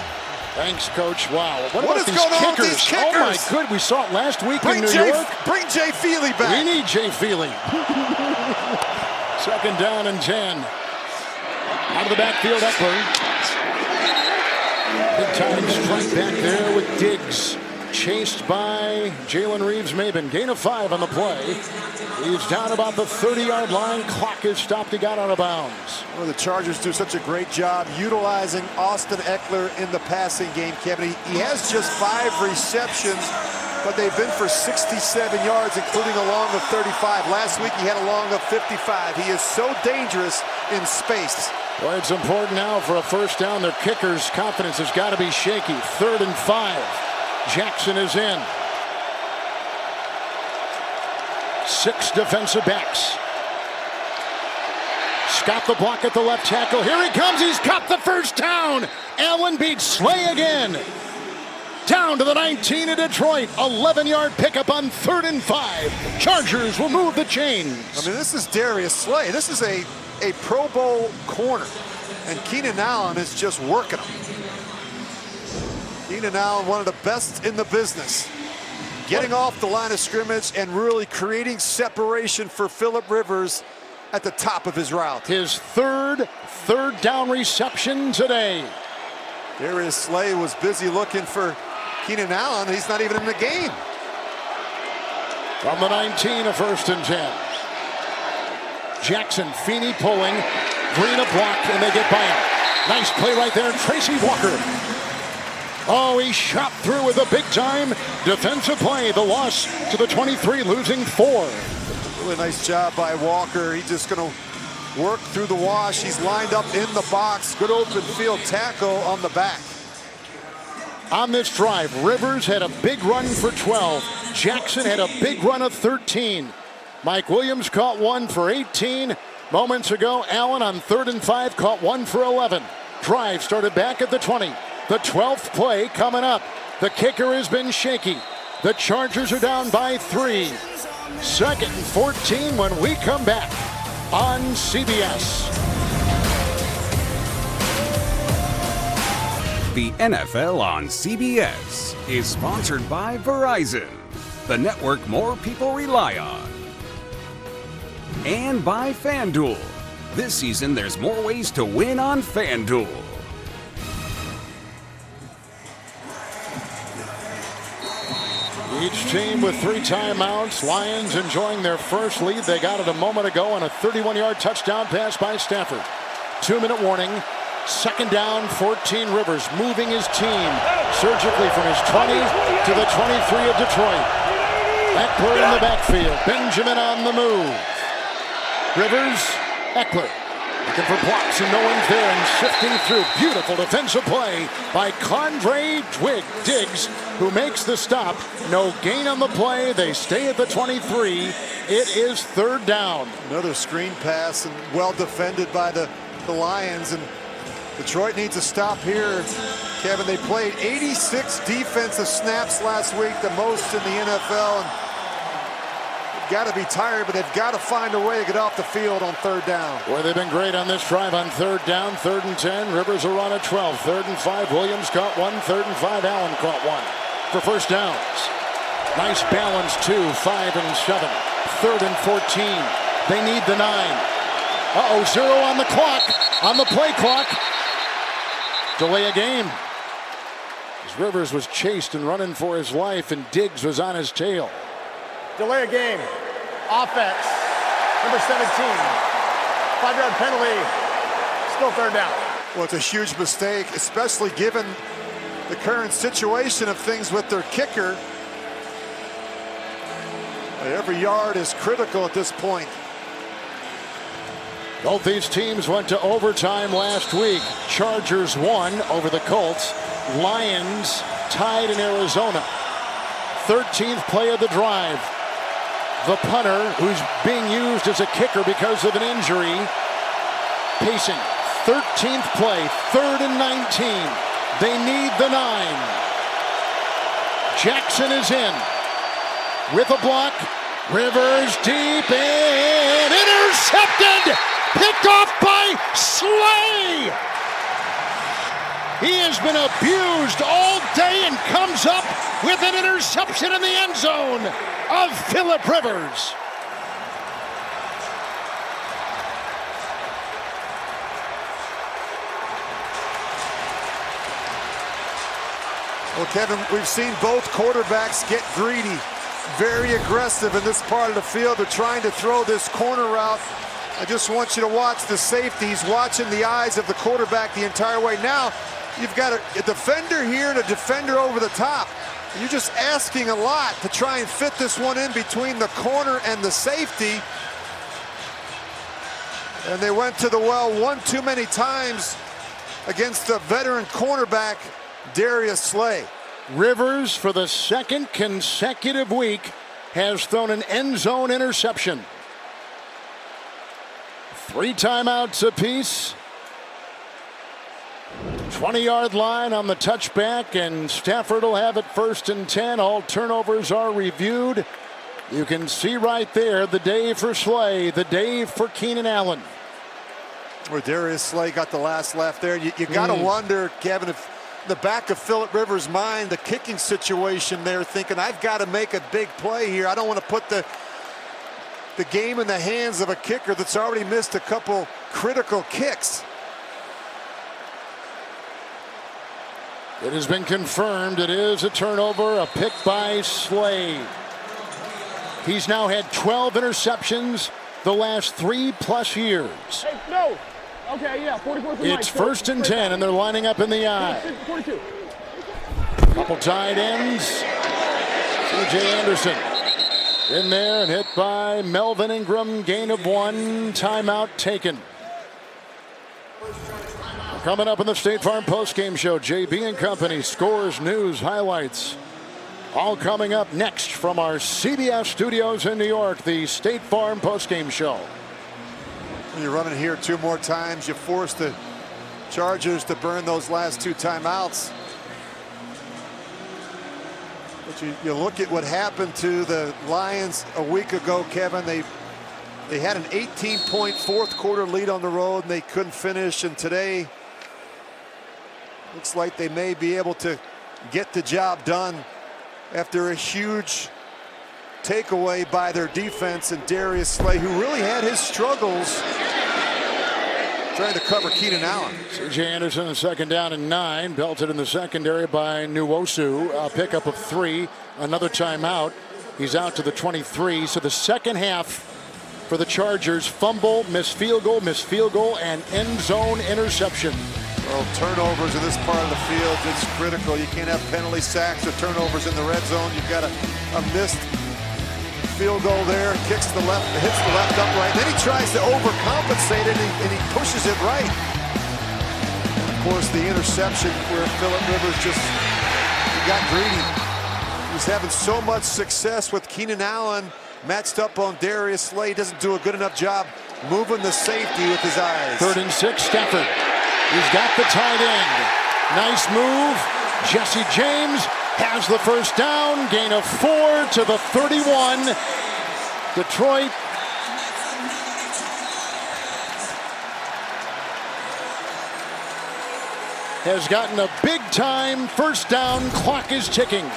Thanks, Coach. Wow. What is going on with these kickers? Oh, my good. We saw it last week in New York. Bring Jay Feely back. We need Jay Feely. 2nd down and 10. Out of the backfield, Eckler. Big time strike back there with Diggs. Chased by Jalen Reeves-Maybin. Gain of 5 on the play. He's down about the 30-yard line. Clock is stopped. He got out of bounds. Well, the Chargers do such a great job utilizing Austin Eckler in the passing game, Kevin. He has just 5 receptions, but they've been for 67 yards, including a long of 35. Last week, he had a long of 55. He is so dangerous in space. Well, it's important now for a first down. Their kicker's confidence has got to be shaky. 3rd and 5. Jackson is in. 6 defensive backs. Scott the block at the left tackle. Here he comes. He's got the first down. Allen beats Slay again. Down to the 19 of Detroit. 11-yard pickup on 3rd and 5. Chargers will move the chains. I mean, this is Darius Slay. This is a Pro Bowl corner. And Keenan Allen is just working him. Keenan Allen, one of the best in the business. Getting off the line of scrimmage and really creating separation for Philip Rivers at the top of his route. His third down reception today. Darius Slay was busy looking for Keenan Allen. He's not even in the game. From the 19, a 1st and 10. Jackson, Feeney pulling, Green a block, and they get by him. Nice play right there, Tracy Walker. Oh, he shot through with a big-time defensive play. The loss to the 23, losing 4. Really nice job by Walker. He's just going to work through the wash. He's lined up in the box. Good open field tackle on the back. On this drive, Rivers had a big run for 12. Jackson had a big run of 13. Mike Williams caught one for 18. Moments ago, Allen on 3rd and 5 caught one for 11. Drive started back at the 20. The 12th play coming up. The kicker has been shaky. The Chargers are down by 3. 2nd and 14 when we come back on CBS. The NFL on CBS is sponsored by Verizon, the network more people rely on. And by FanDuel. This season, there's more ways to win on FanDuel. Each team with 3 timeouts. Lions enjoying their first lead. They got it a moment ago on a 31-yard touchdown pass by Stafford. 2-minute warning. 2nd down, 14. Rivers moving his team surgically from his 20 to the 23 of Detroit. Eckler in the backfield. Benjamin on the move. Rivers, Eckler looking for blocks and no one's there and shifting through. Beautiful defensive play by Condre Diggs, who makes the stop. No gain on the play. They stay at the 23. It is 3rd down. Another screen pass and well defended by the Lions, and Detroit needs a stop here. Kevin, they played 86 defensive snaps last week, the most in the NFL. And got to be tired, but they've got to find a way to get off the field on 3rd down. Boy, they've been great on this drive on 3rd down, 3rd and 10. Rivers are on at 12. 3rd and 5. Williams caught one. 3rd and 5. Allen caught one for first downs. Nice balance, 2, 5, and 7. 3rd and 14. They need the 9. Uh-oh, 0 on the clock, on the play clock. Delay a game. As Rivers was chased and running for his life, and Diggs was on his tail. Delay a game. Offense. Number 17. 5-yard penalty. Still 3rd down. Well, it's a huge mistake, especially given the current situation of things with their kicker. Every yard is critical at this point. Both these teams went to overtime last week. Chargers won over the Colts. Lions tied in Arizona. 13th play of the drive. The punter, who's being used as a kicker because of an injury, pacing. 13th play, 3rd and 19. They need the 9. Jackson is in with a block. Rivers deep and intercepted. Picked off by Slay. He has been abused all day and comes up with an interception in the end zone of Philip Rivers. Well, Kevin, we've seen both quarterbacks get greedy, very aggressive in this part of the field. They're trying to throw this corner route. I just want you to watch the safeties, watching the eyes of the quarterback the entire way. Now, you've got a defender here and a defender over the top. You're just asking a lot to try and fit this one in between the corner and the safety. And they went to the well one too many times against the veteran cornerback, Darius Slay. Rivers, for the 2nd consecutive week, has thrown an end zone interception. 3 timeouts apiece. 20-yard line on the touchback, and Stafford will have it 1st and 10. All turnovers are reviewed. You can see right there the day for Slay, the day for Keenan Allen. Where Darius Slay got the last laugh there. You got to wonder, Kevin, if in the back of Philip Rivers' mind, the kicking situation there, thinking, I've got to make a big play here. I don't want to put the game in the hands of a kicker that's already missed a couple critical kicks. It has been confirmed. It is a turnover, a pick by Slay. He's now had 12 interceptions the last 3+ years. Hey, no. Okay, yeah, 44 for It's 1st and 10, and they're lining up in the eye. 42. Couple tight ends. C.J. Anderson. In there and hit by Melvin Ingram. Gain of 1. Timeout taken. Coming up in the State Farm postgame show, JB and Company, scores, news, highlights. All coming up next from our CBS studios in New York, the State Farm postgame show. You're running here 2 more times. You force the Chargers to burn those last 2 timeouts. But you look at what happened to the Lions a week ago, Kevin. They had an 18-point fourth quarter lead on the road, and they couldn't finish. And today, looks like they may be able to get the job done after a huge takeaway by their defense and Darius Slay, who really had his struggles trying to cover Keenan Allen. C.J. Anderson, the second down and 9, belted in the secondary by Nwosu. A pickup of 3, another timeout. He's out to the 23. So the second half for the Chargers: fumble, missed field goal, and end zone interception. Well, turnovers in this part of the field is critical. You can't have penalty sacks or turnovers in the red zone. You've got a missed field goal there, kicks the left, hits the left upright. Then he tries to overcompensate it, and he pushes it right. And of course, the interception where Philip Rivers just got greedy. He's having so much success with Keenan Allen matched up on Darius Slay. Doesn't do a good enough job moving the safety with his eyes. 3rd and 6, Stafford. He's got the tight end. Nice move. Jesse James has the first down. Gain of 4 to the 31. Detroit has gotten a big-time first down. Clock is ticking.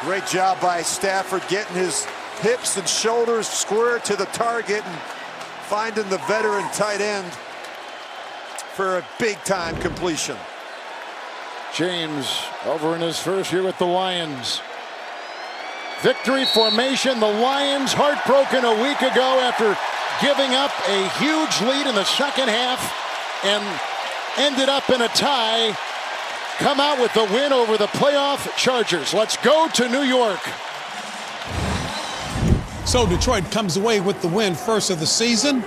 Great job by Stafford getting his hips and shoulders square to the target and finding the veteran tight end for a big-time completion. James over in his first year with the Lions. Victory formation. The Lions heartbroken a week ago after giving up a huge lead in the second half and ended up in a tie. Come out with the win over the playoff Chargers. Let's go to New York. So Detroit comes away with the win, first of the season.